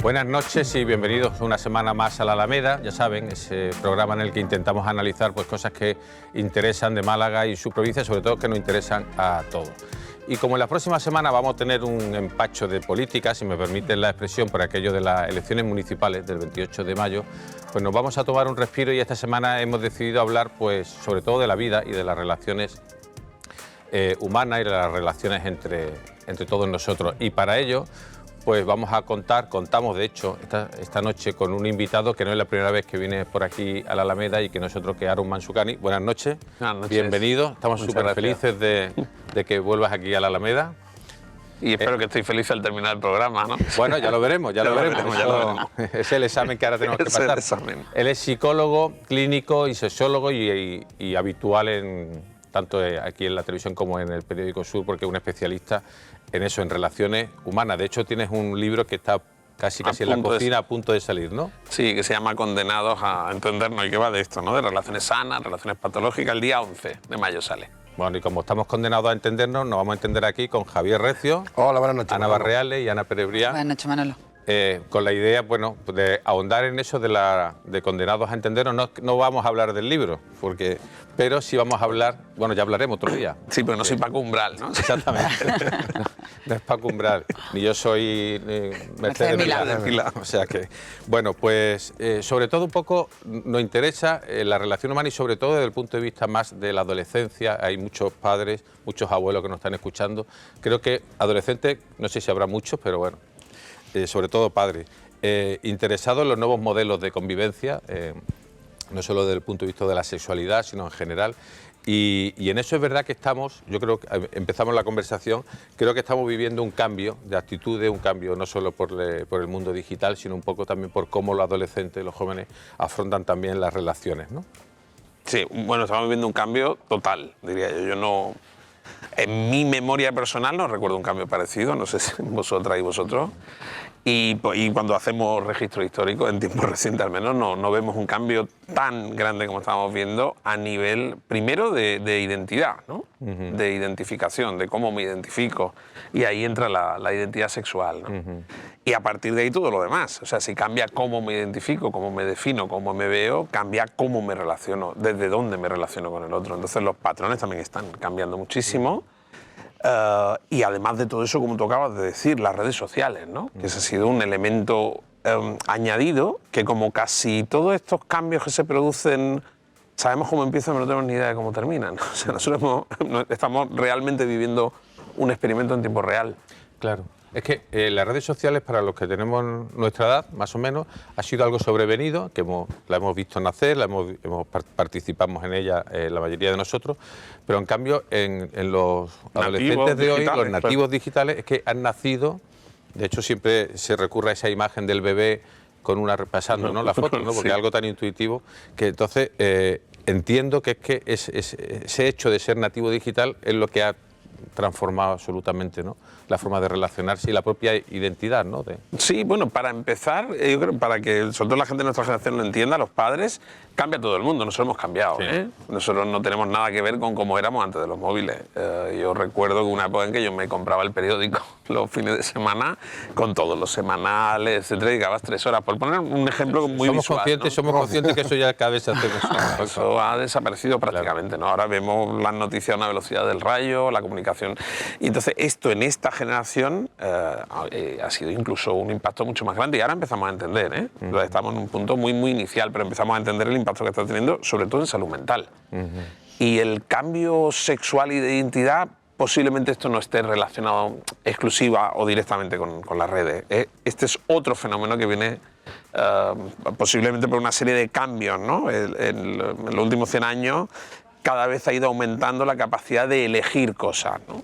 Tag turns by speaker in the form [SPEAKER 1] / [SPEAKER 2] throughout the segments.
[SPEAKER 1] Buenas noches y bienvenidos una semana más a La Alameda. Ya saben, ese programa en el que intentamos analizar pues, cosas que interesan de Málaga y su provincia, sobre todo que nos interesan a todos. Y como en la próxima semana vamos a tener un empacho de política, si me permiten la expresión, por aquello de las elecciones municipales del 28 de mayo, pues nos vamos a tomar un respiro y esta semana hemos decidido hablar pues, sobre todo de la vida y de las relaciones humanas y de las relaciones entre todos nosotros. Y para ello pues contamos de hecho esta noche con un invitado que no es la primera vez que viene por aquí a la Alameda y que no es otro que Haroun Mansoukani. Buenas noches.
[SPEAKER 2] Buenas noches.
[SPEAKER 1] Bienvenido, estamos súper felices de que vuelvas aquí a la Alameda.
[SPEAKER 2] Y espero que estéis felices al terminar el programa, ¿no?
[SPEAKER 1] Bueno, ya lo veremos, ya lo veremos. Es el examen que ahora tenemos que pasar. Él es psicólogo, clínico y sexólogo y habitual tanto aquí en la televisión como en el periódico Sur, porque es un especialista en eso, en relaciones humanas. De hecho, tienes un libro que está casi en la cocina a punto de salir, ¿no?
[SPEAKER 2] Sí, que se llama Condenados a entendernos y que va de esto, ¿no? De relaciones sanas, relaciones patológicas. El día 11 de mayo sale.
[SPEAKER 1] Bueno, y como estamos condenados a entendernos, nos vamos a entender aquí con Javier Recio.
[SPEAKER 3] Hola, buenas noches.
[SPEAKER 1] Ana Barreales y Ana Perebrián.
[SPEAKER 4] Buenas noches, Manolo.
[SPEAKER 1] Con la idea, bueno, de ahondar en eso de condenados a entendernos. No vamos a hablar del libro, pero sí vamos a hablar, bueno, ya hablaremos otro día.
[SPEAKER 2] Sí, pero no soy Paco Umbral, ¿no?
[SPEAKER 1] Exactamente. No es Paco Umbral, ni yo soy Mercedes Milá. O sea que, bueno, pues sobre todo un poco nos interesa la relación humana y sobre todo desde el punto de vista más de la adolescencia. Hay muchos padres, muchos abuelos que nos están escuchando. Creo que adolescentes, no sé si habrá muchos, pero bueno, sobre todo padres, interesados en los nuevos modelos de convivencia, no solo desde el punto de vista de la sexualidad, sino en general. Y en eso es verdad que yo creo que empezamos la conversación, creo que estamos viviendo un cambio de actitudes, un cambio no solo por el mundo digital, sino un poco también por cómo los adolescentes, los jóvenes, afrontan también las relaciones, ¿no?
[SPEAKER 2] Sí, bueno, estamos viviendo un cambio total, diría yo. Yo no... En mi memoria personal no recuerdo un cambio parecido, no sé si vosotras y vosotros. Y cuando hacemos registro histórico, en tiempo reciente al menos, no vemos un cambio tan grande como estábamos viendo a nivel, primero, de identidad, ¿no? De identificación, de cómo me identifico. Y ahí entra la identidad sexual, ¿no? Y a partir de ahí todo lo demás. O sea, si cambia cómo me identifico, cómo me defino, cómo me veo, cambia cómo me relaciono, desde dónde me relaciono con el otro. Entonces los patrones también están cambiando muchísimo. Y además de todo eso, como tú acabas de decir, las redes sociales, ¿no? Que ese ha sido un elemento añadido, que como casi todos estos cambios que se producen, sabemos cómo empiezan, pero no tenemos ni idea de cómo terminan. O sea, nosotros estamos realmente viviendo un experimento en tiempo real.
[SPEAKER 1] Claro. Es que las redes sociales, para los que tenemos nuestra edad, más o menos, ha sido algo sobrevenido, que la hemos visto nacer, participamos en ella la mayoría de nosotros, pero en cambio en los adolescentes de hoy, los nativos digitales, es que han nacido, de hecho siempre se recurre a esa imagen del bebé con repasando, ¿no? La foto, ¿no? Porque sí. Es algo tan intuitivo que entonces entiendo que ese hecho de ser nativo digital es lo que ha transformado absolutamente, ¿no?, la forma de relacionarse y la propia identidad, ¿no?
[SPEAKER 2] Sí, bueno, para empezar, yo creo, para que sobre todo la gente de nuestra generación lo entienda, los padres, cambia todo el mundo, nosotros hemos cambiado, sí. Nosotros no tenemos nada que ver con cómo éramos antes de los móviles. Yo recuerdo que una época en que yo me compraba el periódico los fines de semana con todos los semanales, etcétera, y dedicabas 3 horas, por poner un ejemplo muy visual, ¿no?
[SPEAKER 1] Somos conscientes que eso ya cada vez se hace más.
[SPEAKER 2] Eso ha desaparecido prácticamente, ¿no? Ahora vemos las noticias a una velocidad del rayo, la comunicación. Y entonces esto en esta generación ha sido incluso un impacto mucho más grande y ahora empezamos a entender, Estamos en un punto muy inicial, pero empezamos a entender el impacto que está teniendo, sobre todo en salud mental. Y el cambio sexual y de identidad, posiblemente esto no esté relacionado exclusiva o directamente con las redes. Este es otro fenómeno que viene posiblemente por una serie de cambios, ¿no? En los últimos 100 años cada vez ha ido aumentando la capacidad de elegir cosas, ¿no?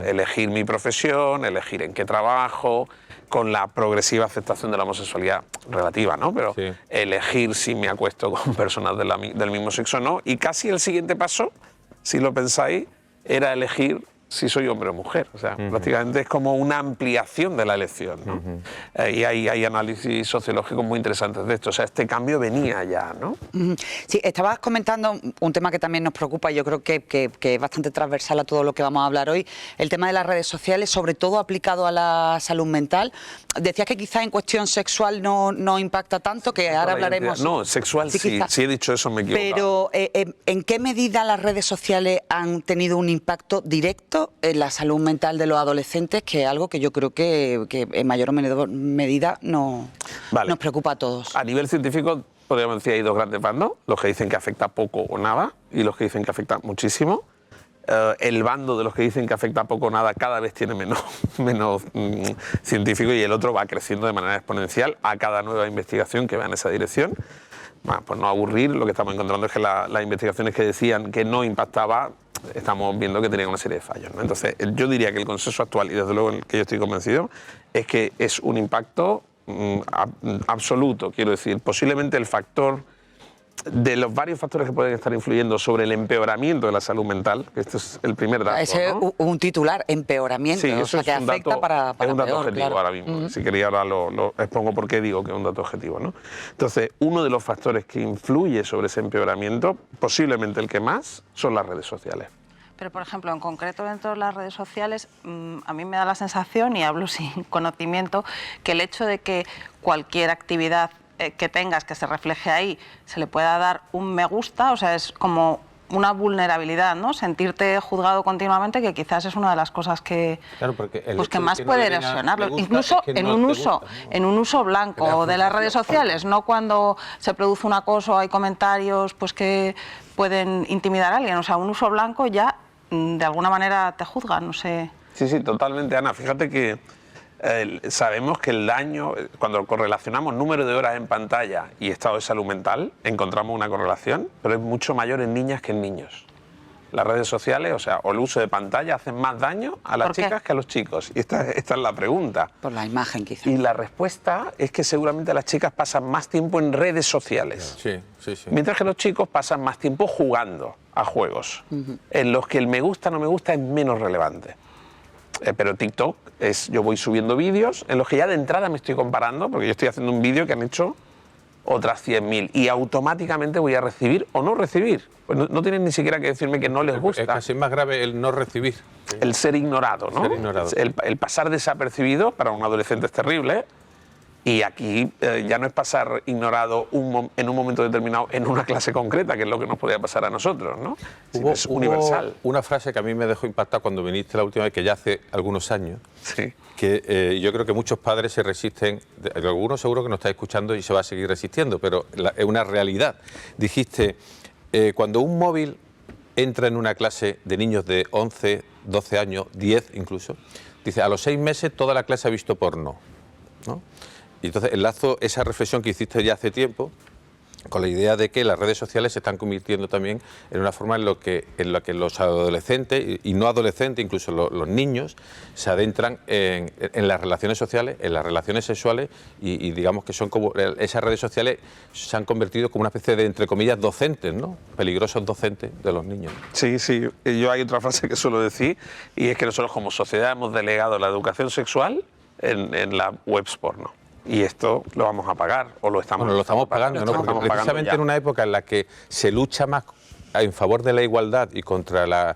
[SPEAKER 2] Elegir mi profesión, elegir en qué trabajo, con la progresiva aceptación de la homosexualidad relativa, ¿no? Pero sí. Elegir si me acuesto con personas del mismo sexo o no. Y casi el siguiente paso, si lo pensáis, era elegir si soy hombre o mujer. O sea, prácticamente es como una ampliación de la elección, ¿no? Y hay análisis sociológicos muy interesantes de esto. O sea, este cambio venía ya, ¿no?
[SPEAKER 3] Sí, estabas comentando un tema que también nos preocupa, yo creo que es bastante transversal a todo lo que vamos a hablar hoy, el tema de las redes sociales, sobre todo aplicado a la salud mental. Decías que quizás en cuestión sexual no impacta tanto, que ahora hablaremos...
[SPEAKER 2] No, sexual sí, si he dicho eso me equivoco.
[SPEAKER 3] Pero ¿en qué medida las redes sociales han tenido un impacto directo en la salud mental de los adolescentes, que es algo que yo creo que en mayor o menor medida nos preocupa a todos?
[SPEAKER 2] A nivel científico, podríamos decir, hay dos grandes bandos, los que dicen que afecta poco o nada y los que dicen que afecta muchísimo. El bando de los que dicen que afecta poco o nada cada vez tiene menos científico, y el otro va creciendo de manera exponencial a cada nueva investigación que va en esa dirección. Bueno, pues no aburrir, lo que estamos encontrando es que las investigaciones que decían que no impactaba, estamos viendo que tenían una serie de fallos, ¿no? Entonces, yo diría que el consenso actual, y desde luego el que yo estoy convencido, es que es un impacto absoluto. Quiero decir, posiblemente el factor de los varios factores que pueden estar influyendo sobre el empeoramiento de la salud mental, que este es el primer dato,
[SPEAKER 3] ese es, ¿no?, un titular, empeoramiento,
[SPEAKER 2] sí,
[SPEAKER 3] o sea, que afecta
[SPEAKER 2] dato,
[SPEAKER 3] para
[SPEAKER 2] es un dato
[SPEAKER 3] peor,
[SPEAKER 2] objetivo,
[SPEAKER 3] claro.
[SPEAKER 2] ahora mismo. Si quería ahora lo expongo porque digo que es un dato objetivo, ¿no? Entonces, uno de los factores que influye sobre ese empeoramiento, posiblemente el que más, son las redes sociales.
[SPEAKER 4] Pero, por ejemplo, en concreto dentro de las redes sociales, a mí me da la sensación, y hablo sin conocimiento, que el hecho de que cualquier actividad que tengas que se refleje ahí, se le pueda dar un me gusta, o sea, es como una vulnerabilidad, ¿no? Sentirte juzgado continuamente, que quizás es una de las cosas que,
[SPEAKER 1] claro, porque
[SPEAKER 4] que más puede erosionarlo. Incluso en un uso blanco de las redes sociales, no cuando se produce un acoso, hay comentarios pues que pueden intimidar a alguien. O sea, un uso blanco ya de alguna manera te juzgan, no sé.
[SPEAKER 2] Sí, totalmente, Ana. Fíjate que sabemos que el daño, cuando correlacionamos número de horas en pantalla y estado de salud mental, encontramos una correlación, pero es mucho mayor en niñas que en niños. Las redes sociales, o el uso de pantalla, hacen más daño a las chicas que a los chicos. Y esta es la pregunta.
[SPEAKER 3] Por la imagen, quizás.
[SPEAKER 2] Y la respuesta es que seguramente las chicas pasan más tiempo en redes sociales.
[SPEAKER 1] Sí.
[SPEAKER 2] Mientras que los chicos pasan más tiempo jugando a juegos, en los que el me gusta, no me gusta es menos relevante. Pero TikTok yo voy subiendo vídeos en los que ya de entrada me estoy comparando, porque yo estoy haciendo un vídeo que han hecho otras 100.000 y automáticamente voy a recibir o no recibir. Pues no tienen ni siquiera que decirme que no les gusta.
[SPEAKER 1] Es casi más grave el no recibir.
[SPEAKER 2] El ser ignorado, ¿no?
[SPEAKER 1] Ser ignorado.
[SPEAKER 2] El pasar desapercibido para un adolescente es terrible. Y aquí ya no es pasar ignorado en un momento determinado en una clase concreta, que es lo que nos podía pasar a nosotros, ¿no? Es universal.
[SPEAKER 1] Hubo una frase que a mí me dejó impactada cuando viniste la última vez, que ya hace algunos años,
[SPEAKER 2] sí,
[SPEAKER 1] que yo creo que muchos padres se resisten, algunos seguro que nos está escuchando y se va a seguir resistiendo, pero es una realidad. Dijiste, cuando un móvil entra en una clase de niños de 11, 12 años, 10 incluso, dice, a los 6 meses toda la clase ha visto porno, ¿no? Y entonces enlazo esa reflexión que hiciste ya hace tiempo con la idea de que las redes sociales se están convirtiendo también en una forma en la que los adolescentes y no adolescentes, incluso los niños, se adentran en las relaciones sociales, en las relaciones sexuales y digamos que son como esas redes sociales se han convertido como una especie de, entre comillas, docentes, ¿no? Peligrosos docentes de los niños.
[SPEAKER 2] Sí, yo hay otra frase que suelo decir, y es que nosotros como sociedad hemos delegado la educación sexual en las webs porno. Y esto lo vamos a pagar, o lo estamos
[SPEAKER 1] pagando, ¿no? Porque precisamente en una época en la que se lucha más en favor de la igualdad y contra la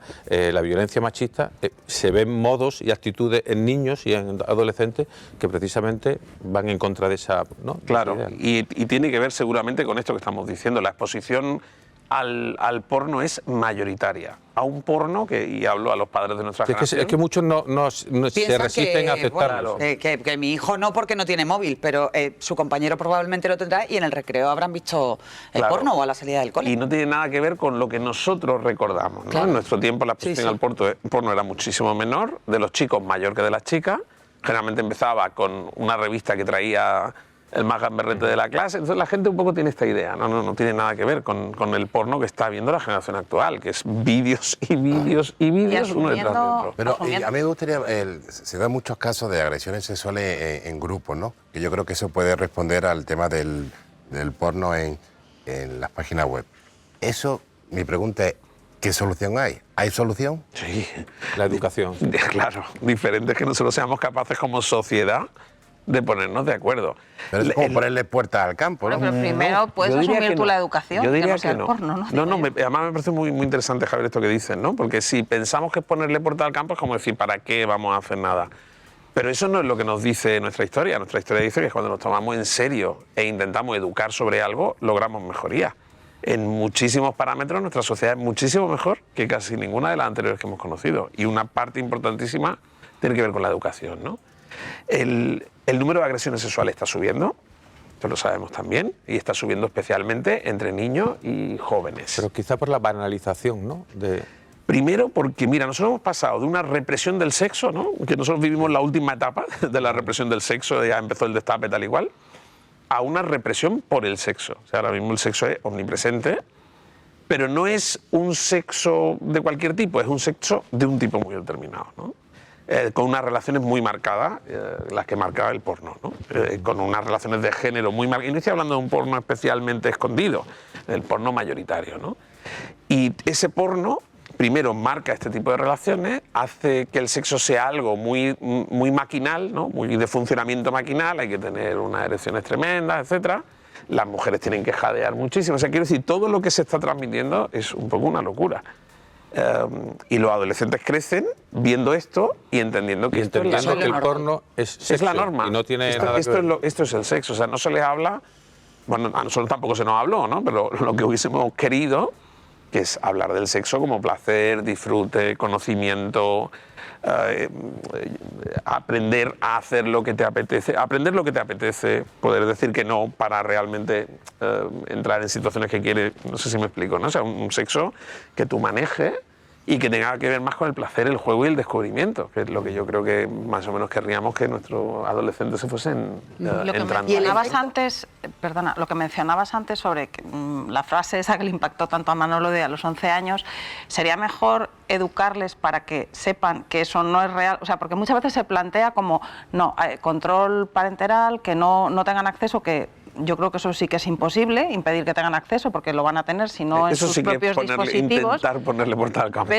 [SPEAKER 1] violencia machista, se ven modos y actitudes en niños y en adolescentes que precisamente van en contra de esa, ¿no?
[SPEAKER 2] Claro, y tiene que ver seguramente con esto que estamos diciendo. La exposición al porno es mayoritaria. A un porno y hablo a los padres de nuestra generación.
[SPEAKER 1] Es que muchos no se resisten a aceptarlo.
[SPEAKER 3] Bueno, que mi hijo no, porque no tiene móvil, pero su compañero probablemente lo tendrá y en el recreo habrán visto el porno o a la salida del cole.
[SPEAKER 2] Y no tiene nada que ver con lo que nosotros recordamos, ¿no? Claro. En nuestro tiempo la exposición al porno era muchísimo menor, de los chicos mayor que de las chicas. Generalmente empezaba con una revista que traía el más gamberrete de la clase. Entonces la gente un poco tiene esta idea, no tiene nada que ver con el porno que está viendo la generación actual, que es vídeos y vídeos y vídeos uno detrás de otro.
[SPEAKER 5] Pero a mí me gustaría, se dan muchos casos de agresiones sexuales en grupos, ¿no? Que yo creo que eso puede responder al tema del porno en las páginas web. Eso, mi pregunta es, ¿qué solución hay? ¿Hay solución?
[SPEAKER 2] Sí.
[SPEAKER 1] La educación.
[SPEAKER 2] Claro, diferente es que nosotros seamos capaces como sociedad de ponernos de acuerdo.
[SPEAKER 5] Pero es como ponerle puertas al campo, ¿no?
[SPEAKER 4] Pero primero puedes
[SPEAKER 2] Yo diría
[SPEAKER 4] asumir
[SPEAKER 2] que
[SPEAKER 4] tú
[SPEAKER 2] no.
[SPEAKER 4] la educación,
[SPEAKER 2] Yo diría
[SPEAKER 4] que no sea
[SPEAKER 2] que
[SPEAKER 4] el
[SPEAKER 2] no.
[SPEAKER 4] porno, ¿no?
[SPEAKER 2] No, además me parece muy interesante, Javier, esto que dices, ¿no? Porque si pensamos que es ponerle puerta al campo es como decir, ¿para qué vamos a hacer nada? Pero eso no es lo que nos dice nuestra historia. Nuestra historia dice que cuando nos tomamos en serio e intentamos educar sobre algo, logramos mejoría. En muchísimos parámetros nuestra sociedad es muchísimo mejor que casi ninguna de las anteriores que hemos conocido. Y una parte importantísima tiene que ver con la educación, ¿no? El número de agresiones sexuales está subiendo, esto lo sabemos también, y está subiendo especialmente entre niños y jóvenes.
[SPEAKER 1] Pero quizá por la banalización, ¿no?
[SPEAKER 2] Primero porque, mira, nosotros hemos pasado de una represión del sexo, ¿no? Que nosotros vivimos la última etapa de la represión del sexo, ya empezó el destape tal y cual, a una represión por el sexo. O sea, ahora mismo el sexo es omnipresente, pero no es un sexo de cualquier tipo, es un sexo de un tipo muy determinado, ¿no? Con unas relaciones muy marcadas, las que marcaba el porno, ¿no? Con unas relaciones de género muy marcadas. Y no estoy hablando de un porno especialmente escondido, el porno mayoritario, ¿no? Y ese porno, primero, marca este tipo de relaciones, hace que el sexo sea algo muy maquinal, ¿no? Muy de funcionamiento maquinal, hay que tener unas erecciones tremendas, etcétera. Las mujeres tienen que jadear muchísimo. O sea, quiero decir, todo lo que se está transmitiendo es un poco una locura. Y los adolescentes crecen viendo esto y entendiendo que esto es
[SPEAKER 1] que el porno es sexo,
[SPEAKER 2] es la norma.
[SPEAKER 1] Y no tiene
[SPEAKER 2] esto,
[SPEAKER 1] nada que ver.
[SPEAKER 2] esto es el sexo. O sea, no se les habla. Bueno, a nosotros tampoco se nos habló, ¿no? Pero lo que hubiésemos querido, que es hablar del sexo como placer, disfrute, conocimiento, aprender a hacer lo que te apetece, aprender lo que te apetece, poder decir que no para realmente entrar en situaciones que quieres, no sé si me explico, ¿no? O sea, un sexo que tú manejes y que tenga que ver más con el placer, el juego y el descubrimiento, que es lo que yo creo que más o menos querríamos que nuestros adolescentes se fuesen
[SPEAKER 4] Lo que
[SPEAKER 2] entrando.
[SPEAKER 4] mencionabas antes, perdona, lo que mencionabas antes sobre la frase esa que le impactó tanto a Manolo de a los 11 años, sería mejor educarles para que sepan que eso no es real, o sea, porque muchas veces se plantea como, no, control parental, que no tengan acceso, que yo creo que eso sí que es imposible, impedir que tengan acceso, porque lo van a tener si no en
[SPEAKER 2] eso
[SPEAKER 4] sus
[SPEAKER 2] sí que
[SPEAKER 4] propios dispositivos.
[SPEAKER 2] Intentar ponerle puerta al campo.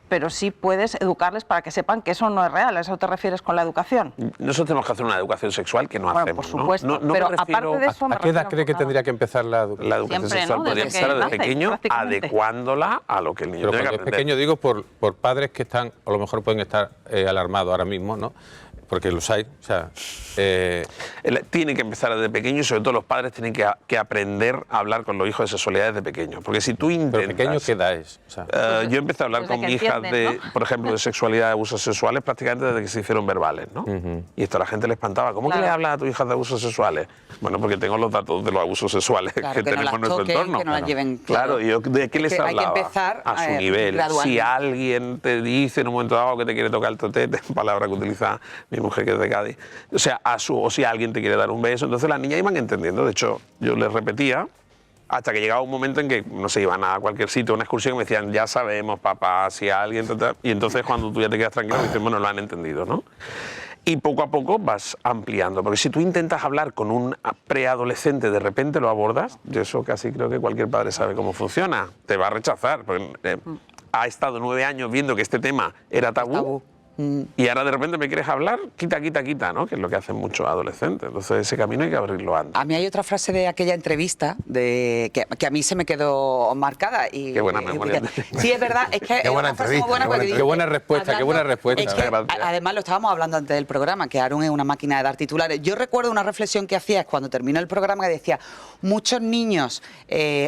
[SPEAKER 4] Pero sí puedes educarles para que sepan que eso no es real. ¿A eso te refieres con la educación?
[SPEAKER 2] Nosotros tenemos que hacer una educación sexual que no hacemos.
[SPEAKER 4] Por supuesto,
[SPEAKER 2] ¿no? No
[SPEAKER 4] pero
[SPEAKER 2] me refiero
[SPEAKER 4] aparte de eso...
[SPEAKER 1] ¿A qué edad cree que tendría que empezar la educación?
[SPEAKER 2] La educación
[SPEAKER 4] Siempre,
[SPEAKER 2] sexual
[SPEAKER 4] ¿no?
[SPEAKER 2] podría
[SPEAKER 4] Desde
[SPEAKER 2] empezar
[SPEAKER 4] que
[SPEAKER 2] desde
[SPEAKER 4] nace,
[SPEAKER 2] pequeño,
[SPEAKER 4] prácticamente.
[SPEAKER 2] adecuándola a lo que el niño
[SPEAKER 1] Pero
[SPEAKER 2] tiene que
[SPEAKER 1] cuando es
[SPEAKER 2] aprender.
[SPEAKER 1] pequeño digo por padres que están, a lo mejor pueden estar alarmados ahora mismo, ¿no? Porque los hay, o sea...
[SPEAKER 2] Tiene que empezar desde pequeño y sobre todo los padres tienen que aprender a hablar con los hijos de sexualidad desde pequeños. Porque si tú intentas...
[SPEAKER 1] ¿Pero pequeño qué edad es? O sea,
[SPEAKER 2] yo empecé a hablar
[SPEAKER 4] Desde
[SPEAKER 2] con
[SPEAKER 4] que
[SPEAKER 2] mi hija,
[SPEAKER 4] entienden, ¿no?
[SPEAKER 2] por ejemplo, de sexualidad, de abusos sexuales, prácticamente desde que se hicieron verbales, ¿no? Y esto a la gente le espantaba. ¿Cómo
[SPEAKER 4] Claro.
[SPEAKER 2] que le hablas a tu hija de abusos sexuales? Bueno, porque tengo los datos de los abusos sexuales
[SPEAKER 3] Claro,
[SPEAKER 2] que
[SPEAKER 3] que no
[SPEAKER 2] tenemos
[SPEAKER 3] las
[SPEAKER 2] en nuestro
[SPEAKER 3] toquen,
[SPEAKER 2] entorno.
[SPEAKER 3] que no las lleven,
[SPEAKER 2] Claro, y yo de qué les
[SPEAKER 3] que hay que
[SPEAKER 2] hablaba?
[SPEAKER 3] empezar,
[SPEAKER 2] a su nivel.
[SPEAKER 3] gradualmente.
[SPEAKER 2] Si alguien te dice en un momento dado que te quiere tocar el totete, palabra que utiliza mi mujer que es de Cádiz, o sea, o si alguien te quiere dar un beso, entonces las niñas iban entendiendo. De hecho, yo les repetía hasta que llegaba un momento en que, no sé, iban a cualquier sitio, una excursión, y me decían, ya sabemos, papá, si alguien... Y entonces cuando tú ya te quedas tranquilo, me dicen, bueno, lo han entendido, ¿no? Y poco a poco vas ampliando, porque si tú intentas hablar con un preadolescente, de repente lo abordas, yo eso casi creo que cualquier padre sabe cómo funciona, te va a rechazar, porque ha estado 9 años viendo que este tema era tabú. Y ahora de repente me quieres hablar, quita, ¿no? Que es lo que hacen muchos adolescentes. Entonces ese camino hay que abrirlo antes.
[SPEAKER 3] A mí hay otra frase de aquella entrevista que a mí se me quedó marcada. Y,
[SPEAKER 2] Qué buena memoria.
[SPEAKER 3] Sí, es verdad. Es que
[SPEAKER 5] Qué buena
[SPEAKER 3] es una frase
[SPEAKER 5] entrevista,
[SPEAKER 3] muy buena
[SPEAKER 5] qué buena
[SPEAKER 3] porque dice,
[SPEAKER 1] Qué buena respuesta, qué buena respuesta.
[SPEAKER 3] es que,
[SPEAKER 2] Gracias.
[SPEAKER 3] además lo estábamos hablando antes del programa, que Aaron es una máquina de dar titulares. Yo recuerdo una reflexión que hacías cuando terminó el programa que decía, muchos niños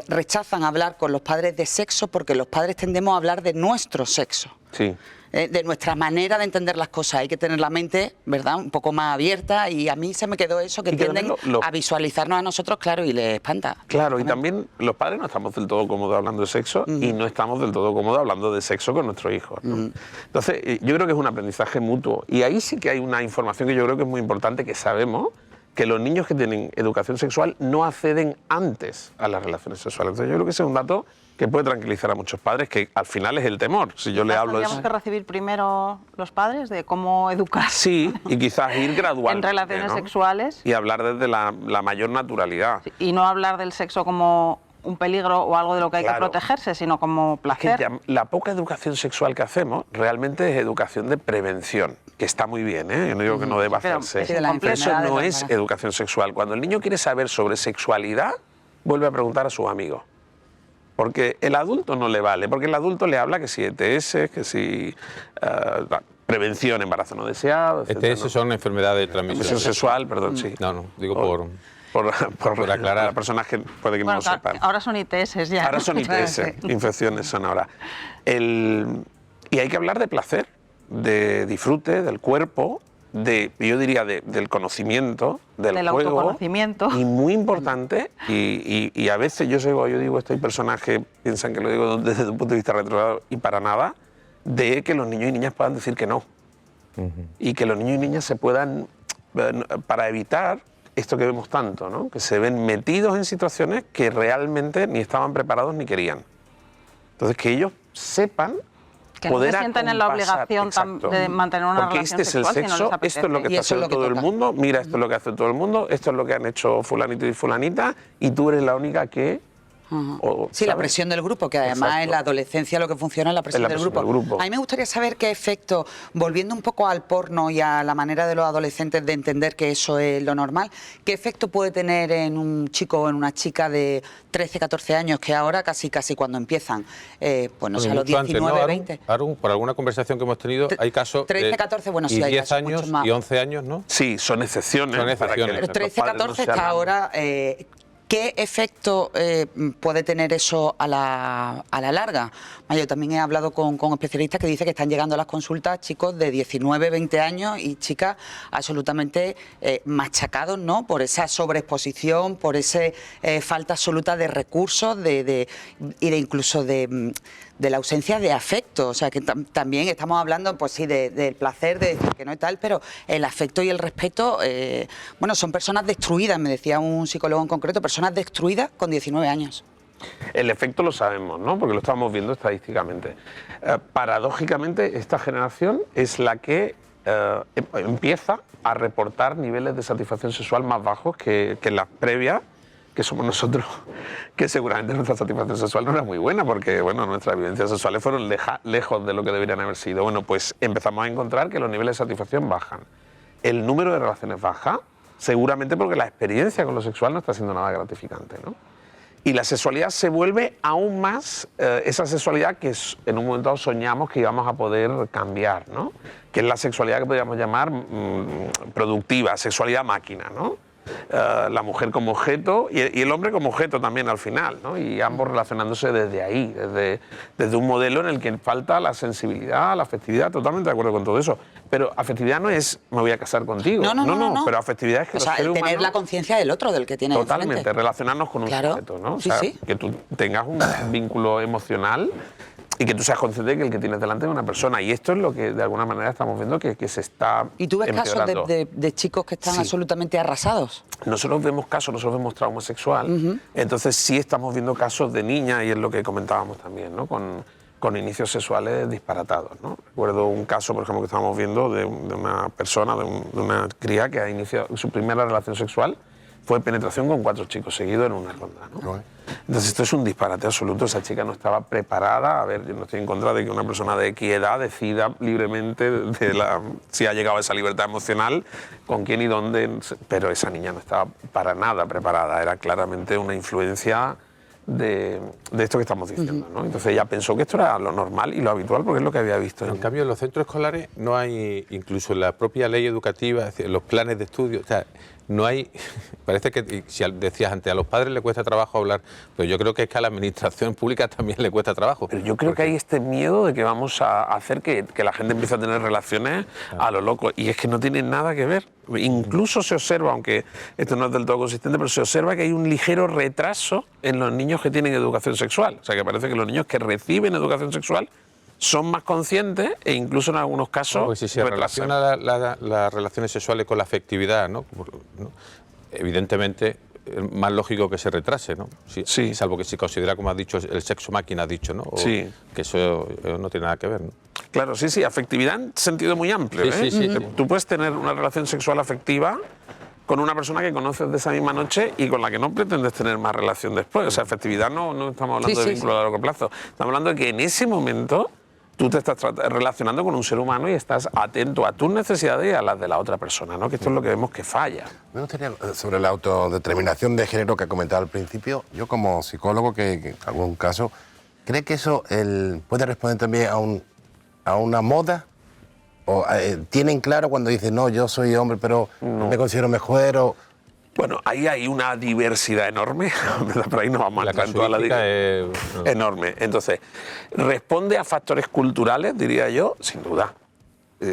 [SPEAKER 3] rechazan hablar con los padres de sexo porque los padres tendemos a hablar de nuestro sexo.
[SPEAKER 2] Sí.
[SPEAKER 3] De nuestra manera de entender las cosas. Hay que tener la mente, ¿verdad?, un poco más abierta, y a mí se me quedó eso, que
[SPEAKER 2] Y que
[SPEAKER 3] tienden
[SPEAKER 2] también
[SPEAKER 3] a visualizarnos a nosotros, claro, y les espanta.
[SPEAKER 2] Claro, y también los padres no estamos del todo cómodos hablando de sexo y no estamos del todo cómodos hablando de sexo con nuestros hijos, ¿no? Entonces, yo creo que es un aprendizaje mutuo. Y ahí sí que hay una información que yo creo que es muy importante, que sabemos que los niños que tienen educación sexual no acceden antes a las relaciones sexuales. Entonces, yo creo que ese es un dato que puede tranquilizar a muchos padres, que al final es el temor. Si yo le hablo de
[SPEAKER 4] ¿Tendríamos que recibir primero los padres de cómo educar
[SPEAKER 2] Sí, y quizás ir gradualmente,
[SPEAKER 4] en relaciones
[SPEAKER 2] ¿no?
[SPEAKER 4] sexuales
[SPEAKER 2] Y hablar desde la mayor naturalidad.
[SPEAKER 4] y no hablar del sexo como un peligro o algo de lo que hay
[SPEAKER 2] Claro.
[SPEAKER 4] que protegerse, sino como placer.
[SPEAKER 2] Que la poca educación sexual que hacemos realmente es educación de prevención, que está muy bien, ¿eh? Yo no digo que no deba
[SPEAKER 4] Pero
[SPEAKER 2] hacerse,
[SPEAKER 4] es de la
[SPEAKER 2] pero eso
[SPEAKER 3] enfermedad
[SPEAKER 2] no
[SPEAKER 3] del
[SPEAKER 2] es
[SPEAKER 3] embarazo.
[SPEAKER 2] educación sexual. Cuando el niño quiere saber sobre sexualidad, vuelve a preguntar a sus amigos. Porque el adulto no le vale, porque el adulto le habla que si ETS, que si prevención, embarazo no deseado, etcétera,
[SPEAKER 1] ETS son enfermedades de transmisión
[SPEAKER 2] transmisión sexual, perdón, sí.
[SPEAKER 1] No, digo por
[SPEAKER 2] Por
[SPEAKER 1] aclarar.
[SPEAKER 2] las personas que puede que no
[SPEAKER 4] Bueno,
[SPEAKER 2] lo sepan.
[SPEAKER 4] ahora son ITS ya.
[SPEAKER 2] Ahora son ITS, infecciones son ahora. Y hay que hablar de placer, de disfrute, del cuerpo, yo diría del conocimiento, del juego.
[SPEAKER 4] Autoconocimiento.
[SPEAKER 2] Y muy importante, y a veces yo digo esto, hay personas que piensan que lo digo desde un punto de vista retrogrado y para nada, de que los niños y niñas puedan decir que no. Y que los niños y niñas se puedan, para evitar esto que vemos tanto, ¿no? Que se ven metidos en situaciones que realmente ni estaban preparados ni querían. Entonces, que ellos sepan
[SPEAKER 4] Que no
[SPEAKER 2] poder
[SPEAKER 4] se sientan en la
[SPEAKER 2] acompasar,
[SPEAKER 4] obligación
[SPEAKER 2] exacto.
[SPEAKER 4] de mantener una
[SPEAKER 2] Porque
[SPEAKER 4] relación
[SPEAKER 2] este es el
[SPEAKER 4] sexual si no
[SPEAKER 2] sexo,
[SPEAKER 4] les apetece.
[SPEAKER 2] esto es lo que
[SPEAKER 3] Y
[SPEAKER 2] está
[SPEAKER 3] eso es lo
[SPEAKER 2] haciendo
[SPEAKER 3] que
[SPEAKER 2] todo el
[SPEAKER 3] toca.
[SPEAKER 2] mundo, mira, esto es lo que hace todo el mundo, esto es lo que han hecho fulanito y fulanita, y tú eres la única que...
[SPEAKER 3] Sí, la
[SPEAKER 2] ¿sabes?
[SPEAKER 3] presión del grupo, que además
[SPEAKER 2] Exacto.
[SPEAKER 3] en la adolescencia lo que funciona es la presión,
[SPEAKER 2] Es la presión del grupo.
[SPEAKER 3] A mí me gustaría saber qué efecto, volviendo un poco al porno y a la manera de los adolescentes de entender que eso es lo normal, qué efecto puede tener en un chico o en una chica de 13, 14 años que ahora casi cuando empiezan, pues no sé, a los
[SPEAKER 1] Mucho antes,
[SPEAKER 3] 19,
[SPEAKER 1] ¿no,
[SPEAKER 3] 20.
[SPEAKER 1] Arun, por alguna conversación que hemos tenido, hay casos
[SPEAKER 3] 13,
[SPEAKER 1] de
[SPEAKER 3] 14, bueno, sí,
[SPEAKER 1] y
[SPEAKER 3] hay
[SPEAKER 1] 10
[SPEAKER 3] casos
[SPEAKER 1] años
[SPEAKER 3] mucho más.
[SPEAKER 1] y 11 años, ¿no?
[SPEAKER 2] Sí, son excepciones.
[SPEAKER 1] Son
[SPEAKER 2] para que
[SPEAKER 1] excepciones.
[SPEAKER 3] Pero
[SPEAKER 2] los
[SPEAKER 3] 13,
[SPEAKER 2] padres no
[SPEAKER 3] 14
[SPEAKER 2] se
[SPEAKER 3] está
[SPEAKER 2] hagan-
[SPEAKER 3] ahora. ¿Qué efecto puede tener eso a la larga? Yo también he hablado con especialistas que dicen que están llegando a las consultas chicos de 19, 20 años y chicas absolutamente machacados, ¿no? Por esa sobreexposición, por esa falta absoluta de recursos y de incluso de la ausencia de afecto. O sea, que también estamos hablando, pues sí, del placer, de decir que no y tal, pero el afecto y el respeto, bueno, son personas destruidas, me decía un psicólogo en concreto, personas destruidas con 19 años.
[SPEAKER 2] El efecto lo sabemos, ¿no? Porque lo estamos viendo estadísticamente. Paradójicamente, esta generación es la que empieza a reportar niveles de satisfacción sexual más bajos que las previas, que somos nosotros, que seguramente nuestra satisfacción sexual no era muy buena, porque bueno, nuestras vivencias sexuales fueron lejos de lo que deberían haber sido. Bueno, pues empezamos a encontrar que los niveles de satisfacción bajan. El número de relaciones baja, seguramente porque la experiencia con lo sexual no está siendo nada gratificante, ¿no? Y la sexualidad se vuelve aún más esa sexualidad que en un momento dado soñamos que íbamos a poder cambiar, ¿no? Que es la sexualidad que podríamos llamar productiva, sexualidad máquina, ¿no? La mujer como objeto y el hombre como objeto también al final, ¿no? Y ambos relacionándose desde ahí, desde un modelo en el que falta la sensibilidad, la afectividad, totalmente de acuerdo con todo eso. Pero afectividad no es me voy a casar contigo,
[SPEAKER 3] No.
[SPEAKER 2] pero afectividad es que
[SPEAKER 3] O
[SPEAKER 2] los
[SPEAKER 3] sea,
[SPEAKER 2] seres
[SPEAKER 3] tener
[SPEAKER 2] humanos,
[SPEAKER 3] la conciencia del otro, del que tiene
[SPEAKER 2] totalmente,
[SPEAKER 3] enfrente.
[SPEAKER 2] relacionarnos con un
[SPEAKER 3] Claro.
[SPEAKER 2] sujeto, ¿no? O
[SPEAKER 3] Sí,
[SPEAKER 2] sea,
[SPEAKER 3] sí.
[SPEAKER 2] que tú tengas un vínculo emocional y que tú seas consciente de que el que tienes delante es una persona. Y esto es lo que de alguna manera estamos viendo que se está
[SPEAKER 3] ¿Y tú ves casos
[SPEAKER 2] empeorando.
[SPEAKER 3] de chicos que están
[SPEAKER 2] Sí.
[SPEAKER 3] absolutamente arrasados?
[SPEAKER 2] Nosotros vemos trauma sexual, entonces sí estamos viendo casos de niñas, y es lo que comentábamos también, ¿no? Con inicios sexuales disparatados, ¿no? Recuerdo un caso, por ejemplo, que estábamos viendo de una persona, de una cría que ha iniciado su primera relación sexual, fue penetración con 4 chicos seguidos en una ronda, ¿no? Entonces esto es un disparate absoluto, esa chica no estaba preparada. A ver, yo no estoy en contra de que una persona de X edad decida libremente si ha llegado a esa libertad emocional, con quién y dónde, pero esa niña no estaba para nada preparada, era claramente una influencia de esto que estamos diciendo, ¿no? Entonces ella pensó que esto era lo normal y lo habitual porque es lo que había visto.
[SPEAKER 1] En cambio, en los centros escolares no hay, incluso en la propia ley educativa, es decir, en los planes de estudio, o sea, no hay, parece que, si decías antes, a los padres les cuesta trabajo hablar, pero yo creo que es que a la administración pública también le cuesta trabajo.
[SPEAKER 2] Pero yo creo que hay este miedo de que vamos a hacer que la gente empiece a tener relaciones a lo loco, y es que no tiene nada que ver. Incluso se observa, aunque esto no es del todo consistente, pero se observa que hay un ligero retraso en los niños que tienen educación sexual. O sea, que parece que los niños que reciben educación sexual son más conscientes e incluso en algunos casos
[SPEAKER 1] Pues si se
[SPEAKER 2] retrasan.
[SPEAKER 1] relaciona las relaciones sexuales con la afectividad, ¿no? Evidentemente es más lógico que se retrase, ¿no?
[SPEAKER 2] Sí.
[SPEAKER 1] Salvo que se considera, como has dicho, el sexo máquina, has dicho, ¿no? O
[SPEAKER 2] Sí.
[SPEAKER 1] Que eso no tiene nada que ver, ¿no?
[SPEAKER 2] Claro, sí, afectividad en sentido muy amplio.
[SPEAKER 1] Sí,
[SPEAKER 2] ¿eh?
[SPEAKER 1] sí.
[SPEAKER 2] Tú puedes tener una relación sexual afectiva con una persona que conoces de esa misma noche y con la que no pretendes tener más relación después. O sea, afectividad no estamos hablando de vínculo a largo plazo. Estamos hablando de que en ese momento tú te estás relacionando con un ser humano y estás atento a tus necesidades y a las de la otra persona, ¿no? Que esto es lo que vemos que falla.
[SPEAKER 5] Me gustaría, sobre la autodeterminación de género que comentaba al principio, yo como psicólogo que en algún caso, ¿cree que eso puede responder también a una moda? ¿O tienen claro cuando dicen, no, yo soy hombre, pero me considero mejor? O...
[SPEAKER 2] Bueno, ahí hay una diversidad enorme, por ahí nos vamos a entrar en toda la
[SPEAKER 1] casuística
[SPEAKER 2] enorme. Entonces, ¿responde a factores culturales, diría yo? Sin duda.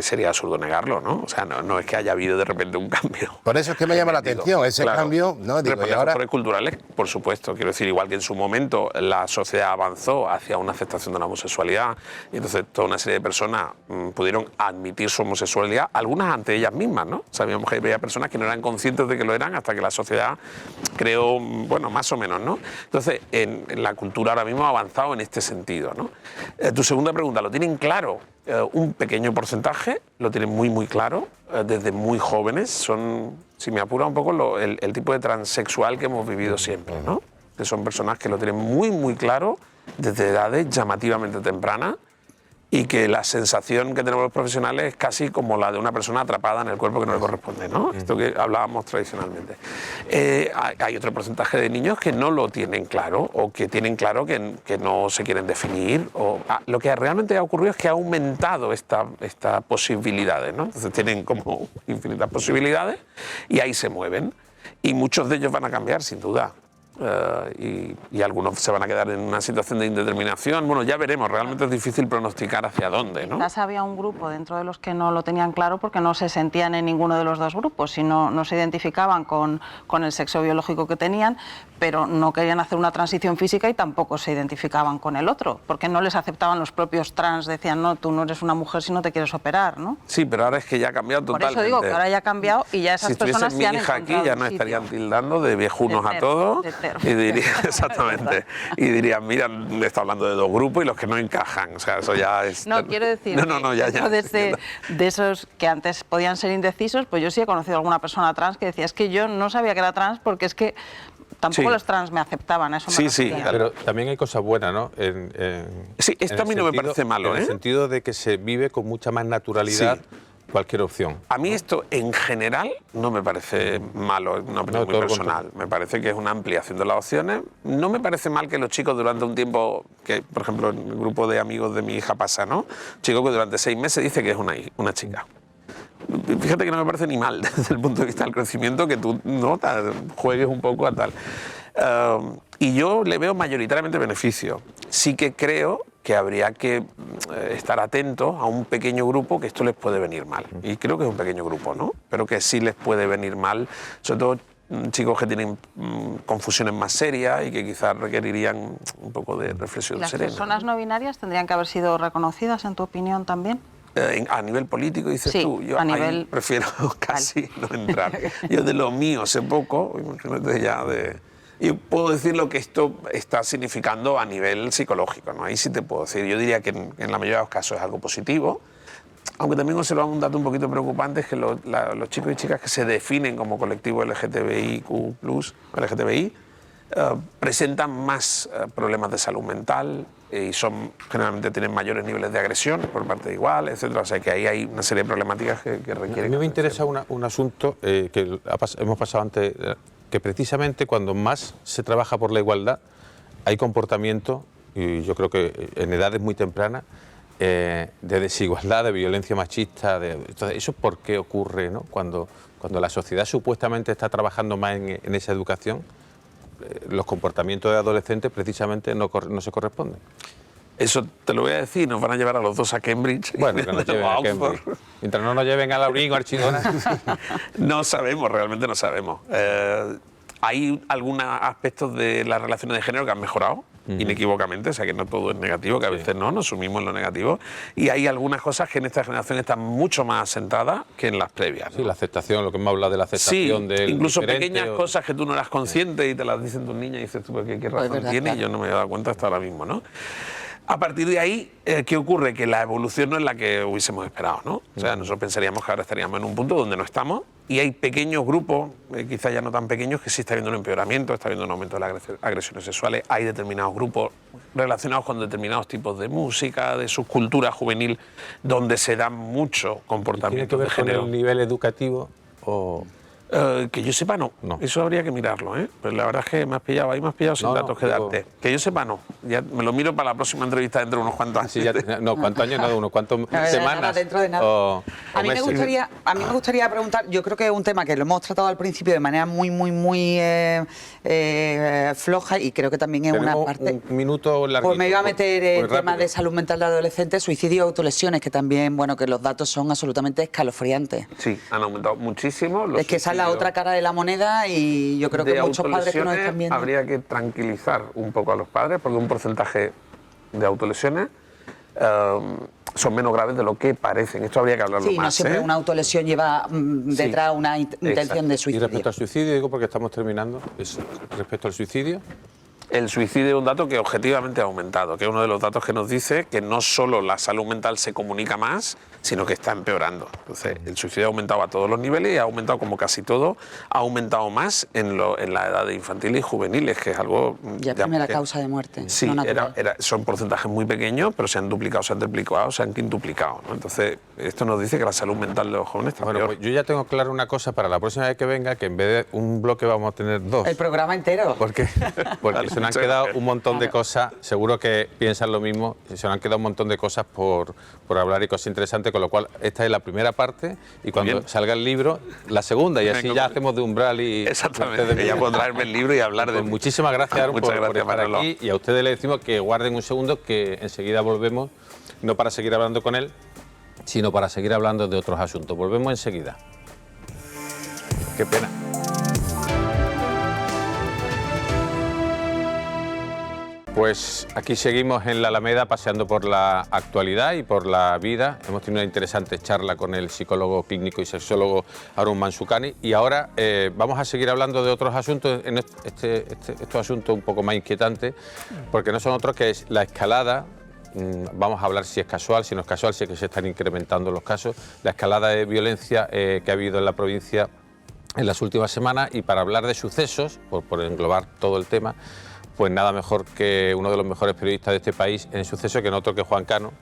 [SPEAKER 2] Sería absurdo negarlo, ¿no? O sea, no es que haya habido de repente un cambio.
[SPEAKER 5] Por eso es que me llama la atención ese cambio, ¿no? Digo,
[SPEAKER 2] Responde a factores culturales, por supuesto. Quiero decir, igual que en su momento la sociedad avanzó hacia una aceptación de la homosexualidad y entonces toda una serie de personas pudieron admitir su homosexualidad, algunas ante ellas mismas, ¿no? Sabíamos que había personas que no eran conscientes de que lo eran hasta que la sociedad creó, bueno, más o menos, ¿no? Entonces, en la cultura ahora mismo ha avanzado en este sentido, ¿no? Tu segunda pregunta, ¿lo tienen claro? Un pequeño porcentaje lo tienen muy claro, desde muy jóvenes. Son, si me apura un poco, el tipo de transexual que hemos vivido siempre, ¿no? Que son personas que lo tienen muy claro desde edades llamativamente tempranas y que la sensación que tenemos los profesionales es casi como la de una persona atrapada en el cuerpo que no le corresponde, ¿no? Esto que hablábamos tradicionalmente. Hay otro porcentaje de niños que no lo tienen claro o que tienen claro que no se quieren definir. Lo que realmente ha ocurrido es que ha aumentado estas posibilidades, ¿no? Entonces tienen como infinitas posibilidades y ahí se mueven. Y muchos de ellos van a cambiar, sin duda. Y algunos se van a quedar en una situación de indeterminación. Bueno, ya veremos, realmente es difícil pronosticar hacia dónde, ¿no?
[SPEAKER 4] Quizás había un grupo dentro de los que no lo tenían claro porque no se sentían en ninguno de los dos grupos, sino no se identificaban con el sexo biológico que tenían, pero no querían hacer una transición física y tampoco se identificaban con el otro, porque no les aceptaban los propios trans, decían, no, tú no eres una mujer si no te quieres operar, ¿no?
[SPEAKER 2] Sí, pero ahora es que ya ha cambiado totalmente.
[SPEAKER 4] Por eso digo que ahora ya ha cambiado y ya esas personas
[SPEAKER 2] si
[SPEAKER 4] se han
[SPEAKER 2] mi hija aquí ya no estarían tildando de viejunos a todos y diría, exactamente, y dirían, mira, está hablando de dos grupos y los que no encajan, o sea, eso ya es...
[SPEAKER 4] No, quiero decir,
[SPEAKER 2] ya.
[SPEAKER 4] De esos que antes podían ser indecisos, pues yo sí he conocido a alguna persona trans que decía, es que yo no sabía que era trans porque es que tampoco los trans me aceptaban, a eso me refería.
[SPEAKER 1] Pero también hay cosas buenas, ¿no?
[SPEAKER 2] Sí, esto a mí no me parece malo,
[SPEAKER 1] En el sentido de que se vive con mucha más naturalidad cualquier opción.
[SPEAKER 2] A mí esto, en general, no me parece malo, es una opinión muy personal. Me parece que es una ampliación de las opciones. No me parece mal que los chicos durante un tiempo, que por ejemplo en el grupo de amigos de mi hija pasa, ¿no? Un chico que durante 6 meses dice que es una chica. Fíjate que no me parece ni mal desde el punto de vista del crecimiento que tú juegues un poco a tal. Y yo le veo mayoritariamente beneficio. Sí que creo que habría que estar atentos a un pequeño grupo que esto les puede venir mal. Y creo que es un pequeño grupo, ¿no? Pero que sí les puede venir mal, sobre todo chicos que tienen confusiones más serias y que quizás requerirían un poco de reflexión serena.
[SPEAKER 4] ¿Las personas no binarias tendrían que haber sido reconocidas, en tu opinión, también?
[SPEAKER 2] A nivel político, dices tú, yo
[SPEAKER 4] a nivel...
[SPEAKER 2] prefiero casi no entrar. Yo de lo mío sé poco, imagínate ya de... Y puedo decir lo que esto está significando a nivel psicológico, ¿no? Ahí sí te puedo decir. Yo diría que en la mayoría de los casos es algo positivo, aunque también observamos un dato un poquito preocupante, es que los chicos y chicas que se definen como colectivo LGTBIQ+, LGTBI, presentan más problemas de salud mental y generalmente tienen mayores niveles de agresión por parte de iguales, etc. O sea que ahí hay una serie de problemáticas que requieren...
[SPEAKER 1] A mí me interesa un asunto que hemos pasado antes, que precisamente cuando más se trabaja por la igualdad hay comportamiento, y yo creo que en edades muy tempranas, de desigualdad, de violencia machista. Entonces, ¿eso por qué ocurre, ¿no? Cuando la sociedad supuestamente está trabajando más en esa educación, los comportamientos de adolescentes precisamente no se corresponden?
[SPEAKER 2] Eso te lo voy a decir, nos van a llevar a los dos a Cambridge.
[SPEAKER 1] Bueno, que nos lleven a Cambridge. Mientras no nos lleven a Laurín o a Archidona.
[SPEAKER 2] No sabemos, realmente no sabemos. Hay algunos aspectos de las relaciones de género que han mejorado, inequívocamente, o sea que no todo es negativo, que a veces no, nos sumimos en lo negativo. Y hay algunas cosas que en esta generación están mucho más asentadas que en las previas, ¿no?
[SPEAKER 1] Sí, la aceptación, lo que hemos hablado de la aceptación del
[SPEAKER 2] incluso
[SPEAKER 1] diferente,
[SPEAKER 2] pequeñas cosas que tú no eras consciente y te las dicen tus niñas y dices tú, ¿qué razón tiene? Y yo no me he dado cuenta hasta ahora mismo, ¿no? A partir de ahí, ¿qué ocurre? Que la evolución no es la que hubiésemos esperado, ¿no? O sea, nosotros pensaríamos que ahora estaríamos en un punto donde no estamos y hay pequeños grupos, quizás ya no tan pequeños, que sí está habiendo un empeoramiento, está habiendo un aumento de las agresiones sexuales, hay determinados grupos relacionados con determinados tipos de música, de subcultura juvenil, donde se dan muchos comportamientos de género.
[SPEAKER 1] ¿Tiene que ver con el nivel educativo o...?
[SPEAKER 2] Que yo sepa, no. Eso habría que mirarlo, ¿eh? Pero la verdad es que me has pillado sin datos que darte. Que yo sepa, no. Ya me lo miro para la próxima entrevista dentro de unos cuantos años.
[SPEAKER 1] Sí, no, ¿cuántos años? No, unos cuantos semanas.
[SPEAKER 3] Nada, dentro de nada. A mí me gustaría preguntar, yo creo que es un tema que lo hemos tratado al principio de manera muy floja y creo que también es una parte...
[SPEAKER 1] Un minuto larguito.
[SPEAKER 3] Pues me iba a meter el tema de salud mental de adolescentes, suicidio y autolesiones, que también, bueno, que los datos son absolutamente escalofriantes.
[SPEAKER 2] Sí, han aumentado muchísimo.
[SPEAKER 3] Es que esa es la otra cara de la moneda y yo creo que muchos padres que nos están viendo...
[SPEAKER 2] Habría que tranquilizar un poco a los padres porque un porcentaje de autolesiones son menos graves de lo que parecen. Esto habría que hablarlo más.
[SPEAKER 3] Sí, no siempre una autolesión lleva detrás una intención de suicidio.
[SPEAKER 1] Y respecto al suicidio, digo porque estamos terminando, respecto al suicidio...
[SPEAKER 2] El suicidio es un dato que objetivamente ha aumentado, que es uno de los datos que nos dice que no solo la salud mental se comunica más, sino que está empeorando. Entonces, el suicidio ha aumentado a todos los niveles y ha aumentado como casi todo, ha aumentado más en la edad de infantiles y juveniles, que es algo...
[SPEAKER 3] Ya primera causa de muerte.
[SPEAKER 2] Sí,
[SPEAKER 3] no
[SPEAKER 2] son porcentajes muy pequeños, pero se han duplicado, se han triplicado, se han quintuplicado, ¿no? Entonces, esto nos dice que la salud mental de los jóvenes está peor.
[SPEAKER 1] Pues yo ya tengo claro una cosa para la próxima vez que venga, que en vez de un bloque vamos a tener dos.
[SPEAKER 3] El programa entero.
[SPEAKER 1] Porque se nos han quedado un montón de cosas, seguro que piensan lo mismo, se nos han quedado un montón de cosas por hablar y cosas interesantes, con lo cual esta es la primera parte y cuando salga el libro, la segunda, y así ya hacemos de umbral y...
[SPEAKER 2] Exactamente, que ya puedo traerme el libro y hablar de...
[SPEAKER 1] Muchísimas gracias, Aaron, por estar aquí, y a ustedes les decimos que guarden un segundo, que enseguida volvemos, no para seguir hablando con él, sino para seguir hablando de otros asuntos. Volvemos enseguida. Qué pena. Pues aquí seguimos en la Alameda paseando por la actualidad y por la vida. Hemos tenido una interesante charla con el psicólogo clínico y sexólogo Aaron Manzukani y ahora vamos a seguir hablando de otros asuntos, en estos asuntos un poco más inquietantes, porque no son otros que es la escalada. Vamos a hablar si es casual, si no es casual, si es que se están incrementando los casos, la escalada de violencia que ha habido en la provincia en las últimas semanas, y para hablar de sucesos, por englobar todo el tema, pues nada mejor que uno de los mejores periodistas de este país en sucesos, que no otro que Juan Cano,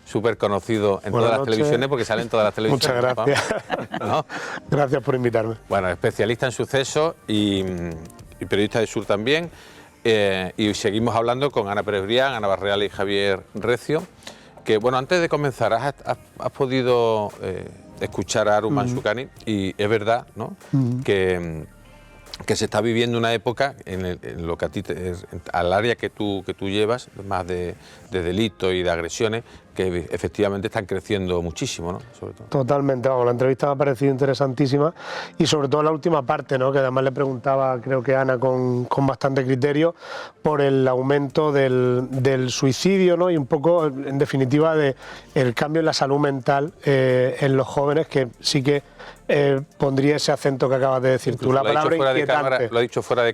[SPEAKER 1] súper conocido en todas las televisiones, porque sale en todas las televisiones.
[SPEAKER 6] Muchas gracias.
[SPEAKER 1] ¿No?
[SPEAKER 6] Gracias por invitarme.
[SPEAKER 1] Bueno, especialista en sucesos y periodista de Sur también. Y seguimos hablando con Ana Pérez Brián, Ana Barreal y Javier Recio, que bueno, antes de comenzar, has podido escuchar a Aaron Manzukani, y es verdad, ¿no? Que se está viviendo una época en lo que a ti al área que tú llevas, más de delitos y de agresiones, que efectivamente están creciendo muchísimo, ¿no? Sobre todo.
[SPEAKER 6] Totalmente, vamos, la entrevista me ha parecido interesantísima y sobre todo la última parte, ¿no? Que además le preguntaba, creo que Ana, con bastante criterio, por el aumento del suicidio, ¿no? Y un poco, en definitiva, el cambio en la salud mental en los jóvenes, que sí que pondría ese acento que acabas de decir. Incluso tú, la palabra inquietante.
[SPEAKER 1] Lo ha dicho fuera de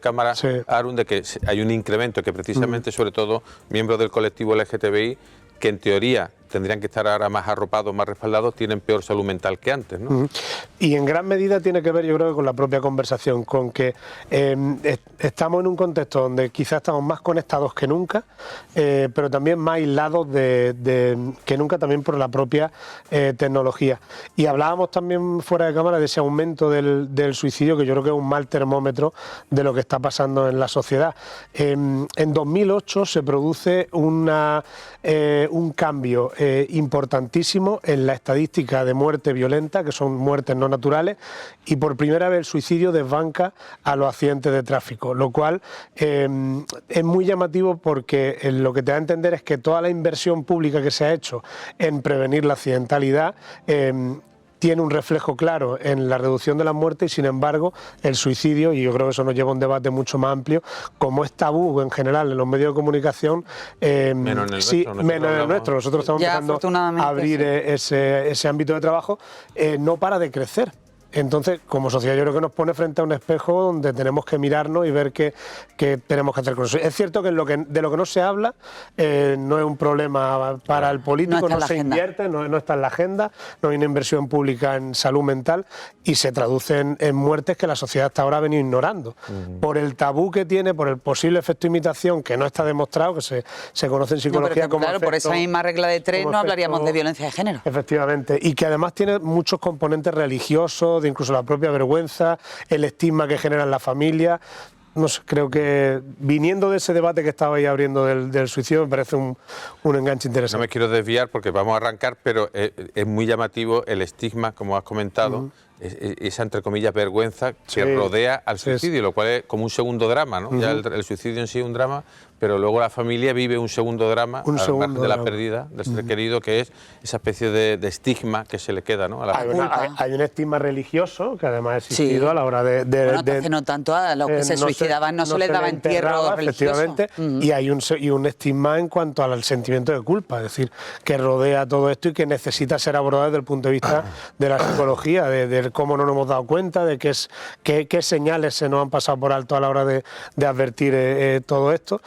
[SPEAKER 1] cámara, sí. Aaron, de que hay un incremento, que precisamente, sobre todo, miembros del colectivo LGTBI, que en teoría tendrían que estar ahora más arropados, más respaldados, tienen peor salud mental que antes, ¿no?
[SPEAKER 6] Y en gran medida tiene que ver, yo creo, con la propia conversación, con que estamos en un contexto donde quizás estamos más conectados que nunca, pero también más aislados que nunca, también por la propia tecnología. Y hablábamos también fuera de cámara de ese aumento del suicidio, que yo creo que es un mal termómetro de lo que está pasando en la sociedad. En 2008 se produce un cambio importantísimo en la estadística de muerte violenta, que son muertes no naturales, y por primera vez el suicidio desbanca a los accidentes de tráfico, lo cual es muy llamativo, porque lo que te da a entender es que toda la inversión pública que se ha hecho en prevenir la accidentalidad tiene un reflejo claro en la reducción de las muertes, y sin embargo el suicidio, y yo creo que eso nos lleva a un debate mucho más amplio, como es tabú en general en los medios de comunicación,
[SPEAKER 1] menos en el nuestro.
[SPEAKER 6] Nosotros estamos empezando a abrir ese ámbito de trabajo, no para de crecer. Entonces, como sociedad, yo creo que nos pone frente a un espejo donde tenemos que mirarnos y ver qué tenemos que hacer con eso. Es cierto que, de lo que no se habla no es un problema para el político, no se invierte, no está en la agenda, no hay una inversión pública en salud mental y se traduce en muertes que la sociedad hasta ahora ha venido ignorando. Por el tabú que tiene, por el posible efecto de imitación que no está demostrado, que se conoce en psicología como
[SPEAKER 3] claro,
[SPEAKER 6] efecto,
[SPEAKER 3] por esa misma regla de 3 no hablaríamos de violencia de género.
[SPEAKER 6] Efectivamente, y que además tiene muchos componentes religiosos, de incluso la propia vergüenza, el estigma que genera en la familia. No sé, creo que viniendo de ese debate que estabais abriendo del suicidio me parece un enganche interesante.
[SPEAKER 1] No me quiero desviar porque vamos a arrancar, pero es muy llamativo el estigma, como has comentado, esa, entre comillas, vergüenza que rodea al suicidio, lo cual es como un segundo drama, ¿no? Ya el suicidio en sí es un drama, pero luego la familia vive un segundo drama, al margen de la pérdida del ser querido, que es esa especie de estigma que se le queda, ¿no?
[SPEAKER 6] Hay un estigma religioso que además ha existido a la hora de
[SPEAKER 3] no tanto a los que se suicidaban, no se les daba entierro religioso.
[SPEAKER 6] Efectivamente, y hay un estigma en cuanto al sentimiento de culpa, es decir, que rodea todo esto y que necesita ser abordado desde el punto de vista de la psicología, de cómo no nos hemos dado cuenta, de qué señales se nos han pasado por alto a la hora de advertir todo esto.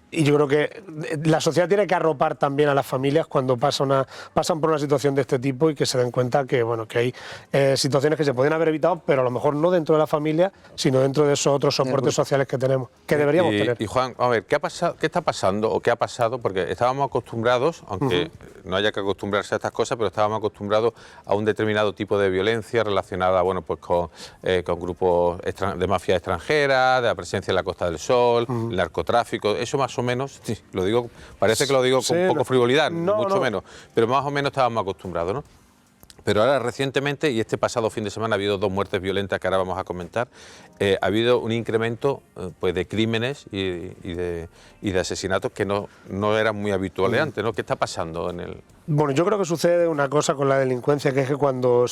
[SPEAKER 6] Y yo creo que la sociedad tiene que arropar también a las familias cuando pasan por una situación de este tipo y que se den cuenta que, bueno, que hay situaciones que se podrían haber evitado, pero a lo mejor no dentro de la familia, sino dentro de esos otros soportes sociales que tenemos, que deberíamos tener.
[SPEAKER 1] Y Juan, a ver, ¿qué está pasando o qué ha pasado? Porque estábamos acostumbrados, aunque no haya que acostumbrarse a estas cosas, pero estábamos acostumbrados a un determinado tipo de violencia relacionada, bueno, pues con grupos de mafia extranjera, de la presencia en la Costa del Sol, el narcotráfico, eso más o menos, sí, lo digo, parece que lo digo con un poco frivolidad, mucho menos, pero más o menos estábamos acostumbrados, ¿no? Pero ahora recientemente, y este pasado fin de semana ha habido 2 muertes violentas que ahora vamos a comentar, ha habido un incremento pues de crímenes y de asesinatos que no eran muy habituales antes, ¿no? ¿Qué está pasando en el...?
[SPEAKER 6] Bueno, yo creo que sucede una cosa con la delincuencia, que es que cuando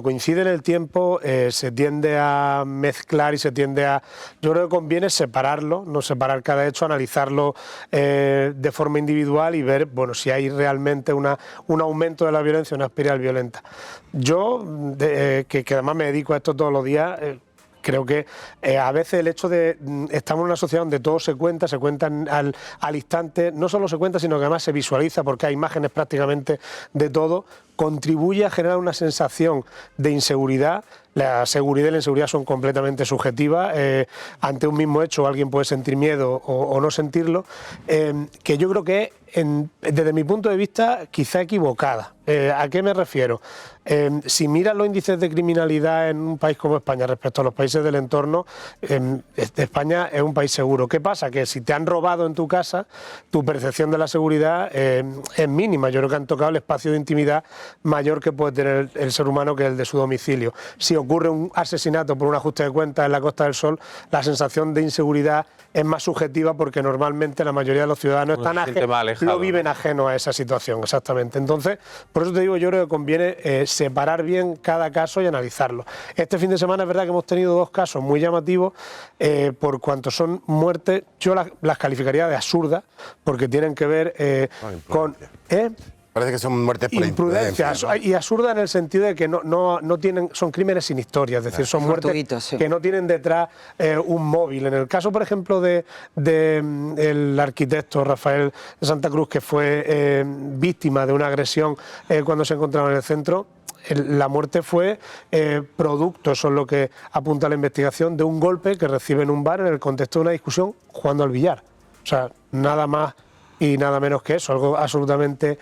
[SPEAKER 6] coincide en el tiempo se tiende a mezclar y se tiende a... Yo creo que conviene separarlo, no separar cada hecho, analizarlo de forma individual y ver, bueno, si hay realmente un aumento de la violencia, una espiral violenta. Yo, que además me dedico a esto todos los días... Creo que a veces el hecho de estamos en una sociedad donde todo se cuenta al instante, no solo se cuenta, sino que además se visualiza porque hay imágenes prácticamente de todo, contribuye a generar una sensación de inseguridad. La seguridad y la inseguridad son completamente subjetivas. Ante un mismo hecho alguien puede sentir miedo o no sentirlo, que yo creo que desde mi punto de vista quizá equivocada. ¿A qué me refiero? Si miras los índices de criminalidad en un país como España respecto a los países del entorno, España es un país seguro. ¿Qué pasa? Que si te han robado en tu casa, tu percepción de la seguridad es mínima. Yo creo que han tocado el espacio de intimidad mayor que puede tener el ser humano, que es el de su domicilio. Si ocurre un asesinato por un ajuste de cuentas en la Costa del Sol, la sensación de inseguridad es más subjetiva porque normalmente la mayoría de los ciudadanos lo viven ajeno a esa situación, exactamente. Entonces, por eso te digo, yo creo que conviene separar bien cada caso y analizarlo. Este fin de semana es verdad que hemos tenido 2 casos muy llamativos, por cuanto son muertes, yo las calificaría de absurdas, porque tienen que ver con...
[SPEAKER 5] Parece que son muertes por imprudencia, ¿no?
[SPEAKER 6] Y absurda en el sentido de que no tienen, son crímenes sin historia, es decir, son muertes que no tienen detrás un móvil. En el caso, por ejemplo, del arquitecto Rafael de Santa Cruz, que fue víctima de una agresión cuando se encontraba en el centro, la muerte fue producto, eso es lo que apunta la investigación, de un golpe que recibe en un bar en el contexto de una discusión jugando al billar. O sea, nada más y nada menos que eso, algo absolutamente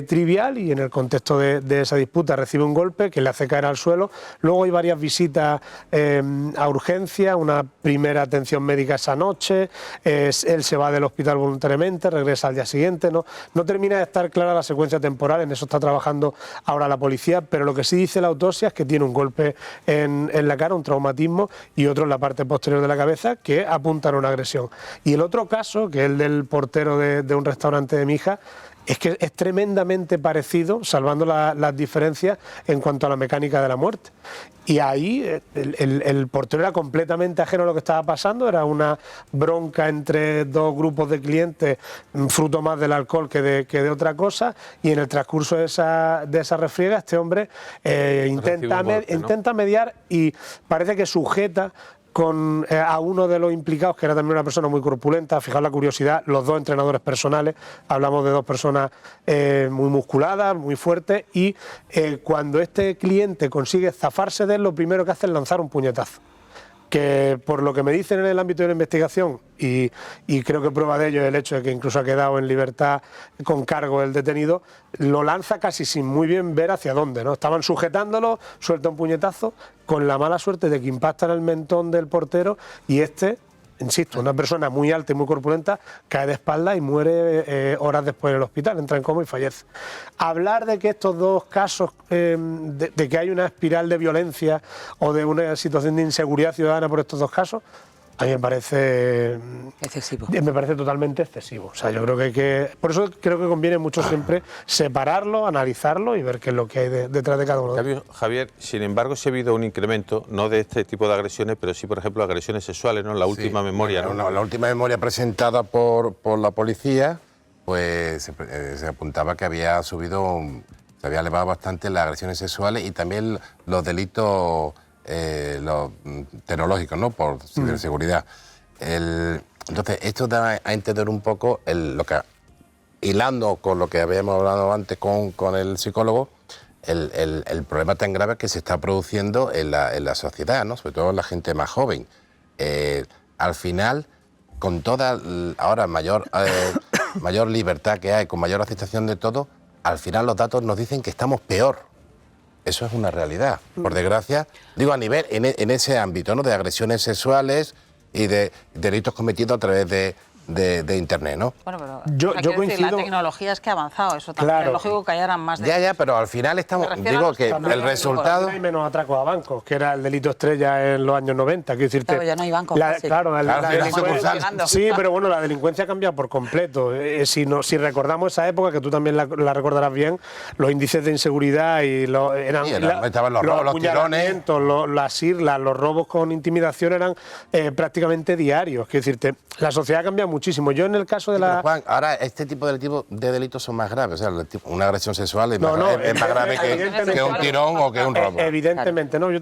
[SPEAKER 6] trivial, y en el contexto de esa disputa recibe un golpe que le hace caer al suelo. Luego hay varias visitas a urgencia, una primera atención médica esa noche, él se va del hospital voluntariamente, regresa al día siguiente, no termina de estar clara la secuencia temporal, en eso está trabajando ahora la policía, pero lo que sí dice la autopsia es que tiene un golpe en la cara, un traumatismo, y otro en la parte posterior de la cabeza que apuntan a una agresión. Y el otro caso, que es el del portero de un restaurante de Mija, es que es tremendamente parecido, salvando las diferencias en cuanto a la mecánica de la muerte. Y ahí el portero era completamente ajeno a lo que estaba pasando, era una bronca entre dos grupos de clientes, fruto más del alcohol que de otra cosa, y en el transcurso de esa refriega este hombre intenta mediar y parece que sujeta a uno de los implicados, que era también una persona muy corpulenta. Fijaos la curiosidad, los dos entrenadores personales, hablamos de dos personas muy musculadas, muy fuertes, y cuando este cliente consigue zafarse de él, lo primero que hace es lanzar un puñetazo. Que por lo que me dicen en el ámbito de la investigación, y creo que prueba de ello es el hecho de que incluso ha quedado en libertad con cargo el detenido, lo lanza casi sin muy bien ver hacia dónde, ¿no? Estaban sujetándolo, suelta un puñetazo, con la mala suerte de que impacta en el mentón del portero, y insisto, una persona muy alta y muy corpulenta, cae de espalda y muere horas después en el hospital, entra en coma y fallece. Hablar de que estos dos casos, de que hay una espiral de violencia o de una situación de inseguridad ciudadana por estos dos casos, a mí me parece
[SPEAKER 3] excesivo.
[SPEAKER 6] Me parece totalmente excesivo. O sea, yo creo que por eso creo que conviene mucho siempre separarlo, analizarlo y ver qué es lo que hay detrás de cada uno.
[SPEAKER 1] En cambio, Javier, sin embargo, sí ha habido un incremento, no de este tipo de agresiones, pero sí, por ejemplo, agresiones sexuales, ¿no? La última memoria, ¿no?
[SPEAKER 5] La última memoria presentada por la policía, pues se apuntaba que había subido, se había elevado bastante las agresiones sexuales y también los delitos los tecnológicos, ¿no? Por ciberseguridad. Entonces, esto da a entender un poco lo que, hilando con lo que habíamos hablado antes con el psicólogo, el problema tan grave que se está produciendo en la sociedad, ¿no? Sobre todo en la gente más joven. Al final, con toda ahora mayor libertad que hay, con mayor aceptación de todo, al final los datos nos dicen que estamos peor. Eso es una realidad. Por desgracia, digo a nivel, en ese ámbito, ¿no? De agresiones sexuales y de delitos cometidos a través de Internet, ¿no?
[SPEAKER 4] Bueno, pero
[SPEAKER 6] yo coincido.
[SPEAKER 4] La tecnología es que ha avanzado, eso también es lógico que hayan más de...
[SPEAKER 5] Ya, pero al final estamos... Digo que el resultado...
[SPEAKER 6] Hay menos atracos a bancos, que era el delito estrella en los años 90. Quiero decirte,
[SPEAKER 3] Claro, ya no hay bancos.
[SPEAKER 6] La delincuencia, sí, pero bueno, la delincuencia ha cambiado por completo. Si recordamos esa época, que tú también la recordarás bien, los índices de inseguridad y
[SPEAKER 5] estaban los robos, los tirones,
[SPEAKER 6] las irlas, los robos con intimidación eran prácticamente diarios. Quiero decirte, la sociedad ha cambiado muchísimo. Yo en el caso de
[SPEAKER 5] Pero Juan, ahora este tipo de delitos son más graves. O sea, una agresión sexual es más grave que un tirón o que un robo.
[SPEAKER 6] Evidentemente, ¿no? Yo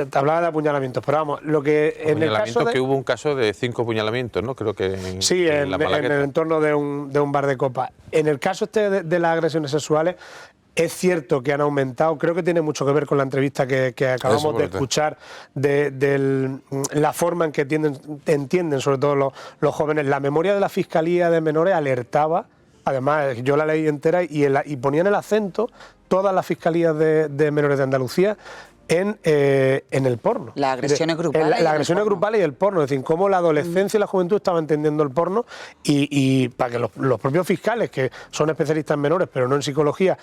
[SPEAKER 6] te hablaba de apuñalamientos, pero vamos, lo que en el caso
[SPEAKER 1] que hubo un caso de 5 apuñalamientos, ¿no? Creo que
[SPEAKER 6] sí, en el entorno de un bar de copa. En el caso de las agresiones sexuales, es cierto que han aumentado, creo que tiene mucho que ver con la entrevista que acabamos de escuchar, de la forma en que entienden sobre todo los jóvenes. La memoria de la Fiscalía de Menores alertaba, además yo la leí entera y ponían el acento todas las fiscalías de menores de Andalucía en el porno.
[SPEAKER 3] Las agresiones grupales.
[SPEAKER 6] Las agresiones grupales y el porno. Es decir, cómo la adolescencia y la juventud estaban entendiendo el porno y para que los propios fiscales, que son especialistas en menores, pero no en psicología,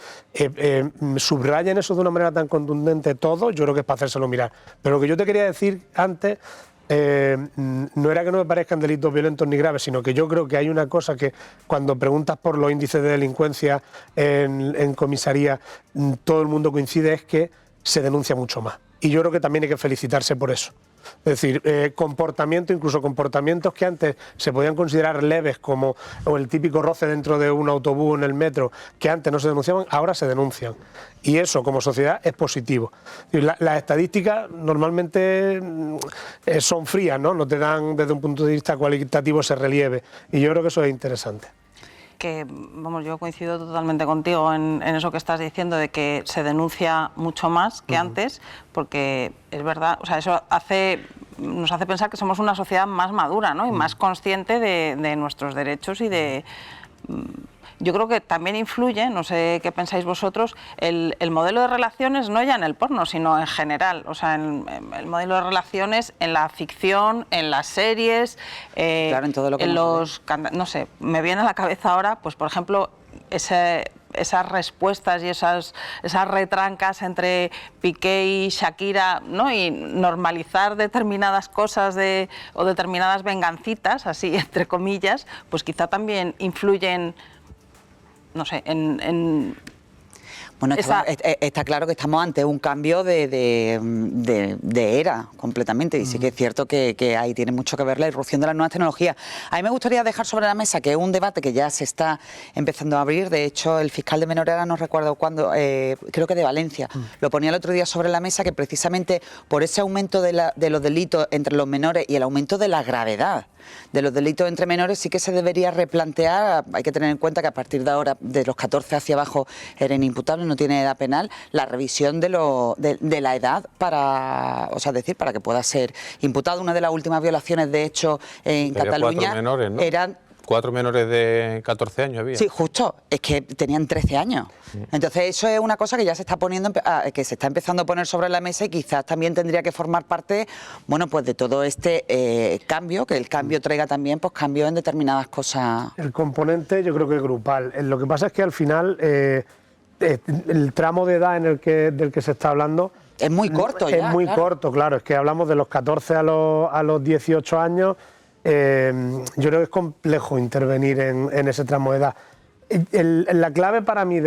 [SPEAKER 6] subrayen eso de una manera tan contundente todo, yo creo que es para hacérselo mirar. Pero lo que yo te quería decir antes... no era que no me parezcan delitos violentos ni graves, sino que yo creo que hay una cosa que cuando preguntas por los índices de delincuencia en comisaría, todo el mundo coincide, es que se denuncia mucho más. Y yo creo que también hay que felicitarse por eso. Es decir, incluso comportamientos que antes se podían considerar leves, como el típico roce dentro de un autobús o en el metro, que antes no se denunciaban, ahora se denuncian. Y eso, como sociedad, es positivo. Las estadísticas normalmente son frías, ¿no? No te dan, desde un punto de vista cualitativo, ese relieve. Y yo creo que eso es interesante.
[SPEAKER 4] Que, vamos, yo coincido totalmente contigo en eso que estás diciendo, de que se denuncia mucho más que antes, porque es verdad, o sea, eso nos hace pensar que somos una sociedad más madura, ¿no? Y más consciente de nuestros derechos y de... Yo creo que también influye, no sé qué pensáis vosotros, el modelo de relaciones, no ya en el porno, sino en general. O sea, el modelo de relaciones en la ficción, en las series,
[SPEAKER 3] claro, en todo lo que
[SPEAKER 4] no sé, me viene a la cabeza ahora, pues por ejemplo, esas respuestas y esas retrancas entre Piqué y Shakira, ¿no? Y normalizar determinadas cosas o determinadas vengancitas, así entre comillas, pues quizá también influyen, no sé,
[SPEAKER 3] Bueno, está claro que estamos ante un cambio de era completamente, y sí que es cierto que ahí tiene mucho que ver la irrupción de las nuevas tecnologías. A mí me gustaría dejar sobre la mesa que es un debate que ya se está empezando a abrir. De hecho, el fiscal de menores, ahora no recuerdo cuándo, creo que de Valencia, lo ponía el otro día sobre la mesa, que precisamente por ese aumento de los delitos entre los menores y el aumento de la gravedad de los delitos entre menores, sí que se debería replantear. Hay que tener en cuenta que a partir de ahora, de los 14 hacia abajo, eres inimputable, no tiene edad penal, la revisión de la edad para, o sea, decir, para que pueda ser imputado. Una de las últimas violaciones, de hecho, en Cataluña,
[SPEAKER 1] 4 menores, ¿no?
[SPEAKER 3] eran
[SPEAKER 1] 4 menores de 14 años había.
[SPEAKER 3] Sí, justo, es que tenían 13 años. Entonces eso es una cosa que ya se está poniendo, que se está empezando a poner sobre la mesa, y quizás también tendría que formar parte, bueno, pues de todo este cambio, que el cambio traiga también pues cambios en determinadas cosas.
[SPEAKER 6] El componente yo creo que es grupal. Lo que pasa es que al final el tramo de edad del que se está hablando
[SPEAKER 3] Es muy corto ya,
[SPEAKER 6] es muy
[SPEAKER 3] claro.
[SPEAKER 6] corto, claro. Es que hablamos de los 14 a los 18 años. Yo creo que es complejo intervenir en ese tramo de edad. La clave para mí o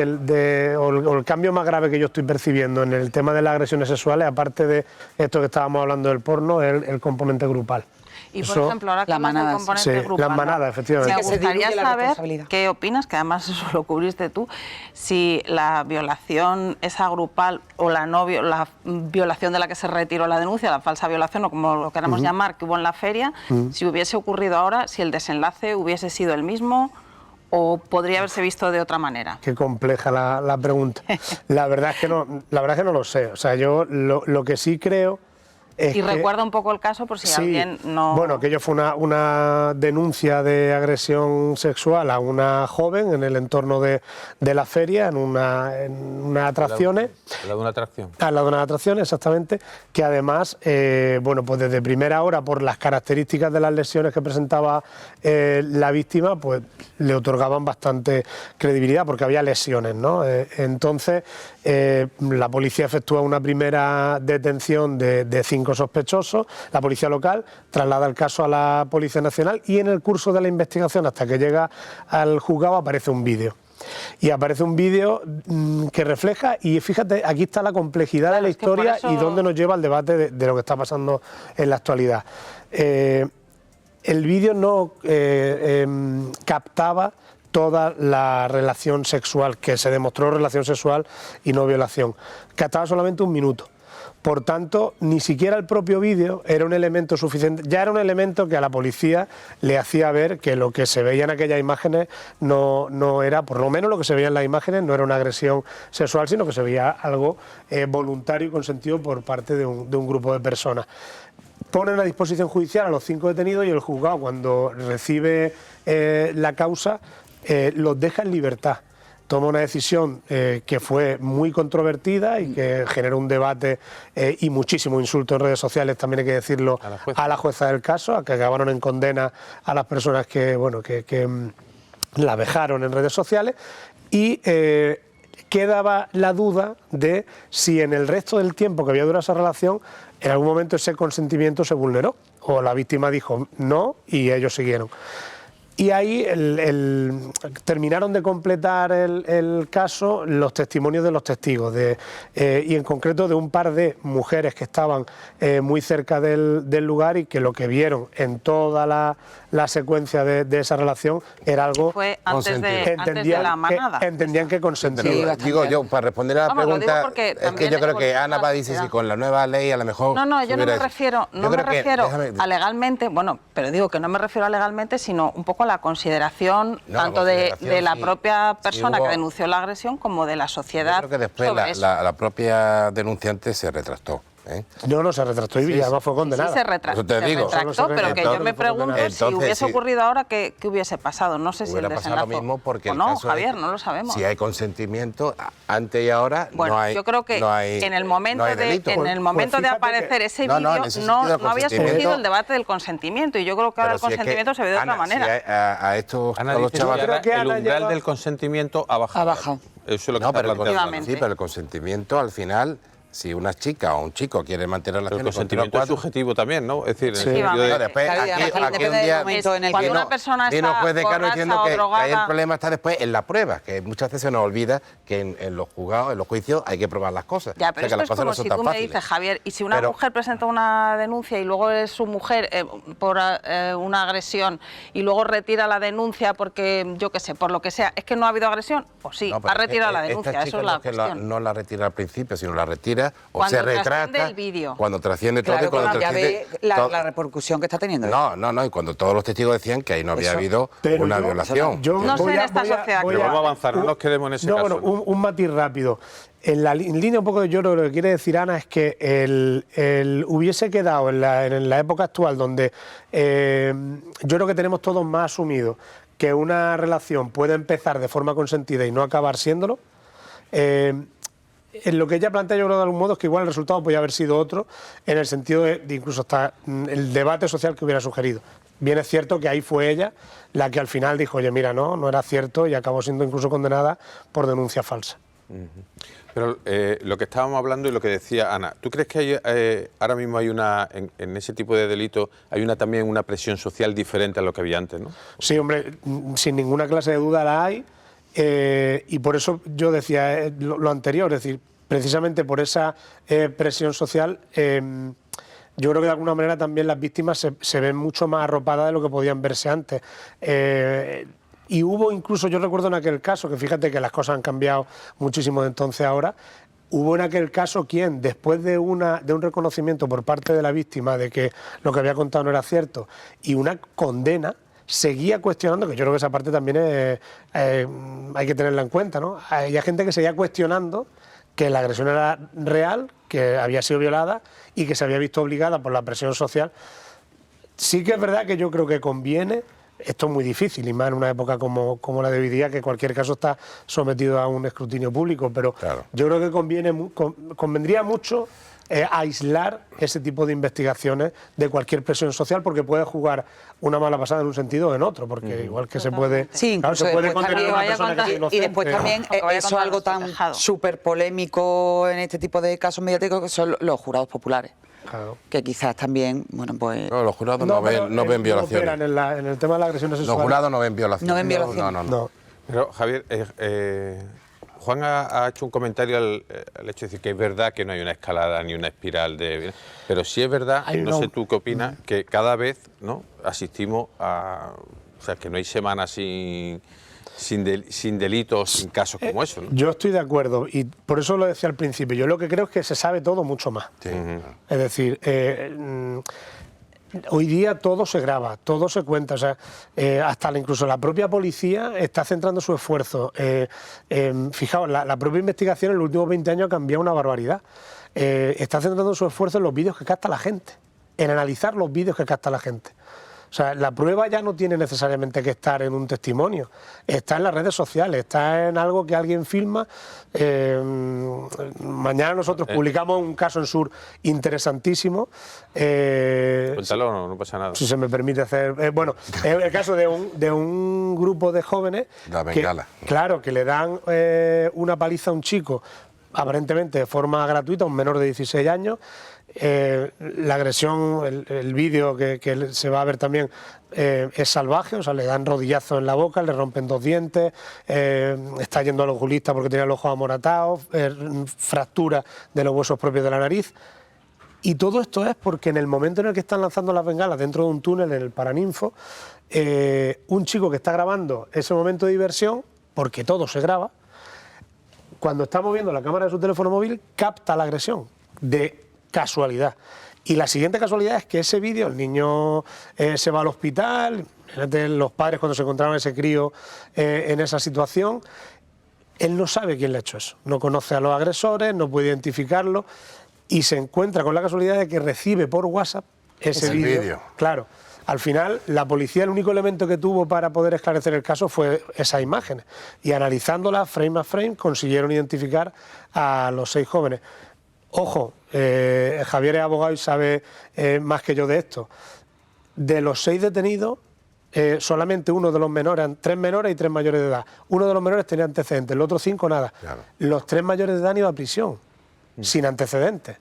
[SPEAKER 6] el cambio más grave que yo estoy percibiendo en el tema de las agresiones sexuales, aparte de esto que estábamos hablando del porno, es el componente grupal.
[SPEAKER 4] Y por
[SPEAKER 6] Eso,
[SPEAKER 4] ejemplo, ahora que
[SPEAKER 3] la
[SPEAKER 4] hablas del
[SPEAKER 3] manada,
[SPEAKER 4] componente
[SPEAKER 6] sí,
[SPEAKER 4] grupal,
[SPEAKER 6] las manadas, efectivamente.
[SPEAKER 4] me
[SPEAKER 3] Sí, que se
[SPEAKER 4] gustaría
[SPEAKER 3] diluye la
[SPEAKER 4] saber
[SPEAKER 3] responsabilidad.
[SPEAKER 4] qué opinas, que además eso lo cubriste tú, si la violación esa grupal o la violación de la que se retiró la denuncia, la falsa violación o como lo queramos llamar, que hubo en la feria, si hubiese ocurrido ahora, si el desenlace hubiese sido el mismo o podría haberse visto de otra manera.
[SPEAKER 6] Qué compleja la pregunta. La verdad es que no lo sé. O sea, yo lo que sí creo es
[SPEAKER 4] Y
[SPEAKER 6] que,
[SPEAKER 4] recuerda un poco el caso por si
[SPEAKER 6] sí,
[SPEAKER 4] alguien no...
[SPEAKER 6] Bueno, aquello fue una denuncia de agresión sexual a una joven en el entorno de la feria, en unas atracciones.
[SPEAKER 1] Al lado de una atracción.
[SPEAKER 6] Al lado de unas atracciones, exactamente, que además, bueno, pues desde primera hora, por las características de las lesiones que presentaba la víctima, pues le otorgaban bastante credibilidad, porque había lesiones, ¿no? Entonces, la policía efectúa una primera detención de 5 sospechosos, la policía local traslada el caso a la Policía Nacional, y en el curso de la investigación, hasta que llega al juzgado, aparece un vídeo. Y aparece un vídeo que refleja, y fíjate, aquí está la complejidad de la historia y dónde nos lleva el debate de lo que está pasando en la actualidad. El vídeo no captaba toda la relación sexual, que se demostró relación sexual y no violación. Captaba solamente 1 minuto. Por tanto, ni siquiera el propio vídeo era un elemento suficiente, ya era un elemento que a la policía le hacía ver que lo que se veía en aquellas imágenes no era, por lo menos lo que se veía en las imágenes, no era una agresión sexual, sino que se veía algo voluntario y consentido por parte de un grupo de personas. Ponen a disposición judicial a los 5 detenidos, y el juzgado, cuando recibe la causa, los deja en libertad. Toma una decisión que fue muy controvertida y que generó un debate y muchísimo insulto en redes sociales, también hay que decirlo, a la jueza del caso, a que acabaron en condena a las personas que la vejaron en redes sociales, y quedaba la duda de si en el resto del tiempo que había durado esa relación, en algún momento ese consentimiento se vulneró, o la víctima dijo no y ellos siguieron. Y ahí terminaron de completar el caso los testimonios de los testigos, y en concreto de un par de mujeres que estaban muy cerca del lugar, y que lo que vieron en toda la secuencia de esa relación era algo
[SPEAKER 4] Fue antes de la manada.
[SPEAKER 6] Entendían que consentían.
[SPEAKER 3] Sí,
[SPEAKER 5] Digo yo, para responder a la
[SPEAKER 4] Vamos, lo digo
[SPEAKER 5] pregunta,
[SPEAKER 4] porque
[SPEAKER 5] es que
[SPEAKER 4] también
[SPEAKER 5] yo creo
[SPEAKER 4] es
[SPEAKER 5] que Ana va a
[SPEAKER 4] por
[SPEAKER 5] decir si
[SPEAKER 4] sociedad.
[SPEAKER 5] con la nueva ley a lo mejor...
[SPEAKER 4] No, yo no me refiero,
[SPEAKER 5] déjame-
[SPEAKER 4] a legalmente, bueno, pero digo que no me refiero a legalmente, sino un poco a la consideración
[SPEAKER 5] No,
[SPEAKER 4] tanto
[SPEAKER 5] la
[SPEAKER 4] de
[SPEAKER 5] consideración,
[SPEAKER 4] la
[SPEAKER 5] sí.
[SPEAKER 4] propia
[SPEAKER 5] Sí,
[SPEAKER 4] persona
[SPEAKER 5] hubo-
[SPEAKER 4] que denunció la agresión como de la sociedad.
[SPEAKER 5] Yo creo que después
[SPEAKER 4] sobre eso.
[SPEAKER 5] la propia denunciante se retractó.
[SPEAKER 6] No, se retractó y además fue condenada.
[SPEAKER 4] Sí, se retractó,
[SPEAKER 5] Eso te digo.
[SPEAKER 4] pero que yo me pregunto si
[SPEAKER 5] Entonces,
[SPEAKER 4] hubiese
[SPEAKER 5] sí.
[SPEAKER 4] ocurrido ahora, ¿qué hubiese pasado? No sé si el
[SPEAKER 5] Hubiera pasado
[SPEAKER 4] desenlace...
[SPEAKER 5] lo mismo, porque
[SPEAKER 4] o
[SPEAKER 5] el
[SPEAKER 4] no,
[SPEAKER 5] caso es
[SPEAKER 4] Javier,
[SPEAKER 5] que
[SPEAKER 4] no lo sabemos.
[SPEAKER 5] Si hay consentimiento, antes y ahora
[SPEAKER 4] Bueno,
[SPEAKER 5] no hay
[SPEAKER 4] yo creo que
[SPEAKER 5] no hay-
[SPEAKER 4] en el momento,
[SPEAKER 5] no hay delito.
[SPEAKER 6] Pues
[SPEAKER 4] de
[SPEAKER 6] fíjate
[SPEAKER 4] aparecer
[SPEAKER 6] que-
[SPEAKER 4] ese
[SPEAKER 5] No,
[SPEAKER 4] vídeo,
[SPEAKER 5] no, en
[SPEAKER 4] no,
[SPEAKER 5] ese sentido, el
[SPEAKER 4] no había
[SPEAKER 5] consentimiento-
[SPEAKER 4] surgido el debate del consentimiento, y yo creo que ahora
[SPEAKER 5] Pero
[SPEAKER 4] el
[SPEAKER 5] si es que,
[SPEAKER 4] consentimiento se ve de otra
[SPEAKER 5] Ana,
[SPEAKER 4] manera.
[SPEAKER 5] si a estos
[SPEAKER 1] Ana
[SPEAKER 5] a los
[SPEAKER 1] dice que
[SPEAKER 5] chavales...
[SPEAKER 1] ahora
[SPEAKER 6] creo que
[SPEAKER 1] el
[SPEAKER 6] Ana
[SPEAKER 1] umbral
[SPEAKER 6] lleva-
[SPEAKER 1] del consentimiento ha bajado.
[SPEAKER 3] Ha bajado.
[SPEAKER 1] Eso es lo que
[SPEAKER 5] No,
[SPEAKER 1] está
[SPEAKER 5] pero,
[SPEAKER 1] hablando.
[SPEAKER 4] Efectivamente.
[SPEAKER 5] sí, pero el consentimiento al final si una chica o un chico quiere mantener
[SPEAKER 1] El
[SPEAKER 5] relaciones con
[SPEAKER 1] consentimiento es subjetivo también, ¿no? Es decir,
[SPEAKER 6] Sí.
[SPEAKER 1] en el sentido de-
[SPEAKER 5] Después,
[SPEAKER 3] Claro, y además también depende del momento en el
[SPEAKER 4] Cuando
[SPEAKER 3] que
[SPEAKER 4] una persona
[SPEAKER 5] vino
[SPEAKER 4] está
[SPEAKER 5] el juez decano
[SPEAKER 4] borracha
[SPEAKER 5] diciendo
[SPEAKER 4] o
[SPEAKER 5] que ahí el
[SPEAKER 4] drogada.
[SPEAKER 5] problema está después en la prueba, que muchas veces se nos olvida que en los juzgados, en los juicios, hay que probar las cosas.
[SPEAKER 4] Ya,
[SPEAKER 5] O
[SPEAKER 4] pero
[SPEAKER 5] sea, que
[SPEAKER 4] esto
[SPEAKER 5] las
[SPEAKER 4] es
[SPEAKER 5] cosas
[SPEAKER 4] como
[SPEAKER 5] no son
[SPEAKER 4] si
[SPEAKER 5] tan
[SPEAKER 4] tú me
[SPEAKER 5] fáciles.
[SPEAKER 4] dices, Javier, y si una
[SPEAKER 5] Pero-
[SPEAKER 4] mujer presenta una denuncia y luego es su mujer por una agresión y luego retira la denuncia porque, yo qué sé, por lo que sea, ¿es que no ha habido agresión? Pues sí,
[SPEAKER 5] No, pero
[SPEAKER 4] ha retirado la
[SPEAKER 5] esta
[SPEAKER 4] denuncia,
[SPEAKER 5] chica
[SPEAKER 4] eso es
[SPEAKER 5] no
[SPEAKER 4] la
[SPEAKER 5] que
[SPEAKER 4] cuestión.
[SPEAKER 5] no la retira al principio, sino la retira o
[SPEAKER 4] Cuando
[SPEAKER 5] se
[SPEAKER 4] trasciende
[SPEAKER 5] retrata.
[SPEAKER 4] el vídeo.
[SPEAKER 5] Cuando trasciende todo y
[SPEAKER 3] Claro,
[SPEAKER 5] cuando
[SPEAKER 3] cuando ya
[SPEAKER 5] trasciende
[SPEAKER 3] ve la
[SPEAKER 5] todo-
[SPEAKER 3] repercusión que está teniendo.
[SPEAKER 5] No, y cuando todos los testigos decían que ahí no había
[SPEAKER 3] Eso.
[SPEAKER 5] habido
[SPEAKER 6] Pero
[SPEAKER 5] una
[SPEAKER 6] yo-
[SPEAKER 5] violación.
[SPEAKER 6] yo
[SPEAKER 4] No sé
[SPEAKER 6] voy
[SPEAKER 4] en
[SPEAKER 6] a-
[SPEAKER 4] esta
[SPEAKER 6] voy a-
[SPEAKER 4] sociedad
[SPEAKER 6] voy
[SPEAKER 1] Pero
[SPEAKER 6] a-
[SPEAKER 1] vamos a avanzar, no nos quedemos en ese
[SPEAKER 6] no,
[SPEAKER 1] caso.
[SPEAKER 6] Bueno, un matiz rápido. En línea un poco de yo lo que quiere decir Ana es que el hubiese quedado en la época actual donde yo creo que tenemos todos más asumido que una relación puede empezar de forma consentida y no acabar siéndolo. En lo que ella plantea, yo creo de algún modo, es que igual el resultado podría haber sido otro, en el sentido de incluso hasta el debate social que hubiera sugerido. Bien es cierto que ahí fue ella la que al final dijo, oye, mira, no era cierto, y acabó siendo incluso condenada por denuncia falsa.
[SPEAKER 1] Pero lo que estábamos hablando y lo que decía Ana, ¿tú crees que hay, ahora mismo hay en ese tipo de delitos, hay también una presión social diferente a lo que había antes, ¿no?
[SPEAKER 6] Sí, hombre, sin ninguna clase de duda la hay, y por eso yo decía lo anterior, es decir, precisamente por esa presión social, yo creo que de alguna manera también las víctimas se ven mucho más arropadas de lo que podían verse antes. Y hubo incluso, yo recuerdo en aquel caso, que fíjate que las cosas han cambiado muchísimo de entonces a ahora, hubo en aquel caso quien, después de un reconocimiento por parte de la víctima de que lo que había contado no era cierto y una condena, seguía cuestionando, que yo creo que esa parte también hay que tenerla en cuenta, ¿no? Hay gente que seguía cuestionando que la agresión era real, que había sido violada y que se había visto obligada por la presión social. Sí que es verdad que yo creo que conviene, esto es muy difícil, y más en una época como la de hoy día, que cualquier caso está sometido a un escrutinio público, pero
[SPEAKER 5] Claro.
[SPEAKER 6] yo creo que convendría mucho aislar ese tipo de investigaciones de cualquier presión social, porque puede jugar una mala pasada en un sentido o en otro, porque igual que se puede,
[SPEAKER 3] Sí,
[SPEAKER 6] claro,
[SPEAKER 3] incluso
[SPEAKER 6] se puede
[SPEAKER 3] después
[SPEAKER 6] condenar a una
[SPEAKER 3] también
[SPEAKER 6] persona que es
[SPEAKER 3] y
[SPEAKER 6] inocente.
[SPEAKER 3] después también
[SPEAKER 4] Aunque vaya
[SPEAKER 3] eso es
[SPEAKER 4] contra
[SPEAKER 3] algo
[SPEAKER 4] nuestro
[SPEAKER 3] tan
[SPEAKER 4] tejado.
[SPEAKER 3] súper polémico en este tipo de casos mediáticos que son los jurados populares,
[SPEAKER 6] Claro.
[SPEAKER 3] que quizás también, bueno, pues
[SPEAKER 5] No, los jurados no
[SPEAKER 6] pero,
[SPEAKER 5] ven violaciones.
[SPEAKER 6] operan en el tema de las agresiones
[SPEAKER 5] Los
[SPEAKER 6] sexuales.
[SPEAKER 5] jurados no ven violaciones.
[SPEAKER 3] No ven violaciones.
[SPEAKER 5] No.
[SPEAKER 6] No.
[SPEAKER 1] Pero, Javier, Juan ha hecho un comentario al hecho de decir que es verdad que no hay una escalada ni una espiral de... Pero sí es verdad,
[SPEAKER 6] Hay
[SPEAKER 1] no
[SPEAKER 6] una-
[SPEAKER 1] sé tú qué opinas, que cada vez, ¿no?, asistimos a... O sea, que no hay semanas sin delitos, sin casos como eso, ¿no?
[SPEAKER 6] Yo estoy de acuerdo, y por eso lo decía al principio. Yo lo que creo es que se sabe todo mucho más.
[SPEAKER 5] Sí.
[SPEAKER 6] Es decir, hoy día todo se graba, todo se cuenta. O sea, hasta incluso la propia policía está centrando su esfuerzo. Fijaos, la propia investigación en los últimos 20 años ha cambiado una barbaridad. Está centrando su esfuerzo en los vídeos que capta la gente, en analizar los vídeos que capta la gente. O sea, la prueba ya no tiene necesariamente que estar en un testimonio, está en las redes sociales, está en algo que alguien filma. Mañana nosotros publicamos un caso en Sur interesantísimo.
[SPEAKER 1] Cuéntalo, no pasa nada.
[SPEAKER 6] Si se me permite hacer... bueno, es el caso de un grupo de jóvenes...
[SPEAKER 5] La bengala.
[SPEAKER 6] Claro, que le dan una paliza a un chico, aparentemente de forma gratuita, un menor de 16 años. La agresión, el vídeo que se va a ver también es salvaje, o sea, le dan rodillazos en la boca, le rompen 2 dientes, está yendo al oculista porque tenía los ojos amoratados, fractura de los huesos propios de la nariz. Y todo esto es porque en el momento en el que están lanzando las bengalas dentro de un túnel en el Paraninfo, un chico que está grabando ese momento de diversión, porque todo se graba, cuando está moviendo la cámara de su teléfono móvil, capta la agresión de casualidad. Y la siguiente casualidad es que ese vídeo, el niño se va al hospital, los padres cuando se encontraron a ese crío en esa situación, él no sabe quién le ha hecho eso, no conoce a los agresores, no puede identificarlo y se encuentra con la casualidad de que recibe por WhatsApp ese
[SPEAKER 5] El
[SPEAKER 6] vídeo.
[SPEAKER 5] vídeo.
[SPEAKER 6] Claro. Al final, la policía, el único elemento que tuvo para poder esclarecer el caso fue esas imágenes. Y analizándolas frame a frame, consiguieron identificar a los 6 jóvenes. Ojo, Javier es abogado y sabe más que yo de esto. De los 6 detenidos, solamente uno de los menores, 3 menores y 3 mayores de edad. Uno de los menores tenía antecedentes, los otros 5 nada.
[SPEAKER 5] Claro.
[SPEAKER 6] Los 3 mayores de edad han ido a prisión. sin antecedentes.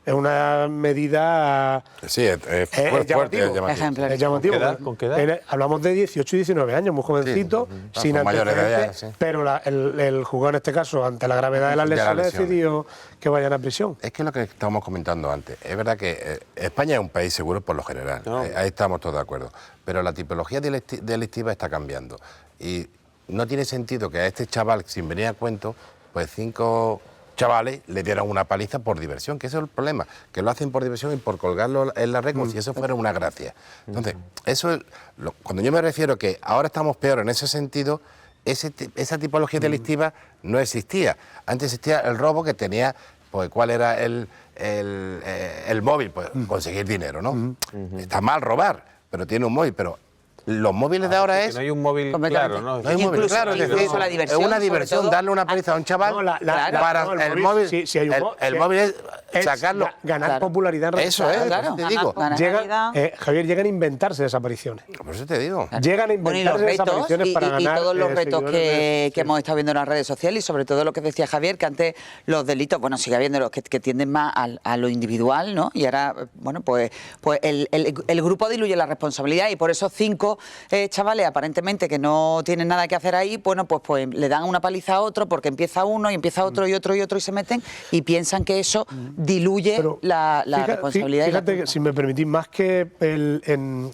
[SPEAKER 6] Es una medida...
[SPEAKER 5] Sí, es fuerte, es llamativo.
[SPEAKER 3] Ejemplar.
[SPEAKER 6] Es llamativo.
[SPEAKER 1] ¿Con qué edad?
[SPEAKER 6] Hablamos de 18 y 19 años, muy jovencito,
[SPEAKER 5] Sí,
[SPEAKER 6] sin
[SPEAKER 5] son mayores de edad,
[SPEAKER 6] antecedentes,
[SPEAKER 5] sí.
[SPEAKER 6] pero el juzgado en este caso, ante la gravedad de las
[SPEAKER 5] De las
[SPEAKER 6] lesiones,
[SPEAKER 5] lesiones.
[SPEAKER 6] decidió que vayan a prisión.
[SPEAKER 5] Es que es lo que estábamos comentando antes. Es verdad que España es un país seguro por lo general.
[SPEAKER 1] No.
[SPEAKER 5] Ahí estamos todos de acuerdo. Pero la tipología delictiva está cambiando. Y no tiene sentido que a este chaval, sin venir a cuento, pues 5 chavales le dieran una paliza por diversión, que ese es el problema, que lo hacen por diversión y por colgarlo en la red como si eso fuera una gracia. Entonces, eso es cuando yo me refiero que ahora estamos peor en ese sentido, esa tipología delictiva no existía. Antes existía el robo que tenía, pues, ¿cuál era el móvil? Pues conseguir dinero, ¿no? Está mal robar, pero tiene un móvil, pero los móviles de ahora
[SPEAKER 1] Que
[SPEAKER 5] es...
[SPEAKER 1] no hay un móvil
[SPEAKER 3] Completamente.
[SPEAKER 1] claro, ¿no?
[SPEAKER 5] No hay móvil,
[SPEAKER 3] Incluso-
[SPEAKER 5] claro, es decir,
[SPEAKER 3] incluso la diversión,
[SPEAKER 5] es una
[SPEAKER 3] sobre
[SPEAKER 5] diversión
[SPEAKER 3] todo,
[SPEAKER 5] darle una paliza a un chaval
[SPEAKER 6] No,
[SPEAKER 5] para
[SPEAKER 6] no,
[SPEAKER 5] el móvil.
[SPEAKER 6] sí hay un
[SPEAKER 5] el móvil es sacarlo.
[SPEAKER 6] Ganar
[SPEAKER 3] Claro.
[SPEAKER 6] popularidad en redes
[SPEAKER 5] Eso es,
[SPEAKER 6] sociales.
[SPEAKER 5] por eso te digo.
[SPEAKER 3] Ganar
[SPEAKER 6] Llegan,
[SPEAKER 4] popularidad.
[SPEAKER 6] Javier, llegan a inventarse desapariciones.
[SPEAKER 5] Por eso te digo.
[SPEAKER 6] Llegan a
[SPEAKER 3] Bueno, y los
[SPEAKER 6] inventarse
[SPEAKER 3] retos
[SPEAKER 6] desapariciones para ganar
[SPEAKER 3] todos los retos
[SPEAKER 6] seguidores
[SPEAKER 3] que hemos estado viendo en las redes sociales y sobre todo lo que decía Javier, que antes los delitos, bueno, sigue habiendo los que tienden más a lo individual, ¿no? Y ahora, bueno, pues el grupo diluye la responsabilidad y por esos 5 chavales aparentemente que no tienen nada que hacer ahí, bueno, pues le dan una paliza a otro porque empieza uno y empieza otro y otro y otro y se meten y piensan que eso diluye
[SPEAKER 6] Pero
[SPEAKER 3] la responsabilidad.
[SPEAKER 6] Fíjate que, si me permitís, más que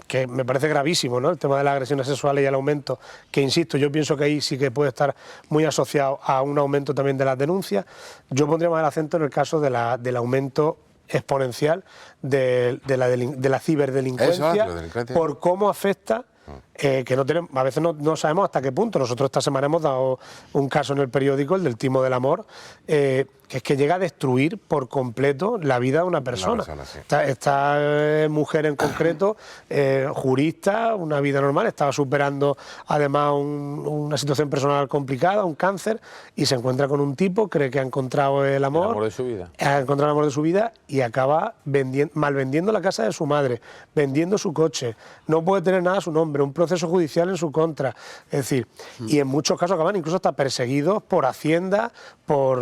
[SPEAKER 6] que me parece gravísimo, ¿no? El tema de las agresiones sexuales y el aumento, que insisto, yo pienso que ahí sí que puede estar muy asociado a un aumento también de las denuncias. Yo pondría más el acento en el caso del aumento exponencial de la ciberdelincuencia,
[SPEAKER 5] Eso, la delincuencia.
[SPEAKER 6] por cómo afecta. Que no tenemos, a veces no sabemos hasta qué punto. Nosotros esta semana hemos dado un caso en el periódico, el del timo del amor, que es que llega a destruir por completo la vida de una persona.
[SPEAKER 5] Sí.
[SPEAKER 6] Esta mujer en concreto, jurista, una vida normal, estaba superando además una situación personal complicada, un cáncer, y se encuentra con un tipo, cree que ha encontrado el amor.
[SPEAKER 1] El amor de su vida.
[SPEAKER 6] Ha encontrado el amor de su vida y acaba malvendiendo la casa de su madre, vendiendo su coche, no puede tener nada a su nombre, un proceso judicial en su contra. Es decir, y en muchos casos acaban incluso hasta perseguidos por Hacienda, por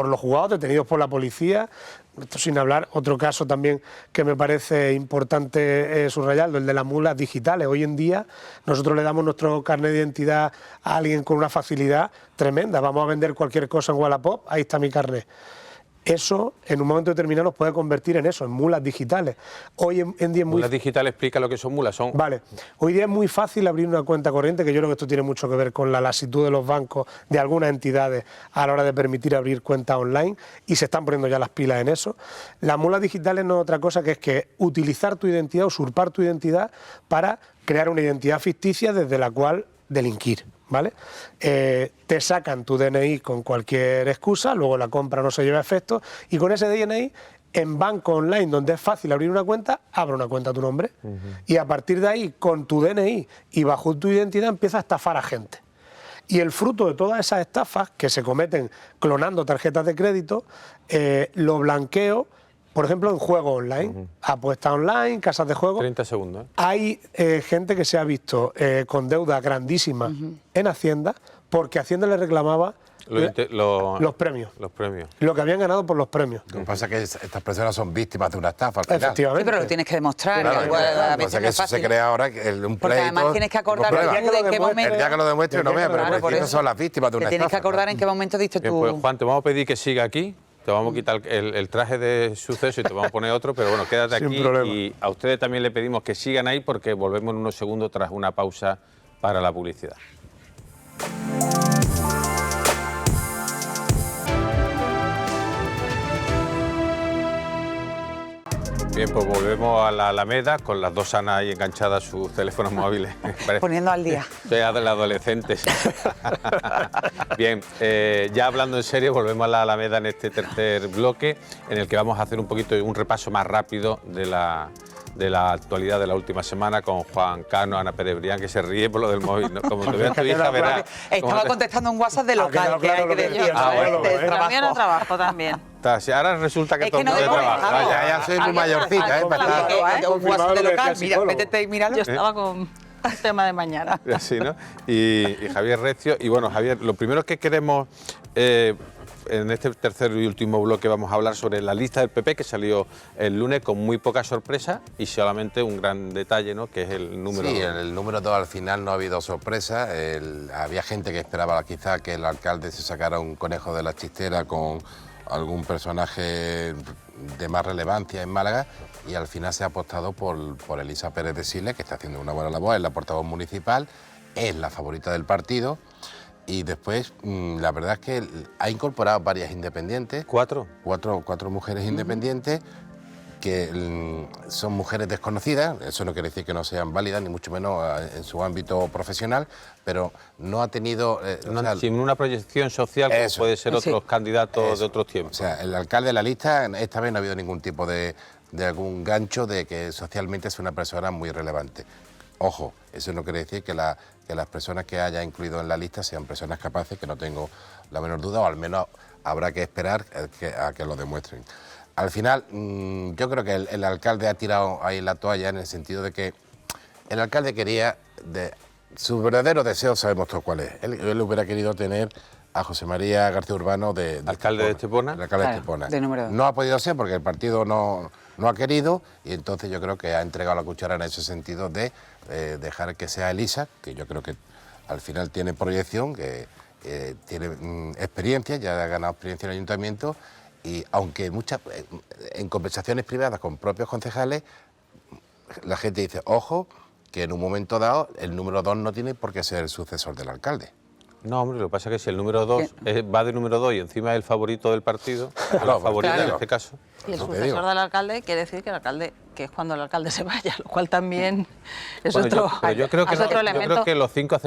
[SPEAKER 6] los juzgados, detenidos por la policía. Esto sin hablar, otro caso también que me parece importante subrayarlo, el de las mulas digitales. Hoy en día nosotros le damos nuestro carnet de identidad a alguien con una facilidad tremenda. Vamos a vender cualquier cosa en Wallapop, ahí está mi carnet. Eso, en un momento determinado, nos puede convertir en eso, en mulas digitales. Hoy en día es muy...
[SPEAKER 1] Mulas digitales, explica lo que son mulas.
[SPEAKER 6] Vale. Hoy día es muy fácil abrir una cuenta corriente, que yo creo que esto tiene mucho que ver con la lasitud de los bancos, de algunas entidades, a la hora de permitir abrir cuentas online, y se están poniendo ya las pilas en eso. Las mulas digitales no es otra cosa que utilizar tu identidad, usurpar tu identidad, para crear una identidad ficticia desde la cual delinquir. ¿Vale? Te sacan tu DNI con cualquier excusa, luego la compra no se lleva a efecto, y con ese DNI, en banco online, donde es fácil abrir una cuenta, abre una cuenta a tu nombre. Y a partir de ahí, con tu DNI y bajo tu identidad, empieza a estafar a gente. Y el fruto de todas esas estafas que se cometen clonando tarjetas de crédito, lo blanqueo, por ejemplo, en juegos online, apuestas online, casas de juego.
[SPEAKER 1] 30 segundos.
[SPEAKER 6] Hay gente que se ha visto con deuda grandísima en Hacienda porque Hacienda le reclamaba los premios.
[SPEAKER 1] Los premios.
[SPEAKER 6] Lo que habían ganado por los premios.
[SPEAKER 5] Lo que pasa es que estas personas son víctimas de una estafa al final.
[SPEAKER 6] Efectivamente.
[SPEAKER 3] Sí, pero lo tienes que demostrar.
[SPEAKER 5] Claro,
[SPEAKER 3] que igual, a
[SPEAKER 5] lo que
[SPEAKER 3] veces
[SPEAKER 5] pasa es que
[SPEAKER 3] no es
[SPEAKER 5] eso se
[SPEAKER 3] fácil.
[SPEAKER 5] crea ahora, un
[SPEAKER 3] Porque además
[SPEAKER 5] pleito,
[SPEAKER 3] tienes que
[SPEAKER 5] con
[SPEAKER 3] acordar
[SPEAKER 5] pruebas.
[SPEAKER 3] de en qué momento...
[SPEAKER 5] El día que lo demuestre no vea, pero
[SPEAKER 3] Claro,
[SPEAKER 5] en
[SPEAKER 3] por
[SPEAKER 5] principio
[SPEAKER 3] eso.
[SPEAKER 5] son las víctimas de una
[SPEAKER 3] Te tienes que
[SPEAKER 5] estafa.
[SPEAKER 3] acordar en qué momento diste
[SPEAKER 1] Bien,
[SPEAKER 3] tú...
[SPEAKER 1] pues, Juan, te vamos a pedir que siga aquí. Te vamos a quitar el traje de suceso y te vamos a poner otro, pero bueno, quédate
[SPEAKER 6] Sin
[SPEAKER 1] aquí.
[SPEAKER 6] problema.
[SPEAKER 1] Y a ustedes también le pedimos que sigan ahí porque volvemos en unos segundos tras una pausa para la publicidad. Bien, pues volvemos a la Alameda con las dos Anas ahí enganchadas a sus teléfonos móviles.
[SPEAKER 3] Poniendo al día.
[SPEAKER 1] Soy adolescentes. Bien, ya hablando en serio, volvemos a la Alameda en este tercer bloque, en el que vamos a hacer un poquito un repaso más rápido de la actualidad de la última semana con Juan Cano, Ana Pérez Brián, que se ríe por lo del móvil, ¿no? Como te vea tu hija, verás.
[SPEAKER 3] Estaba contestando un WhatsApp de local, que hay que decir.
[SPEAKER 1] bueno,
[SPEAKER 3] Del
[SPEAKER 1] bueno.
[SPEAKER 4] También
[SPEAKER 3] trabajo.
[SPEAKER 4] al trabajo también.
[SPEAKER 1] Ahora resulta que
[SPEAKER 3] Es
[SPEAKER 1] todo
[SPEAKER 3] que
[SPEAKER 1] el
[SPEAKER 3] no
[SPEAKER 1] mundo
[SPEAKER 3] debo
[SPEAKER 1] trabaja.
[SPEAKER 3] dejarlo.
[SPEAKER 1] Vaya,
[SPEAKER 5] Ya soy muy mayorcita,
[SPEAKER 3] Un
[SPEAKER 6] Confirmado
[SPEAKER 3] WhatsApp de
[SPEAKER 6] lo que
[SPEAKER 3] local,
[SPEAKER 6] decía el
[SPEAKER 3] mira,
[SPEAKER 6] psicólogo.
[SPEAKER 3] métete y míralo.
[SPEAKER 4] Yo estaba con un tema de mañana.
[SPEAKER 1] Así, ¿no? Y Javier Recio. Y bueno, Javier, lo primero que queremos en este tercer y último bloque vamos a hablar sobre la lista del PP que salió el lunes con muy poca sorpresa y solamente un gran detalle, ¿no? Que es el número 2.
[SPEAKER 5] Sí, el número 2 al final no ha habido sorpresa. Había gente que esperaba quizá que el alcalde se sacara un conejo de la chistera con algún personaje de más relevancia en Málaga y al final se ha apostado por Elisa Pérez de Siles, que está haciendo una buena labor, es la portavoz municipal, es la favorita del partido. Y después, la verdad es que ha incorporado varias independientes.
[SPEAKER 1] ¿Cuatro?
[SPEAKER 5] Cuatro mujeres independientes que son mujeres desconocidas. Eso no quiere decir que no sean válidas, ni mucho menos en su ámbito profesional, pero no ha tenido...
[SPEAKER 1] sin una proyección social como puede ser otros candidatos de otros tiempos.
[SPEAKER 5] O sea, el alcalde de la lista, esta vez no ha habido ningún tipo de algún gancho de que socialmente es una persona muy relevante. Ojo, eso no quiere decir que las personas que haya incluido en la lista sean personas capaces, que no tengo la menor duda, o al menos habrá que esperar a que lo demuestren. Al final, yo creo que el alcalde ha tirado ahí la toalla en el sentido de que el alcalde quería, su verdadero deseo sabemos todos cuál es. Él hubiera querido tener a José María García Urbano de
[SPEAKER 1] alcalde de Estepona.
[SPEAKER 5] El alcalde de Estepona.
[SPEAKER 3] De número 2.
[SPEAKER 5] No ha podido ser porque el partido no ha querido y entonces yo creo que ha entregado la cuchara en ese sentido de dejar que sea Elisa, que yo creo que al final tiene proyección, que tiene experiencia, ya ha ganado experiencia en el ayuntamiento y aunque en conversaciones privadas con propios concejales la gente dice, ojo, que en un momento dado el número 2 no tiene por qué ser el sucesor del alcalde.
[SPEAKER 1] No, hombre, lo que pasa es que si el número 2 va de número 2 y encima es el favorito del partido, el favorito en este caso.
[SPEAKER 4] Y el sucesor del alcalde quiere decir que el alcalde, que es cuando el alcalde se vaya, lo cual también es otro elemento.
[SPEAKER 1] Yo creo que los 5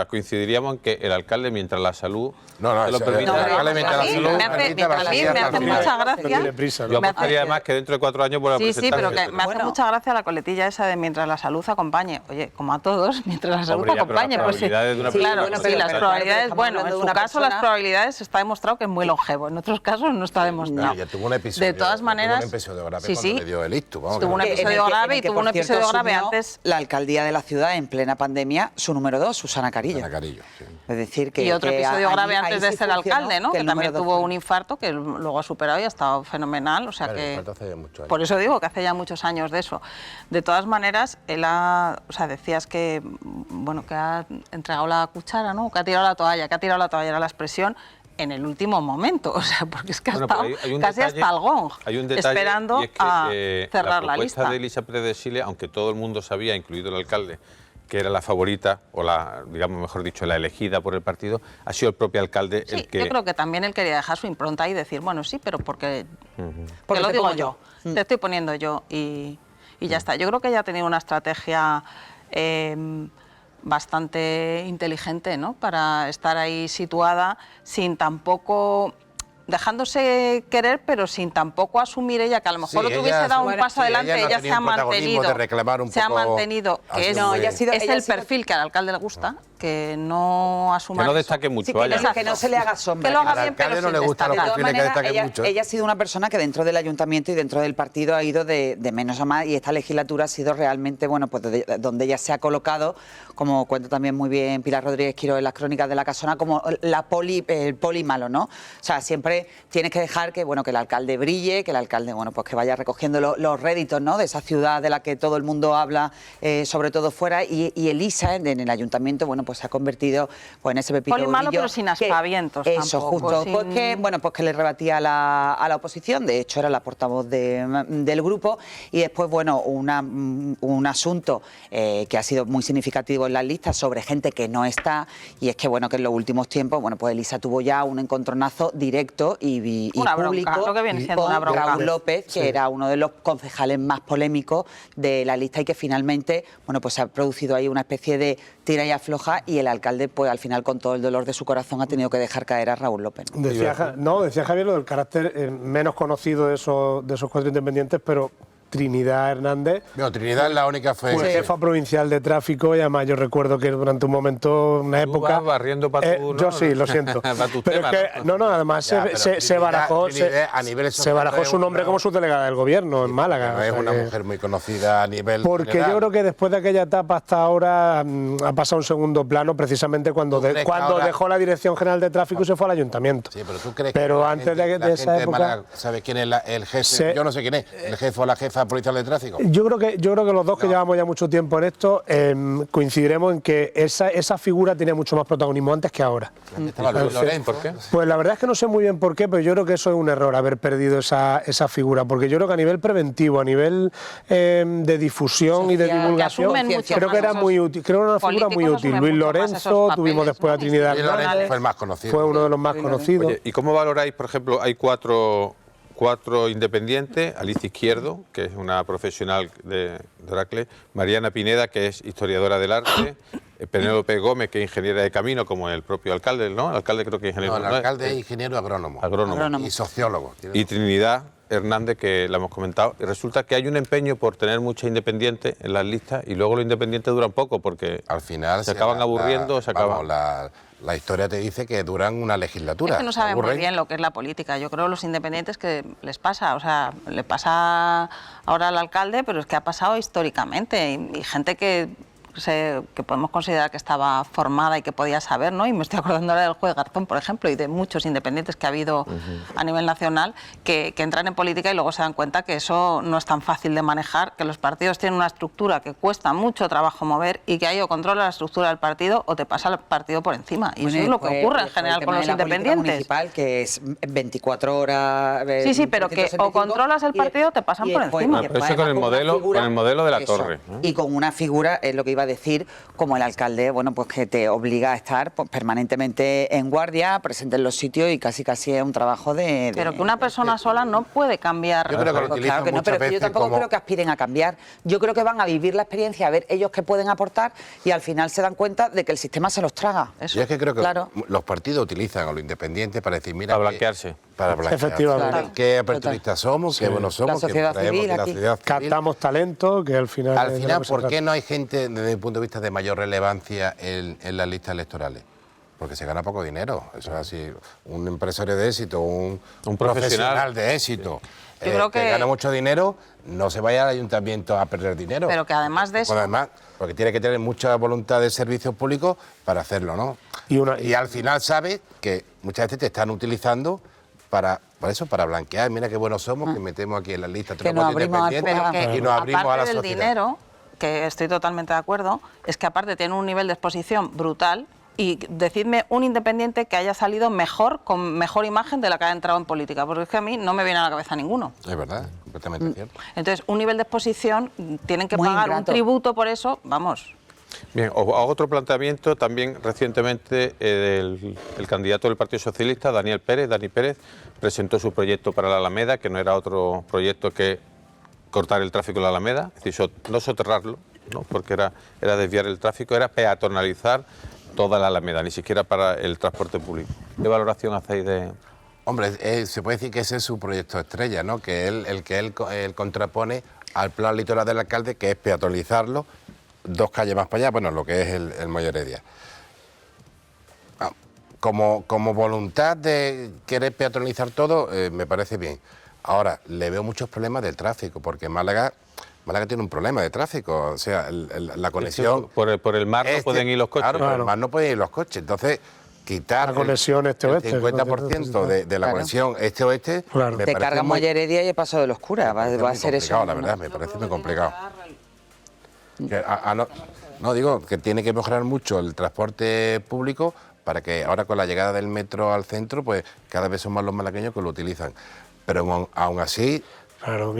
[SPEAKER 1] coincidiríamos en que el alcalde, mientras la salud lo permite,
[SPEAKER 5] el alcalde mientras la salud
[SPEAKER 4] a mí me hace mucha gracia.
[SPEAKER 1] Yo apostaría además que dentro de 4 años vuelva a presentarse.
[SPEAKER 4] Sí, pero que me hace mucha gracia la coletilla esa de mientras la salud acompañe. Oye, como a todos, mientras la salud acompañe.
[SPEAKER 1] Las probabilidades de una
[SPEAKER 4] claro, sí, las probabilidades, bueno, en su caso las probabilidades está demostrado que es muy longevo, en otros casos no está demostrado.
[SPEAKER 5] Tuvo un episodio,
[SPEAKER 4] de todas maneras,
[SPEAKER 5] tuvo un episodio grave cuando le dio el ictus.
[SPEAKER 4] Tuvo un episodio grave y tuvo un episodio grave antes.
[SPEAKER 3] La alcaldía de la ciudad en plena pandemia, su número 2, Susana Carillo.
[SPEAKER 5] Susana Carillo, sí.
[SPEAKER 3] Es decir, que...
[SPEAKER 4] Y otro episodio grave antes de ser alcalde, ¿no? Que también tuvo un infarto que luego ha superado y ha estado fenomenal. O sea que... Por eso digo que hace ya muchos años de eso. De todas maneras, él decías que, bueno, que ha entregado la cuchara, ¿no? Que ha tirado la toalla, era la expresión, en el último momento, o sea, porque es que ha estado casi hasta el gong, esperando a cerrar la lista.
[SPEAKER 1] La propuesta de Elisa Pérez de Siles, aunque todo el mundo sabía, incluido el alcalde, que era la favorita, o digamos mejor dicho, la elegida por el partido, ha sido el propio alcalde el que...
[SPEAKER 4] Yo creo que también él quería dejar su impronta y decir, bueno, sí, pero porque lo digo yo, te estoy poniendo yo y ya está. Yo creo que ella ha tenido una estrategia bastante inteligente, ¿no? Para estar ahí situada sin tampoco... dejándose querer, pero sin tampoco asumir ella que a lo mejor lo tuviese dado un paso adelante. Ella se ha mantenido, que es el perfil que al alcalde le gusta, que no asuma.
[SPEAKER 1] Que no destaque mucho,
[SPEAKER 3] que no se le haga sombra.
[SPEAKER 4] Que lo haga bien, pero
[SPEAKER 5] no le gusta los perfiles que destaquen mucho.
[SPEAKER 3] Ella ha sido una persona que dentro del ayuntamiento y dentro del partido ha ido de menos a más y esta legislatura ha sido realmente, bueno, pues donde ella se ha colocado, como cuenta también muy bien Pilar Rodríguez Quiro en las crónicas de La Casona, como el poli malo, ¿no? O sea, siempre tienes que dejar que, bueno, que el alcalde brille, que el alcalde, bueno, pues que vaya recogiendo los réditos, ¿no? De esa ciudad de la que todo el mundo habla, sobre todo fuera, y Elisa en el ayuntamiento, bueno, pues se ha convertido pues en ese pepito
[SPEAKER 4] poli malo, pero sin aspavientos
[SPEAKER 3] eso,
[SPEAKER 4] tampoco,
[SPEAKER 3] justo, pues que le rebatía a la oposición, de hecho era la portavoz del grupo, y después, bueno, un asunto que ha sido muy significativo en las listas sobre gente que no está, y es que, bueno, que en los últimos tiempos, bueno, pues Elisa tuvo ya un encontronazo directo y público
[SPEAKER 4] lo que viene siendo
[SPEAKER 3] con
[SPEAKER 4] una bronca.
[SPEAKER 3] Raúl López, que era uno de los concejales más polémicos de la lista y que finalmente, bueno, pues se ha producido ahí una especie de tira y afloja y el alcalde, pues al final, con todo el dolor de su corazón, ha tenido que dejar caer a Raúl López.
[SPEAKER 6] Decía Javier lo del carácter menos conocido de esos 4 independientes, pero Trinidad Hernández.
[SPEAKER 5] No, Trinidad es la única
[SPEAKER 6] Fue jefa provincial de tráfico y además yo recuerdo que durante un momento, una época...
[SPEAKER 1] Vas barriendo para tu...
[SPEAKER 6] Yo sí, lo siento.
[SPEAKER 1] Para tu
[SPEAKER 6] pero
[SPEAKER 1] tema,
[SPEAKER 6] es que, no, además se barajó, se barajó su nombre como subdelegada del gobierno en Málaga.
[SPEAKER 5] No es una mujer muy conocida a nivel
[SPEAKER 6] porque
[SPEAKER 5] general.
[SPEAKER 6] yo creo que después de aquella etapa hasta ahora ha pasado a un segundo plano precisamente cuando dejó la Dirección General de Tráfico y se fue al Ayuntamiento.
[SPEAKER 5] Sí, pero tú crees
[SPEAKER 6] pero
[SPEAKER 5] que
[SPEAKER 6] antes de esa
[SPEAKER 5] gente de
[SPEAKER 6] época...
[SPEAKER 5] Málaga sabe quién es el jefe, yo no sé quién es, el jefe o la jefa policial de tráfico.
[SPEAKER 6] Yo creo que los dos que llevamos ya mucho tiempo en esto coincidiremos en que esa figura tenía mucho más protagonismo antes que ahora.
[SPEAKER 1] ¿Por qué?
[SPEAKER 6] Pues la verdad es que no sé muy bien por qué, pero yo creo que eso es un error, haber perdido esa figura, porque yo creo que a nivel preventivo, a nivel de difusión y de divulgación, creo que era muy útil, creo que era una figura muy útil. Luis Lorenzo, tuvimos después a Trinidad Hernández,
[SPEAKER 5] fue el más conocido.
[SPEAKER 6] Fue uno de los más conocidos.
[SPEAKER 1] Oye, ¿y cómo valoráis, por ejemplo, hay cuatro independientes, Alicia Izquierdo, que es una profesional de Oracle, Mariana Pineda, que es historiadora del arte, Penélope Gómez, que es ingeniera de camino, como el propio alcalde, ¿no? El alcalde creo que es ingeniero.
[SPEAKER 5] No, el alcalde es ingeniero agrónomo.
[SPEAKER 1] Agrónomo.
[SPEAKER 5] Y sociólogo.
[SPEAKER 1] Y Trinidad Hernández, que la hemos comentado, y resulta que hay un empeño por tener mucha independiente en las listas y luego los independientes duran poco porque
[SPEAKER 5] al final
[SPEAKER 1] se acaban aburriendo,
[SPEAKER 5] la historia te dice que duran una legislatura.
[SPEAKER 4] Es que no saben muy bien lo que es la política. Yo creo que los independientes que les pasa, o sea, le pasa ahora al alcalde, pero es que ha pasado históricamente y gente que podemos considerar que estaba formada y que podía saber, ¿no? Y me estoy acordando ahora del juez Garzón, por ejemplo, y de muchos independientes que ha habido a nivel nacional que entran en política y luego se dan cuenta que eso no es tan fácil de manejar, que los partidos tienen una estructura que cuesta mucho trabajo mover y que ahí o controla la estructura del partido o te pasa el partido por encima. Y eso es lo que ocurre en general con los independientes.
[SPEAKER 3] Municipal, que es 24 horas...
[SPEAKER 4] Sí, pero que o controlas el partido o te pasan por encima.
[SPEAKER 1] Pero eso con el modelo de la torre.
[SPEAKER 3] Y con una figura, es lo que iba a decir, como el alcalde, bueno, pues que te obliga a estar pues, permanentemente en guardia, presente en los sitios y casi es un trabajo de...
[SPEAKER 4] Pero que una persona sola no puede cambiar.
[SPEAKER 5] Yo creo que lo
[SPEAKER 3] claro que no, pero yo tampoco creo que aspiren a cambiar. Yo creo que van a vivir la experiencia, a ver ellos qué pueden aportar y al final se dan cuenta de que el sistema se los traga.
[SPEAKER 5] Yo es que creo que los partidos utilizan a los independientes para decir, mira...
[SPEAKER 1] Para blanquearse.
[SPEAKER 5] Para blanquearse.
[SPEAKER 6] Efectivamente.
[SPEAKER 3] Claro.
[SPEAKER 5] Qué aperturistas somos, qué buenos somos,
[SPEAKER 3] La sociedad
[SPEAKER 5] que traemos
[SPEAKER 3] civil
[SPEAKER 5] de la
[SPEAKER 3] aquí.
[SPEAKER 5] sociedad civil.
[SPEAKER 6] Captamos talento, que al final...
[SPEAKER 5] Al final, ¿por qué no hay gente, desde mi punto de vista, de mayor relevancia en las listas electorales? Porque se gana poco dinero. Eso es así. Un empresario de éxito, un profesional de éxito,
[SPEAKER 4] Yo creo que
[SPEAKER 5] gana mucho dinero, no se vaya al ayuntamiento a perder dinero.
[SPEAKER 4] Pero que además de eso...
[SPEAKER 5] Porque tiene que tener mucha voluntad de servicios públicos para hacerlo, ¿no? Y al final sabe que muchas veces te están utilizando para blanquear. Mira qué buenos somos, que metemos aquí en la lista
[SPEAKER 3] Que nos abrimos
[SPEAKER 5] y nos abrimos a la
[SPEAKER 4] del
[SPEAKER 5] sociedad.
[SPEAKER 4] Dinero, que estoy totalmente de acuerdo, es que aparte tiene un nivel de exposición brutal. Y decidme un independiente que haya salido mejor, con mejor imagen de la que ha entrado en política, porque es que a mí no me viene a la cabeza ninguno.
[SPEAKER 5] Es verdad, completamente cierto.
[SPEAKER 4] Entonces, un nivel de exposición, tienen que
[SPEAKER 3] Muy
[SPEAKER 4] pagar un
[SPEAKER 3] ingrato.
[SPEAKER 4] tributo por eso, vamos.
[SPEAKER 1] Bien, hago otro planteamiento. También recientemente el candidato del Partido Socialista, Dani Pérez, presentó su proyecto para la Alameda, que no era otro proyecto que cortar el tráfico en la Alameda, es decir, no soterrarlo, ¿no? Porque era desviar el tráfico, era peatonalizar toda la Alameda, ni siquiera para el transporte público. ¿Qué valoración hacéis de...?
[SPEAKER 5] Hombre, se puede decir que ese es su proyecto estrella, ¿no? Que él contrapone al plan litoral del alcalde, que es peatonalizarlo 2 calles más para allá, bueno, lo que es el Mayor Heredia. Como voluntad de querer peatonalizar todo, me parece bien. Ahora, le veo muchos problemas del tráfico, porque Málaga tiene un problema de tráfico, o sea, la conexión...
[SPEAKER 1] Por el mar no pueden ir los coches.
[SPEAKER 5] Claro, por el mar no pueden ir los coches, entonces quitar
[SPEAKER 6] la conexión este-oeste,
[SPEAKER 5] el 50% de la conexión este-oeste...
[SPEAKER 6] Claro.
[SPEAKER 3] Te cargas Moller Heredia y el Paso de los Curas, va a ser eso.
[SPEAKER 5] La verdad, me parece muy complicado. No, digo que tiene que mejorar mucho el transporte público para que ahora con la llegada del metro al centro, pues cada vez son más los malagueños que lo utilizan. Pero aún así...
[SPEAKER 6] Claro,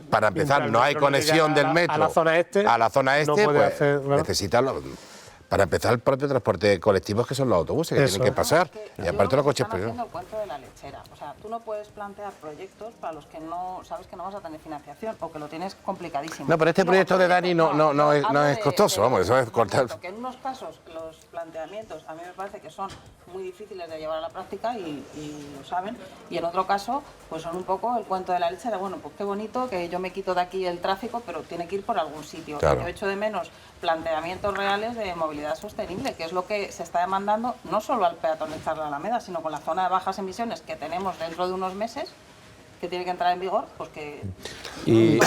[SPEAKER 5] para empezar, no hay conexión del metro
[SPEAKER 6] a la zona este,
[SPEAKER 5] no puede
[SPEAKER 6] pues
[SPEAKER 5] hacer, claro. Necesitarlo. Para empezar, el propio transporte colectivo, que son los autobuses que tienen que pasar. Y aparte los coches
[SPEAKER 4] están
[SPEAKER 5] privados.
[SPEAKER 4] haciendo el cuento de la lechera. O sea, tú no puedes plantear proyectos para los que no sabes que no vas a tener financiación o que lo tienes complicadísimo.
[SPEAKER 5] No, pero este proyecto de Dani no es costoso, vamos, eso es cortar.
[SPEAKER 4] Que en unos casos los planteamientos a mí me parece que son muy difíciles de llevar a la práctica y lo saben, y en otro caso pues son un poco el cuento de la lechera. Bueno, pues qué bonito que yo me quito de aquí el tráfico, pero tiene que ir por algún sitio.
[SPEAKER 5] Claro.
[SPEAKER 4] Yo echo de menos planteamientos reales de movilidad sostenible, que es lo que se está demandando no solo al peatonizar la Alameda, sino con la zona de bajas emisiones que tenemos dentro de unos meses, que tiene que entrar en vigor, pues que,
[SPEAKER 1] Y
[SPEAKER 4] que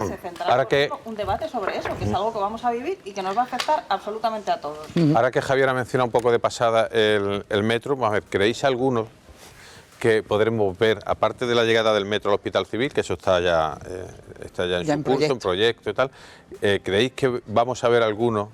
[SPEAKER 4] se centrará
[SPEAKER 1] ahora
[SPEAKER 4] por
[SPEAKER 1] que-
[SPEAKER 4] ejemplo, un debate sobre eso, que es algo que vamos a vivir y que nos va a afectar absolutamente a todos.
[SPEAKER 1] Ahora que Javier ha mencionado un poco de pasada el metro, vamos a ver, ¿creéis algunos que podremos ver, aparte de la llegada del metro al Hospital Civil, que eso está ya en
[SPEAKER 3] Ya
[SPEAKER 1] su
[SPEAKER 3] en
[SPEAKER 1] curso, en proyecto y tal, ¿creéis que vamos a ver algunos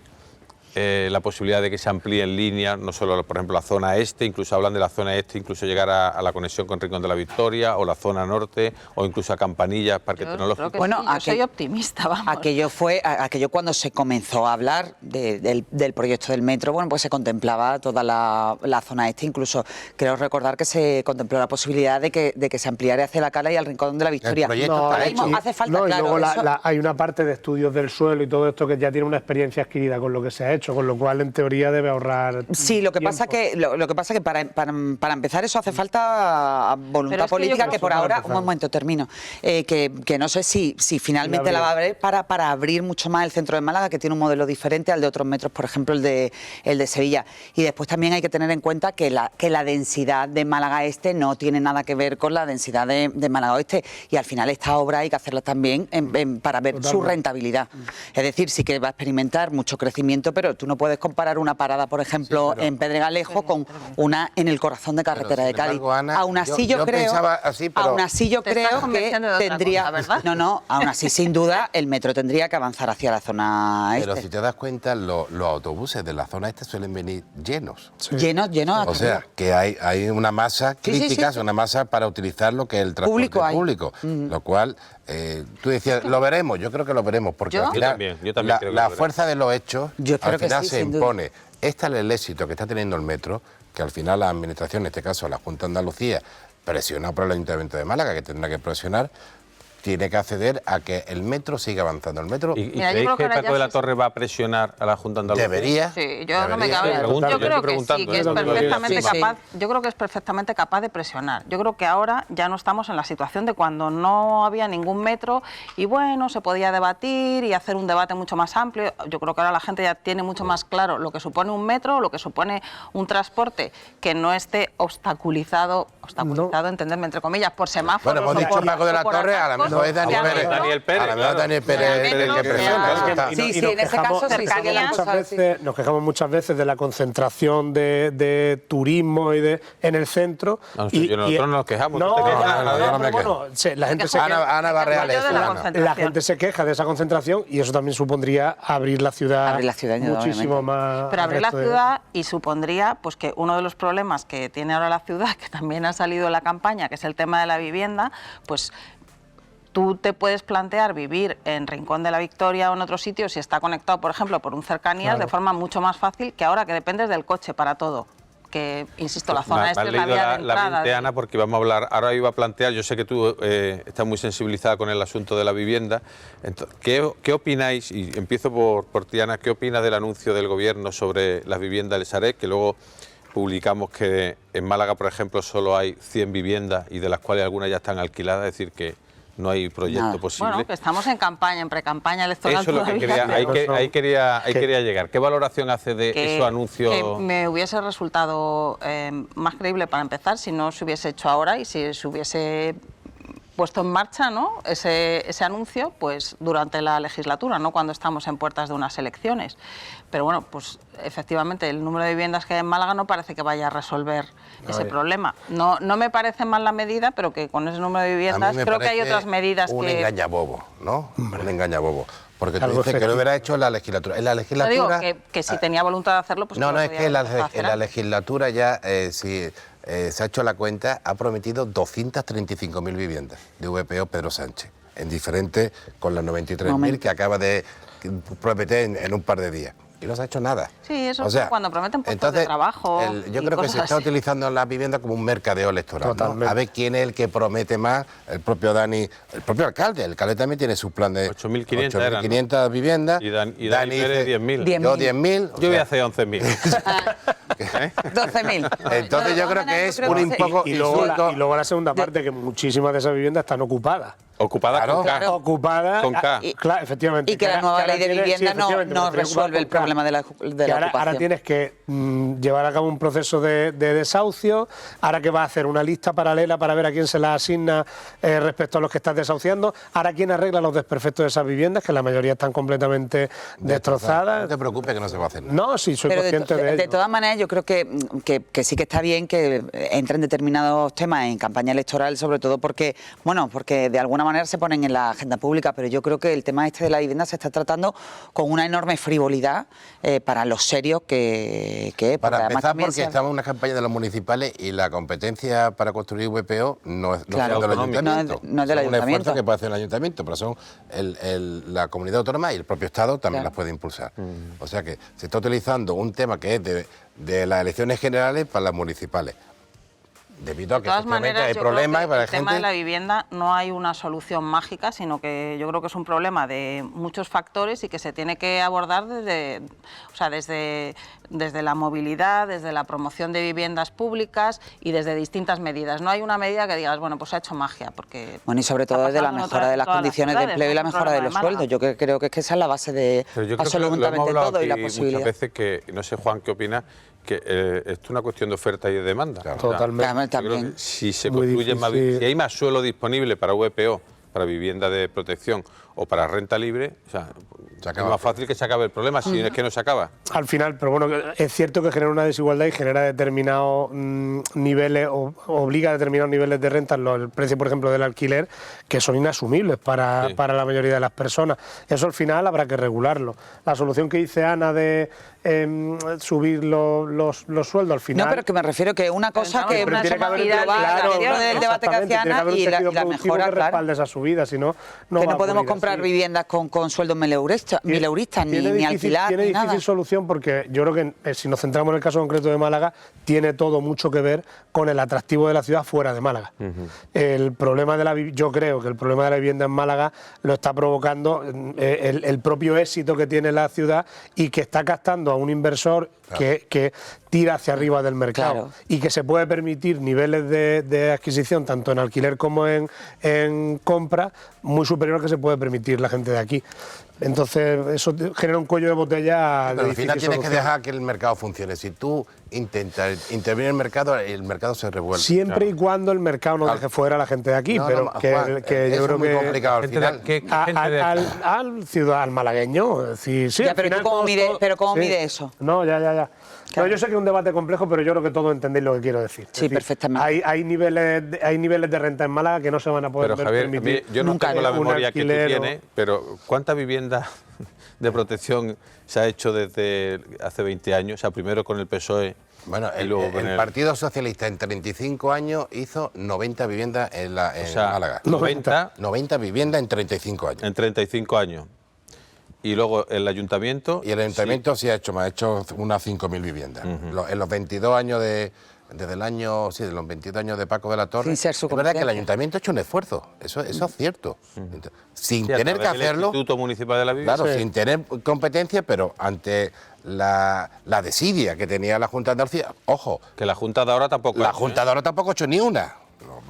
[SPEAKER 1] la posibilidad de que se amplíe en línea, no solo, por ejemplo, la zona este, incluso hablan de la zona este, incluso llegar a la conexión con Rincón de la Victoria, o la zona norte, o incluso a Campanillas, Parque
[SPEAKER 4] Yo
[SPEAKER 1] Tecnológico?
[SPEAKER 4] creo que
[SPEAKER 3] Bueno,
[SPEAKER 4] sí, yo soy optimista, vamos.
[SPEAKER 3] Aquello cuando se comenzó a hablar del proyecto del metro, bueno, pues se contemplaba toda la zona este, incluso creo recordar que se contempló la posibilidad de que se ampliara hacia la Cala y al Rincón de la Victoria.
[SPEAKER 5] El proyecto
[SPEAKER 6] No,
[SPEAKER 5] está
[SPEAKER 3] Ahora
[SPEAKER 5] hecho.
[SPEAKER 3] mismo hace falta,
[SPEAKER 6] No, y
[SPEAKER 3] claro,
[SPEAKER 6] luego
[SPEAKER 3] eso-
[SPEAKER 6] hay una parte de estudios del suelo y todo esto que ya tiene una experiencia adquirida con lo que se ha hecho, con lo cual en teoría debe ahorrar.
[SPEAKER 3] Sí, lo que
[SPEAKER 6] tiempo.
[SPEAKER 3] pasa que para empezar eso hace falta
[SPEAKER 4] Pero
[SPEAKER 3] voluntad
[SPEAKER 4] es que yo
[SPEAKER 3] política
[SPEAKER 4] creo
[SPEAKER 3] que por
[SPEAKER 6] que-
[SPEAKER 3] ahora,
[SPEAKER 6] empezar.
[SPEAKER 3] un momento, termino, que no sé si finalmente la va a haber para abrir mucho más el centro de Málaga, que tiene un modelo diferente al de otros metros, por ejemplo el de Sevilla. Y después también hay que tener en cuenta que la densidad de Málaga Este no tiene nada que ver con la densidad de Málaga Oeste, y al final esta obra hay que hacerla también para ver su
[SPEAKER 6] Totalmente.
[SPEAKER 3] rentabilidad. Es decir, sí que va a experimentar mucho crecimiento, pero tú no puedes comparar una parada, por ejemplo,
[SPEAKER 5] Sí, pero-
[SPEAKER 3] en Pedregalejo con una en el corazón de carretera
[SPEAKER 5] Pero,
[SPEAKER 3] de
[SPEAKER 5] sin
[SPEAKER 3] Cádiz.
[SPEAKER 5] embargo, Ana,
[SPEAKER 3] Aún así yo creo,
[SPEAKER 5] pensaba así, pero-
[SPEAKER 3] aún así yo
[SPEAKER 4] Te estás
[SPEAKER 3] creo que
[SPEAKER 4] convenciendo de otra
[SPEAKER 3] tendría,
[SPEAKER 4] cosa, ¿verdad?
[SPEAKER 3] no, aún así sin duda el metro tendría que avanzar hacia la zona
[SPEAKER 5] Pero
[SPEAKER 3] este.
[SPEAKER 5] si te das cuenta, los autobuses de la zona este suelen venir llenos.
[SPEAKER 3] Lleno hasta
[SPEAKER 5] O sea,
[SPEAKER 3] arriba.
[SPEAKER 5] que hay una masa
[SPEAKER 3] Sí, sí,
[SPEAKER 5] crítica,
[SPEAKER 3] sí.
[SPEAKER 5] una masa para utilizar lo que es el transporte
[SPEAKER 3] Público hay.
[SPEAKER 5] público. Lo cual, tú decías, lo veremos, yo creo que lo veremos, porque
[SPEAKER 4] Yo
[SPEAKER 5] al final
[SPEAKER 1] también creo que
[SPEAKER 5] la
[SPEAKER 1] lo veremos.
[SPEAKER 5] fuerza de los hechos,
[SPEAKER 3] Yo espero
[SPEAKER 5] al
[SPEAKER 3] que
[SPEAKER 5] final
[SPEAKER 3] sí,
[SPEAKER 5] se
[SPEAKER 3] sin duda.
[SPEAKER 5] impone. Este es el éxito que está teniendo el metro, que al final la administración, en este caso la Junta de Andalucía, presionada por el Ayuntamiento de Málaga, que tendrá que presionar, tiene que acceder a que el metro siga avanzando. El metro
[SPEAKER 1] ¿Y
[SPEAKER 4] Mira, yo
[SPEAKER 1] creéis
[SPEAKER 4] creo que
[SPEAKER 1] que
[SPEAKER 4] ahora
[SPEAKER 1] Paco
[SPEAKER 4] ya
[SPEAKER 1] de la
[SPEAKER 4] se-
[SPEAKER 1] Torre va a presionar a la Junta de Andalucía?
[SPEAKER 5] debería.
[SPEAKER 4] Sí, yo no me
[SPEAKER 5] debería.
[SPEAKER 4] cabe.
[SPEAKER 1] Pregunto,
[SPEAKER 4] Yo
[SPEAKER 1] yo
[SPEAKER 4] creo
[SPEAKER 1] estoy
[SPEAKER 4] que sí,
[SPEAKER 1] preguntando,
[SPEAKER 4] que es
[SPEAKER 6] ¿eh?
[SPEAKER 4] perfectamente
[SPEAKER 3] Sí, sí.
[SPEAKER 4] capaz. Yo creo que es perfectamente capaz de presionar. Yo creo que ahora ya no estamos en la situación de cuando no había ningún metro y bueno, se podía debatir y hacer un debate mucho más amplio. Yo creo que ahora la gente ya tiene mucho más claro lo que supone un metro, lo que supone un transporte que no esté obstaculizado, entenderme entre comillas, por semáforos.
[SPEAKER 5] Bueno, hemos
[SPEAKER 4] o
[SPEAKER 5] dicho
[SPEAKER 4] por-
[SPEAKER 5] Paco de la
[SPEAKER 4] o por
[SPEAKER 5] Torre, a lo
[SPEAKER 4] atascos,
[SPEAKER 5] mejor es Dani
[SPEAKER 4] que a lo
[SPEAKER 5] Pérez.
[SPEAKER 4] mejor-
[SPEAKER 1] Daniel Pérez,
[SPEAKER 5] A lo mejor
[SPEAKER 1] claro.
[SPEAKER 5] Daniel Pérez es el que
[SPEAKER 4] Realmente no
[SPEAKER 5] presiona.
[SPEAKER 4] sea-
[SPEAKER 5] eso está.
[SPEAKER 3] Sí,
[SPEAKER 6] Y
[SPEAKER 3] sí,
[SPEAKER 6] nos
[SPEAKER 3] en ese
[SPEAKER 6] quejamos-
[SPEAKER 3] caso sí,
[SPEAKER 4] cercanía.
[SPEAKER 3] sí,
[SPEAKER 6] muchas
[SPEAKER 3] cosas así.
[SPEAKER 6] veces, nos quejamos muchas veces de la concentración de turismo en el centro.
[SPEAKER 1] No, nosotros no nos quejamos,
[SPEAKER 6] No,
[SPEAKER 1] tú te quejas.
[SPEAKER 5] No, yo no me
[SPEAKER 6] pero
[SPEAKER 5] quejo.
[SPEAKER 6] bueno, la gente se
[SPEAKER 4] queja.
[SPEAKER 6] queja.
[SPEAKER 5] Ana Barreal
[SPEAKER 4] Yo
[SPEAKER 5] es
[SPEAKER 4] de la
[SPEAKER 5] Ana.
[SPEAKER 4] concentración.
[SPEAKER 6] La gente se queja de esa concentración y eso también supondría abrir la ciudad,
[SPEAKER 3] Abrir la ciudad,
[SPEAKER 6] muchísimo
[SPEAKER 3] indudablemente.
[SPEAKER 6] más.
[SPEAKER 4] Pero
[SPEAKER 6] al
[SPEAKER 4] abrir la
[SPEAKER 6] resto de-
[SPEAKER 4] ciudad y supondría pues que uno de los problemas que tiene ahora la ciudad, que también ha salido en la campaña, que es el tema de la vivienda, pues tú te puedes plantear vivir en Rincón de la Victoria o en otro sitio si está conectado, por ejemplo, por un cercanías,
[SPEAKER 6] Claro.
[SPEAKER 4] de forma mucho más fácil que ahora que dependes del coche para todo. Que, insisto, la zona
[SPEAKER 1] Me
[SPEAKER 4] este
[SPEAKER 1] has
[SPEAKER 4] es la
[SPEAKER 1] leído
[SPEAKER 4] vía de
[SPEAKER 1] la
[SPEAKER 4] entrada.
[SPEAKER 1] mente, Ana, porque vamos a hablar, ahora iba a plantear, yo sé que tú estás muy sensibilizada con el asunto de la vivienda. Entonces, ¿qué opináis? Y empiezo por ti, Ana, ¿qué opinas del anuncio del Gobierno sobre las viviendas del Sareb, que luego publicamos que en Málaga, por ejemplo, solo hay 100 viviendas y de las cuales algunas ya están alquiladas, es decir, que no hay proyecto
[SPEAKER 3] Nada.
[SPEAKER 1] posible?
[SPEAKER 4] Bueno, que estamos en campaña, en pre-campaña electoral
[SPEAKER 1] Eso es lo que
[SPEAKER 4] todavía.
[SPEAKER 1] quería, ahí quería llegar. ¿Qué valoración hace de esos anuncios?
[SPEAKER 4] Que me hubiese resultado más creíble para empezar si no se hubiese hecho ahora y si se hubiese puesto en marcha, ¿no?, ese anuncio pues durante la legislatura, no cuando estamos en puertas de unas elecciones. Pero bueno, pues efectivamente el número de viviendas que hay en Málaga no parece que vaya a resolver ese problema. No me parece mal la medida, pero que con ese número de
[SPEAKER 5] A mí
[SPEAKER 4] viviendas
[SPEAKER 5] me
[SPEAKER 4] creo que hay
[SPEAKER 5] parece
[SPEAKER 4] otras medidas
[SPEAKER 5] un
[SPEAKER 4] que...
[SPEAKER 5] engañabobo, ¿no? Un engañabobo. Porque tú
[SPEAKER 6] Algo
[SPEAKER 5] dices que lo
[SPEAKER 6] efectivo.
[SPEAKER 5] hubiera hecho en la legislatura. En la
[SPEAKER 4] Te digo
[SPEAKER 5] legislatura...
[SPEAKER 4] que si tenía voluntad de hacerlo, pues
[SPEAKER 5] No,
[SPEAKER 4] que
[SPEAKER 5] no,
[SPEAKER 4] lo
[SPEAKER 5] es
[SPEAKER 4] podía
[SPEAKER 5] que en
[SPEAKER 4] hacer.
[SPEAKER 5] la legislatura ya, si se ha hecho la cuenta, ha prometido 235.000 viviendas de VPO Pedro Sánchez, en diferentes, con las 93.000 que acaba de prometer en un par de días. y no se ha hecho nada.
[SPEAKER 4] Sí, eso es cuando prometen puestos de trabajo
[SPEAKER 5] Yo
[SPEAKER 4] y
[SPEAKER 5] creo que
[SPEAKER 4] cosas
[SPEAKER 5] se está
[SPEAKER 4] así.
[SPEAKER 5] utilizando la vivienda como un mercadeo electoral, ¿no?
[SPEAKER 6] Totalmente.
[SPEAKER 5] A ver quién es el que promete más, el propio Dani, el propio alcalde. El alcalde también tiene su plan de
[SPEAKER 1] 8.500 eran,
[SPEAKER 5] 8.500 viviendas.
[SPEAKER 1] Y Dani
[SPEAKER 5] dice,
[SPEAKER 1] 10.000.
[SPEAKER 3] 10.000.
[SPEAKER 5] Yo 10.000.
[SPEAKER 1] Yo voy a hacer 11.000.
[SPEAKER 3] 12.000.
[SPEAKER 5] Entonces yo creo que es un poco
[SPEAKER 6] Y luego,
[SPEAKER 5] insulto.
[SPEAKER 6] y luego la segunda parte, que muchísimas de esas viviendas están ocupadas.
[SPEAKER 1] Ocupada
[SPEAKER 5] Claro.
[SPEAKER 1] con K.
[SPEAKER 3] Claro.
[SPEAKER 6] Ocupadas.
[SPEAKER 1] Con K.
[SPEAKER 6] Claro, efectivamente.
[SPEAKER 3] Y que la nueva
[SPEAKER 6] ahora
[SPEAKER 3] ley de
[SPEAKER 6] tienes-
[SPEAKER 3] vivienda
[SPEAKER 6] efectivamente,
[SPEAKER 3] no
[SPEAKER 6] me refiero
[SPEAKER 3] resuelve el
[SPEAKER 6] con K.
[SPEAKER 3] problema de la
[SPEAKER 6] Que
[SPEAKER 3] ocupación.
[SPEAKER 6] ahora tienes que llevar a cabo un proceso de desahucio, ahora que vas a hacer una lista paralela para ver a quién se la asigna respecto a los que estás desahuciando, ahora quién arregla los desperfectos de esas viviendas, que la mayoría están completamente
[SPEAKER 5] No
[SPEAKER 6] destrozadas.
[SPEAKER 5] te preocupes que no se va a hacer nada.
[SPEAKER 6] No, sí, soy
[SPEAKER 3] Pero
[SPEAKER 6] consciente de ello.
[SPEAKER 3] de todas maneras, yo creo que sí que está bien que entren determinados temas en campaña electoral, sobre todo porque de alguna manera se ponen en la agenda pública, pero yo creo que el tema este de la vivienda se está tratando con una enorme frivolidad para lo serio que es. Porque
[SPEAKER 5] Para
[SPEAKER 3] además
[SPEAKER 5] empezar,
[SPEAKER 3] también
[SPEAKER 5] porque estamos en una campaña de los municipales y la competencia para construir VPO no es
[SPEAKER 3] Claro.
[SPEAKER 5] del
[SPEAKER 1] Autonómico.
[SPEAKER 5] ayuntamiento.
[SPEAKER 3] No es del
[SPEAKER 5] Son un
[SPEAKER 3] ayuntamiento.
[SPEAKER 5] esfuerzo que puede hacer el ayuntamiento, pero son la comunidad autónoma y el propio Estado también
[SPEAKER 3] Claro.
[SPEAKER 5] las puede impulsar. O sea que se está utilizando un tema que es de las elecciones generales para las municipales. Debido a
[SPEAKER 4] De
[SPEAKER 5] que
[SPEAKER 4] todas
[SPEAKER 5] efectivamente
[SPEAKER 4] maneras,
[SPEAKER 5] hay
[SPEAKER 4] yo creo
[SPEAKER 5] problemas
[SPEAKER 4] que
[SPEAKER 5] y para la
[SPEAKER 4] el tema de la
[SPEAKER 5] gente.
[SPEAKER 4] vivienda no hay una solución mágica, sino que yo creo que es un problema de muchos factores y que se tiene que abordar desde la movilidad, desde la promoción de viviendas públicas y desde distintas medidas. No hay una medida que digas, bueno, pues se ha hecho magia, porque...
[SPEAKER 3] Bueno, y sobre todo
[SPEAKER 4] está
[SPEAKER 3] desde la
[SPEAKER 4] pasando en
[SPEAKER 3] mejora de las
[SPEAKER 4] todas
[SPEAKER 3] condiciones de
[SPEAKER 4] ciudades,
[SPEAKER 3] empleo y
[SPEAKER 4] no
[SPEAKER 3] la
[SPEAKER 4] es un
[SPEAKER 3] mejora de
[SPEAKER 4] problema
[SPEAKER 3] los
[SPEAKER 4] Málaga.
[SPEAKER 3] sueldos. Yo creo que esa es la base de
[SPEAKER 1] Pero yo creo que lo hemos
[SPEAKER 3] absolutamente
[SPEAKER 1] hablado
[SPEAKER 3] todo y la
[SPEAKER 1] aquí
[SPEAKER 3] posibilidad.
[SPEAKER 1] muchas veces que, no sé, Juan, ¿qué opina? Que esto es una cuestión de oferta y de demanda.
[SPEAKER 5] Claro.
[SPEAKER 6] Totalmente.
[SPEAKER 3] Claro,
[SPEAKER 1] Yo creo
[SPEAKER 3] también.
[SPEAKER 1] que si se
[SPEAKER 6] Muy
[SPEAKER 1] construye más,
[SPEAKER 6] difícil.
[SPEAKER 1] si hay más suelo disponible para VPO, para vivienda de protección o para renta libre, o sea,
[SPEAKER 5] Se
[SPEAKER 1] es
[SPEAKER 5] acaba.
[SPEAKER 1] más fácil que se acabe el problema, si es que no se acaba.
[SPEAKER 6] Al final, pero bueno, es cierto que genera una desigualdad y genera determinados niveles, o obliga a determinados niveles de renta, el precio, por ejemplo, del alquiler, que son inasumibles para la mayoría de las personas. Eso al final habrá que regularlo. La solución que dice Ana de subir los sueldos, al final...
[SPEAKER 3] No, pero que me refiero que una cosa
[SPEAKER 4] Pero
[SPEAKER 3] que
[SPEAKER 4] una
[SPEAKER 3] una
[SPEAKER 4] sumabilidad,
[SPEAKER 3] global,
[SPEAKER 4] claro,
[SPEAKER 3] del debate que
[SPEAKER 6] exactamente,
[SPEAKER 3] hacía
[SPEAKER 6] tiene que
[SPEAKER 3] Ana
[SPEAKER 6] haber un
[SPEAKER 3] y la
[SPEAKER 6] tejido productivo
[SPEAKER 3] mejora,
[SPEAKER 6] que
[SPEAKER 3] claro.
[SPEAKER 6] respalde esa subida, si no, no
[SPEAKER 3] Que
[SPEAKER 6] va
[SPEAKER 3] no
[SPEAKER 6] a
[SPEAKER 3] podemos
[SPEAKER 6] ocurrir
[SPEAKER 3] comprar
[SPEAKER 6] así.
[SPEAKER 3] viviendas con sueldos mileuristas, ni alquilar,
[SPEAKER 6] tiene
[SPEAKER 3] ni
[SPEAKER 6] difícil
[SPEAKER 3] nada.
[SPEAKER 6] solución porque yo creo que si nos centramos en el caso concreto de Málaga, tiene todo mucho que ver con el atractivo de la ciudad fuera de Málaga. El problema yo creo que el problema de la vivienda en Málaga lo está provocando el propio éxito que tiene la ciudad y que está captando a un inversor que tira hacia arriba del mercado
[SPEAKER 3] Claro.
[SPEAKER 6] y que se puede permitir niveles de adquisición tanto en alquiler como en compra muy superior al que se puede permitir la gente de aquí. Entonces eso genera un cuello de botella de
[SPEAKER 5] Pero al final
[SPEAKER 6] difícil
[SPEAKER 5] tienes que
[SPEAKER 6] solución.
[SPEAKER 5] dejar que el mercado funcione. Si tú intentas intervenir en el mercado se revuelve.
[SPEAKER 6] Siempre y cuando el mercado no
[SPEAKER 5] Al-
[SPEAKER 6] deje fuera a la gente de aquí,
[SPEAKER 5] No,
[SPEAKER 6] pero
[SPEAKER 5] no,
[SPEAKER 6] que
[SPEAKER 5] Juan,
[SPEAKER 6] yo
[SPEAKER 5] eso
[SPEAKER 6] creo
[SPEAKER 5] es muy
[SPEAKER 6] que
[SPEAKER 5] complicado al
[SPEAKER 1] Gente de-
[SPEAKER 5] final.
[SPEAKER 1] ¿qué gente de aquí?
[SPEAKER 6] al ciudadano, al malagueño, es decir, sí,
[SPEAKER 3] Ya,
[SPEAKER 6] al
[SPEAKER 3] pero tú
[SPEAKER 6] final
[SPEAKER 3] cómo
[SPEAKER 6] todos-
[SPEAKER 3] mides-
[SPEAKER 6] todos-
[SPEAKER 3] pero ¿cómo mide eso?
[SPEAKER 6] No, ya.
[SPEAKER 3] Claro.
[SPEAKER 6] No, yo sé que es un debate complejo, pero yo creo que todos entendéis lo que quiero decir.
[SPEAKER 3] Sí, perfectamente.
[SPEAKER 6] Hay niveles de renta en Málaga que no se van a poder
[SPEAKER 1] Pero Javier, a mí,
[SPEAKER 6] permitir.
[SPEAKER 1] yo no
[SPEAKER 3] nunca
[SPEAKER 1] tengo la
[SPEAKER 6] un
[SPEAKER 1] memoria que tú
[SPEAKER 6] alquiler o-
[SPEAKER 1] tienes, pero ¿cuántas viviendas de protección se ha hecho desde hace 20 años? O sea, primero con el PSOE.
[SPEAKER 5] Bueno,
[SPEAKER 1] y luego con
[SPEAKER 5] el Partido Socialista en 35 años hizo 90 viviendas en
[SPEAKER 1] O sea,
[SPEAKER 5] Málaga.
[SPEAKER 1] 90
[SPEAKER 5] 90 viviendas en 35 años.
[SPEAKER 1] en 35 años. Y luego el ayuntamiento.
[SPEAKER 5] Y el ayuntamiento sí ha hecho más, ha hecho unas 5.000 viviendas. En los 22 años de los 22 años de Paco de la Torre.
[SPEAKER 3] Sin ser su
[SPEAKER 5] es verdad que el
[SPEAKER 3] competencia.
[SPEAKER 5] ayuntamiento ha hecho un esfuerzo, eso es cierto. Sin
[SPEAKER 1] Sí, a
[SPEAKER 5] tener que
[SPEAKER 1] través del
[SPEAKER 5] hacerlo,
[SPEAKER 1] Instituto Municipal de la Vivienda.
[SPEAKER 5] claro, sin tener competencia, pero ante la desidia que tenía la Junta de Andalucía, ojo,
[SPEAKER 1] Que la Junta de ahora tampoco. ha
[SPEAKER 5] la
[SPEAKER 1] hecho,
[SPEAKER 5] Junta de ahora tampoco ha hecho ni una.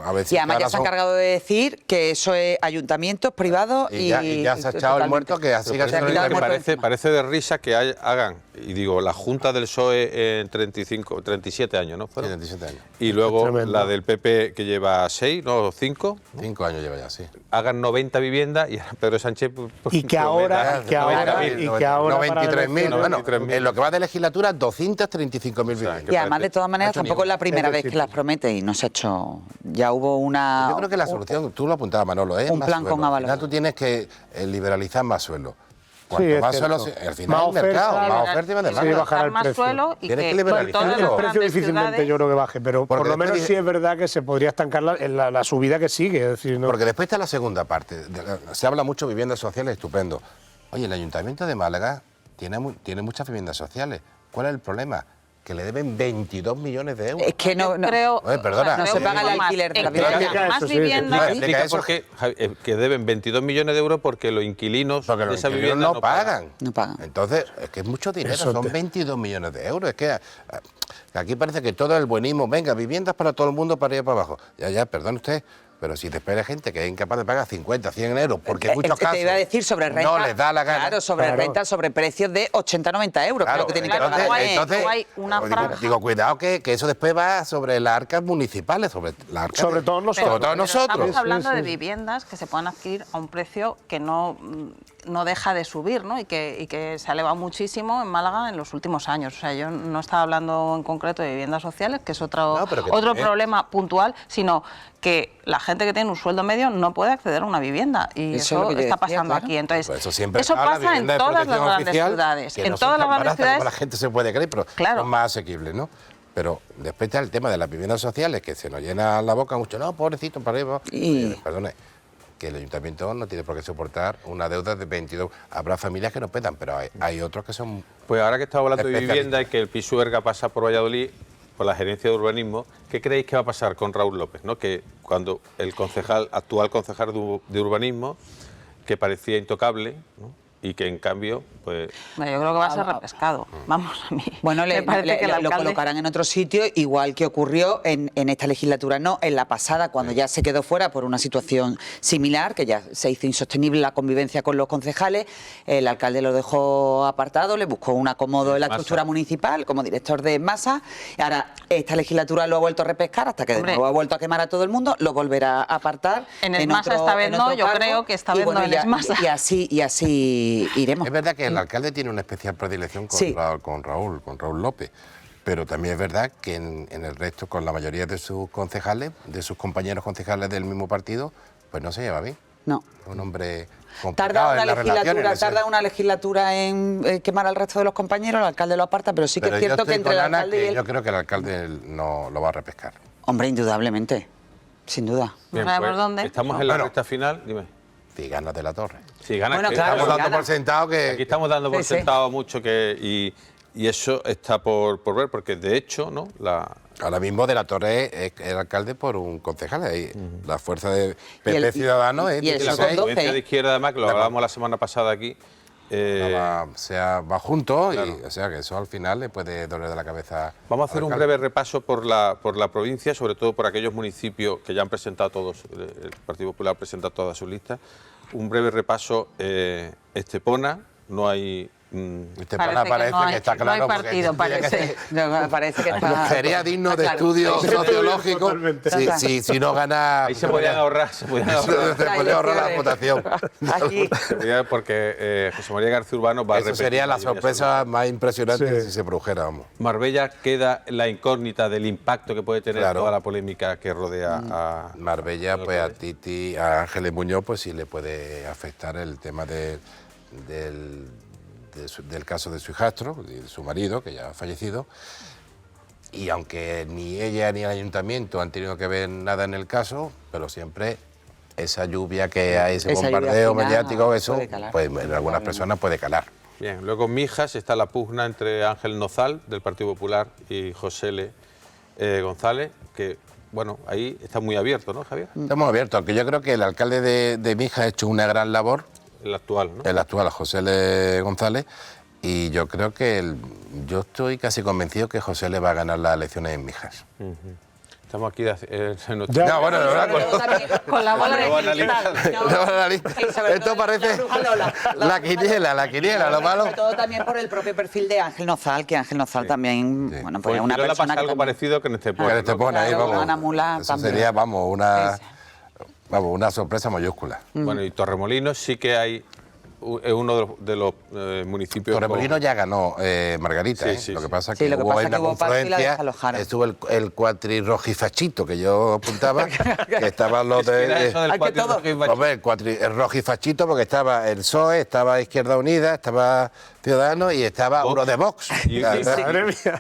[SPEAKER 5] A ver si
[SPEAKER 3] Y además
[SPEAKER 5] ahora
[SPEAKER 3] ya se ha
[SPEAKER 5] son-
[SPEAKER 3] encargado de decir que eso es ayuntamientos privados
[SPEAKER 5] y ya se ha echado el muerto que así
[SPEAKER 1] Pero
[SPEAKER 3] Se ha
[SPEAKER 1] por
[SPEAKER 3] quitado
[SPEAKER 1] ejemplo,
[SPEAKER 3] el muerto
[SPEAKER 1] parece,
[SPEAKER 3] encima.
[SPEAKER 1] parece de risa que hagan, y digo, la Junta del PSOE en 37 años, ¿no? Fueron.
[SPEAKER 5] 37 años.
[SPEAKER 1] Y luego
[SPEAKER 6] tremendo.
[SPEAKER 1] la del PP que lleva 6, ¿no? 5,
[SPEAKER 5] 5 años lleva ya, sí.
[SPEAKER 1] hagan 90 viviendas y ahora Pedro Sánchez... pues,
[SPEAKER 6] Y que ahora-
[SPEAKER 1] prometa
[SPEAKER 6] que ahora-
[SPEAKER 1] 90.000.
[SPEAKER 6] y que ahora para
[SPEAKER 5] 93.000.
[SPEAKER 6] elecciones-
[SPEAKER 5] Bueno,
[SPEAKER 1] 93.000.
[SPEAKER 5] en lo que va de legislatura, 235.000 viviendas.
[SPEAKER 3] Y además, de todas maneras,
[SPEAKER 5] no ha hecho
[SPEAKER 3] tampoco es la primera
[SPEAKER 6] Es
[SPEAKER 3] vez que
[SPEAKER 6] decir,
[SPEAKER 3] las promete y no se ha hecho. Ya hubo una.
[SPEAKER 5] Yo creo que la solución, tú lo apuntabas, Manolo, es
[SPEAKER 3] un
[SPEAKER 5] más
[SPEAKER 3] plan
[SPEAKER 5] suelo.
[SPEAKER 3] con
[SPEAKER 5] Al
[SPEAKER 3] Ábalos.
[SPEAKER 5] final tú tienes que liberalizar más suelo. Cuanto
[SPEAKER 6] Sí, es
[SPEAKER 5] más suelo,
[SPEAKER 6] cierto.
[SPEAKER 5] al final
[SPEAKER 6] Más
[SPEAKER 5] el mercado,
[SPEAKER 6] oferta,
[SPEAKER 5] más oferta y más
[SPEAKER 6] Sí,
[SPEAKER 5] demanda.
[SPEAKER 6] bajar el
[SPEAKER 4] más
[SPEAKER 6] precio.
[SPEAKER 4] suelo y
[SPEAKER 5] Tienes que
[SPEAKER 4] que
[SPEAKER 5] liberalizarlo.
[SPEAKER 4] todas las
[SPEAKER 6] El precio
[SPEAKER 4] grandes
[SPEAKER 6] difícilmente
[SPEAKER 4] ciudades-
[SPEAKER 6] yo creo que baje, pero
[SPEAKER 5] Porque
[SPEAKER 6] por lo
[SPEAKER 5] después
[SPEAKER 6] menos
[SPEAKER 5] dice-
[SPEAKER 6] sí es verdad que se podría estancar la subida que sigue. Es decir, ¿no?
[SPEAKER 5] Porque después está la segunda parte. Se habla mucho de viviendas sociales, estupendo. Oye, el Ayuntamiento de Málaga tiene muchas viviendas sociales. ¿Cuál es el problema? Que le deben 22 millones de euros.
[SPEAKER 3] Es que no
[SPEAKER 4] Creo,
[SPEAKER 5] Oye, perdona.
[SPEAKER 3] No se paga el alquiler de la vivienda.
[SPEAKER 4] Más
[SPEAKER 6] Eso sí,
[SPEAKER 4] viviendas.
[SPEAKER 1] Explica por qué que deben 22 millones de euros porque los inquilinos
[SPEAKER 5] Porque
[SPEAKER 1] de
[SPEAKER 5] los
[SPEAKER 1] esa
[SPEAKER 5] inquilinos
[SPEAKER 1] vivienda
[SPEAKER 5] no pagan.
[SPEAKER 3] No pagan.
[SPEAKER 5] Entonces, es que es mucho dinero,
[SPEAKER 6] Eso
[SPEAKER 5] son 22 millones de euros. Es que aquí parece que todo es el buenismo. Venga, viviendas para todo el mundo, para arriba y para abajo. Ya, perdone usted, pero si después hay gente que es incapaz de pagar 50, 100 euros, porque en muchos casos
[SPEAKER 3] te iba a decir sobre renta,
[SPEAKER 5] no les da la gana.
[SPEAKER 3] Claro, sobre renta, sobre precios de 80, 90 euros.
[SPEAKER 5] Claro,
[SPEAKER 3] Creo que tiene que
[SPEAKER 4] claro,
[SPEAKER 3] pagar.
[SPEAKER 4] entonces, hay una franja.
[SPEAKER 5] digo, cuidado que eso después va sobre las arcas municipales, sobre las arcas
[SPEAKER 6] Sobre todos nosotros.
[SPEAKER 5] Sobre todos nosotros.
[SPEAKER 4] Estamos hablando
[SPEAKER 6] Sí,
[SPEAKER 4] de
[SPEAKER 6] sí.
[SPEAKER 4] viviendas que se pueden adquirir a un precio que no deja de subir, ¿no? Y que se ha elevado muchísimo en Málaga en los últimos años. O sea, yo no estaba hablando en concreto de viviendas sociales, que es otro problema puntual, sino que la gente que tiene un sueldo medio no puede acceder a una vivienda. Y
[SPEAKER 3] Eso es
[SPEAKER 4] eso
[SPEAKER 3] lo que yo
[SPEAKER 4] está
[SPEAKER 3] decía,
[SPEAKER 4] pasando
[SPEAKER 3] claro.
[SPEAKER 4] aquí. Entonces,
[SPEAKER 5] Pues eso
[SPEAKER 4] eso
[SPEAKER 5] habla de
[SPEAKER 4] pasa en
[SPEAKER 5] vivienda de
[SPEAKER 4] todas las
[SPEAKER 5] protección
[SPEAKER 4] grandes
[SPEAKER 5] oficial,
[SPEAKER 4] ciudades.
[SPEAKER 5] que
[SPEAKER 4] En
[SPEAKER 5] no son
[SPEAKER 4] todas las
[SPEAKER 5] tan
[SPEAKER 4] grandes
[SPEAKER 5] baratas como
[SPEAKER 4] ciudades.
[SPEAKER 5] la gente se puede creer, pero
[SPEAKER 4] Claro.
[SPEAKER 5] son más asequibles, ¿no? Pero después está el tema de las viviendas sociales, que se nos llena la boca mucho. No, pobrecito, para arriba.
[SPEAKER 3] Y-
[SPEAKER 5] Perdone, que el ayuntamiento no tiene por qué soportar una deuda de 22. Habrá familias que no puedan, pero hay otros que son...
[SPEAKER 1] Pues ahora que estamos hablando de
[SPEAKER 5] Especialista.
[SPEAKER 1] vivienda y que el Pisuerga pasa por Valladolid, por la gerencia de urbanismo, ¿qué creéis que va a pasar con Raúl López? ¿No? Que cuando el actual concejal de urbanismo, que parecía intocable, ¿no? Y que en cambio, pues...
[SPEAKER 4] Bueno, yo creo que va a ser repescado. Vamos, a mí.
[SPEAKER 3] Bueno,
[SPEAKER 4] me parece que el
[SPEAKER 3] lo
[SPEAKER 4] alcalde...
[SPEAKER 3] colocarán en otro sitio, igual que ocurrió en esta legislatura, no, en la pasada, cuando ya se quedó fuera por una situación similar, que ya se hizo insostenible la convivencia con los concejales, el alcalde lo dejó apartado, le buscó un acomodo en la
[SPEAKER 1] Masa.
[SPEAKER 3] estructura municipal como director de Masa, y ahora esta legislatura lo ha vuelto a repescar hasta que de
[SPEAKER 4] Hombre.
[SPEAKER 3] nuevo ha vuelto a quemar a todo el mundo, lo volverá a apartar.
[SPEAKER 4] En el Masa esta vez
[SPEAKER 3] en
[SPEAKER 4] no,
[SPEAKER 3] otro
[SPEAKER 4] yo
[SPEAKER 3] cargo,
[SPEAKER 4] creo que esta
[SPEAKER 3] y
[SPEAKER 4] vez
[SPEAKER 3] bueno,
[SPEAKER 4] no en
[SPEAKER 3] ya-
[SPEAKER 4] el Masa.
[SPEAKER 3] y así iremos.
[SPEAKER 5] Es verdad que el alcalde tiene una especial predilección
[SPEAKER 3] Sí.
[SPEAKER 5] con Raúl López, pero también es verdad que en el resto, con la mayoría de sus concejales, de sus compañeros concejales del mismo partido, pues no se lleva bien.
[SPEAKER 3] No.
[SPEAKER 5] Es un hombre
[SPEAKER 3] Tarda
[SPEAKER 5] complicado
[SPEAKER 3] una
[SPEAKER 5] en las relaciones.
[SPEAKER 3] legislatura en quemar al resto de los compañeros, el alcalde lo aparta, pero sí que
[SPEAKER 5] Pero
[SPEAKER 3] es
[SPEAKER 5] yo
[SPEAKER 3] cierto
[SPEAKER 5] estoy
[SPEAKER 3] que entre
[SPEAKER 5] con
[SPEAKER 3] el
[SPEAKER 5] Ana,
[SPEAKER 3] alcalde y
[SPEAKER 5] que
[SPEAKER 3] él...
[SPEAKER 5] yo creo que el alcalde no lo va a repescar.
[SPEAKER 3] Hombre, indudablemente, sin duda.
[SPEAKER 1] Bien,
[SPEAKER 4] ¿Sabes por
[SPEAKER 1] pues,
[SPEAKER 4] dónde?
[SPEAKER 1] estamos en la
[SPEAKER 5] Bueno.
[SPEAKER 1] recta final, dime.
[SPEAKER 5] Si ganas de la Torre.
[SPEAKER 1] Si ganas,
[SPEAKER 3] Bueno,
[SPEAKER 1] que
[SPEAKER 3] claro,
[SPEAKER 5] Estamos
[SPEAKER 3] si
[SPEAKER 5] dando
[SPEAKER 3] gana.
[SPEAKER 5] por sentado que...
[SPEAKER 1] aquí estamos dando por
[SPEAKER 3] Sí, sí.
[SPEAKER 1] sentado mucho y eso está por ver, porque de hecho, ¿no?
[SPEAKER 5] Ahora mismo de la Torre es el alcalde por un concejal. Ahí, la fuerza de
[SPEAKER 3] Y el-
[SPEAKER 5] PP Ciudadanos
[SPEAKER 3] y el
[SPEAKER 1] Y la
[SPEAKER 3] Son
[SPEAKER 1] confluencia
[SPEAKER 3] 12.
[SPEAKER 1] de izquierda, además, que lo hablábamos la semana pasada aquí,
[SPEAKER 5] va juntos,
[SPEAKER 1] claro.
[SPEAKER 5] y o sea que eso al final le puede doler de la cabeza.
[SPEAKER 1] vamos a hacer
[SPEAKER 5] al
[SPEAKER 1] un
[SPEAKER 5] alcalde.
[SPEAKER 1] breve repaso por la provincia, sobre todo por aquellos municipios que ya han presentado todos, el Partido Popular ha presentado todas sus listas. Un breve repaso, Estepona, no hay...
[SPEAKER 5] Estepona parece que está
[SPEAKER 4] no hay
[SPEAKER 5] claro. porque
[SPEAKER 4] partido,
[SPEAKER 5] tendría que
[SPEAKER 4] parece.
[SPEAKER 5] ser-
[SPEAKER 3] No, me parece que está...
[SPEAKER 5] Sería digno de
[SPEAKER 3] Claro.
[SPEAKER 5] estudio
[SPEAKER 6] Sí,
[SPEAKER 5] sociológico
[SPEAKER 6] totalmente.
[SPEAKER 5] si no gana.
[SPEAKER 1] Ahí se podían ahorrar, se podían ahorrar.
[SPEAKER 5] Se podría ahorrar la votación.
[SPEAKER 3] Aquí.
[SPEAKER 1] Porque José María García Urbano va a
[SPEAKER 5] Eso
[SPEAKER 1] repetir
[SPEAKER 5] sería la
[SPEAKER 1] mayoría
[SPEAKER 5] sorpresa más impresionante
[SPEAKER 6] Sí.
[SPEAKER 5] si se produjera, vamos.
[SPEAKER 1] Marbella queda la incógnita del impacto que puede tener
[SPEAKER 5] Claro.
[SPEAKER 1] toda la polémica que rodea a
[SPEAKER 5] Marbella, pues a Titi, a Ángeles Muñoz, pues sí le puede afectar el tema del caso de su hijastro, de su marido, que ya ha fallecido. Y aunque ni ella ni el ayuntamiento han tenido que ver nada en el caso, pero siempre esa lluvia que hay, ese
[SPEAKER 3] Esa lluvia
[SPEAKER 5] bombardeo
[SPEAKER 3] final
[SPEAKER 5] mediático, eso,
[SPEAKER 3] puede calar.
[SPEAKER 5] pues en algunas personas puede calar.
[SPEAKER 1] Bien, luego en Mijas está la pugna entre Ángel Nozal, del Partido Popular, y José L. González, que, bueno, ahí está muy abierto, ¿no, Javier?
[SPEAKER 5] Estamos abiertos, aunque yo creo que el alcalde de Mijas ha hecho una gran labor,
[SPEAKER 1] El actual, ¿no?
[SPEAKER 5] el actual José L. González, y yo creo que yo estoy casi convencido que José L. va a ganar las elecciones en Mijas.
[SPEAKER 1] Estamos aquí en nuestro...
[SPEAKER 6] Ya.
[SPEAKER 5] No, bueno, de verdad,
[SPEAKER 3] Pero también
[SPEAKER 4] Con la bola de
[SPEAKER 1] Luego
[SPEAKER 4] cristal.
[SPEAKER 1] analiza.
[SPEAKER 3] Y sobre
[SPEAKER 5] Esto
[SPEAKER 3] todo
[SPEAKER 5] parece
[SPEAKER 3] la bruja Lola.
[SPEAKER 5] la quiniela, lo malo.
[SPEAKER 3] Sobre todo también por el propio perfil de Ángel Nozal, que Ángel Nozal también,
[SPEAKER 5] Sí.
[SPEAKER 3] bueno, pues
[SPEAKER 1] Pues
[SPEAKER 3] es una
[SPEAKER 1] le
[SPEAKER 3] persona
[SPEAKER 1] pasa
[SPEAKER 3] que
[SPEAKER 1] algo
[SPEAKER 3] también-
[SPEAKER 1] parecido que en este
[SPEAKER 5] Que
[SPEAKER 1] pueblo.
[SPEAKER 5] te pone ahí,
[SPEAKER 3] Claro,
[SPEAKER 5] vamos.
[SPEAKER 3] Ana Mula
[SPEAKER 5] Eso
[SPEAKER 3] también.
[SPEAKER 5] sería, vamos, una sorpresa mayúscula.
[SPEAKER 1] Bueno, y Torremolinos sí que hay... Es uno de los municipios...
[SPEAKER 5] Torremolinos ya ganó Margarita,
[SPEAKER 1] Sí,
[SPEAKER 5] ¿eh?
[SPEAKER 1] sí,
[SPEAKER 5] Lo que
[SPEAKER 1] sí.
[SPEAKER 5] pasa
[SPEAKER 3] Sí,
[SPEAKER 5] que
[SPEAKER 3] lo que
[SPEAKER 5] hubo
[SPEAKER 3] pasa
[SPEAKER 5] ahí
[SPEAKER 3] que
[SPEAKER 5] una
[SPEAKER 3] hubo pacto y la
[SPEAKER 5] confluencia,
[SPEAKER 3] desalojaron.
[SPEAKER 5] estuvo el cuatrirrojifachito que yo apuntaba, que estaban los
[SPEAKER 1] ¿Qué era eso del
[SPEAKER 3] Hay que
[SPEAKER 1] cuatro
[SPEAKER 3] todo.
[SPEAKER 1] rojos y bachos?
[SPEAKER 5] Hombre, el rojifachito porque estaba el PSOE, estaba Izquierda Unida, estaba Ciudadanos y estaba
[SPEAKER 1] Vox.
[SPEAKER 5] uno de Vox.
[SPEAKER 1] Y-
[SPEAKER 6] Madre mía.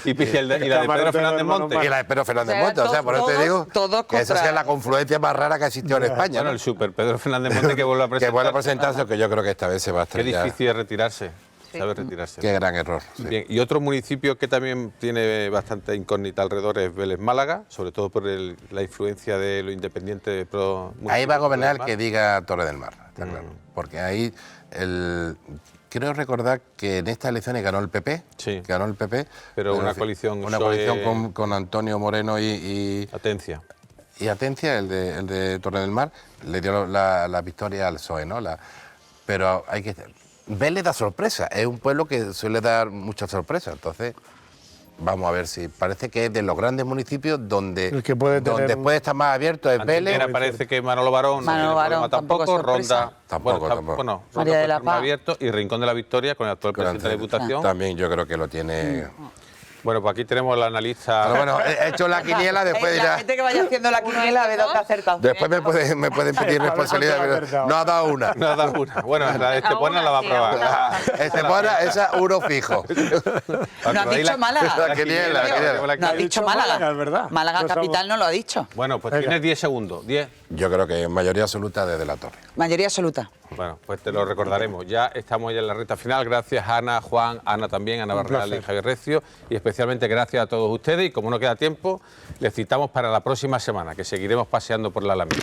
[SPEAKER 1] Y la de Pedro Fernández Monte.
[SPEAKER 5] Y la de Pedro Fernández
[SPEAKER 3] O sea,
[SPEAKER 5] Monte, o sea, por eso te
[SPEAKER 3] todos-
[SPEAKER 5] digo
[SPEAKER 3] todos
[SPEAKER 5] que esa
[SPEAKER 3] contra-
[SPEAKER 5] sea la confluencia más rara que ha existido en España.
[SPEAKER 1] Bueno,
[SPEAKER 5] ¿no?
[SPEAKER 1] el super Pedro Fernández Monte que vuelve a
[SPEAKER 5] Que
[SPEAKER 1] presentar.
[SPEAKER 5] vuelve a presentarse, que yo creo que esta vez se va a
[SPEAKER 1] Qué
[SPEAKER 5] estrellar.
[SPEAKER 1] difícil es retirarse. sabe retirarse.
[SPEAKER 5] Qué gran error. Sí.
[SPEAKER 1] Bien, y otro municipio que también tiene bastante incógnita alrededor es Vélez Málaga, sobre todo por la influencia de lo independiente pro.
[SPEAKER 5] Ahí va a gobernar el que diga Torre del Mar, está claro. Porque ahí creo recordar que en estas elecciones ganó el PP.
[SPEAKER 1] Sí.
[SPEAKER 5] Ganó el PP.
[SPEAKER 1] Pero una coalición.
[SPEAKER 5] Una coalición con Antonio Moreno y
[SPEAKER 1] Atencia.
[SPEAKER 5] Y Atencia, el de Torre del Mar, le dio la victoria al PSOE, ¿no? Pero hay que... Vélez da sorpresa, es un pueblo que suele dar muchas sorpresas, entonces vamos a ver si... Parece que es de los grandes municipios donde,
[SPEAKER 6] El que puede
[SPEAKER 5] estar más abierto es Vélez.
[SPEAKER 1] Antequera parece que Manolo Barón
[SPEAKER 3] Manolo
[SPEAKER 1] no tiene
[SPEAKER 3] Barón
[SPEAKER 1] problema tampoco, Ronda...
[SPEAKER 5] Tampoco.
[SPEAKER 1] Bueno,
[SPEAKER 3] María
[SPEAKER 1] Ronda
[SPEAKER 3] de
[SPEAKER 1] puede
[SPEAKER 3] la
[SPEAKER 1] ser más
[SPEAKER 3] Paz.
[SPEAKER 1] abierto y Rincón de la Victoria con el actual presidente de la Diputación.
[SPEAKER 5] También yo creo que lo tiene...
[SPEAKER 1] Bueno, pues aquí tenemos la analista...
[SPEAKER 5] Pero bueno, he hecho la quiniela, después
[SPEAKER 3] La
[SPEAKER 5] dirá...
[SPEAKER 3] gente que vaya haciendo la quiniela, a ver dónde ha acertado.
[SPEAKER 5] Después me pueden pedir responsabilidad, pero no ha dado una.
[SPEAKER 1] No da una. Bueno, la de Estepona la va a probar.
[SPEAKER 5] Estepona, esa uno fijo.
[SPEAKER 3] No has dicho Málaga.
[SPEAKER 5] La quiniela.
[SPEAKER 3] No has dicho Málaga.
[SPEAKER 6] Es verdad.
[SPEAKER 3] Málaga
[SPEAKER 6] No
[SPEAKER 3] capital no lo ha dicho.
[SPEAKER 1] Bueno, pues
[SPEAKER 6] Venga.
[SPEAKER 1] tienes 10 segundos. 10.
[SPEAKER 5] Yo creo que mayoría absoluta desde la Torre.
[SPEAKER 3] Mayoría absoluta.
[SPEAKER 1] Bueno, pues te lo recordaremos. Ya estamos ya en la recta final. Gracias, Ana, Juan, Ana también, Ana Barreal y Javier Recio. Y especialmente gracias a todos ustedes. Y como no queda tiempo, les citamos para la próxima semana, que seguiremos paseando por la Alameda.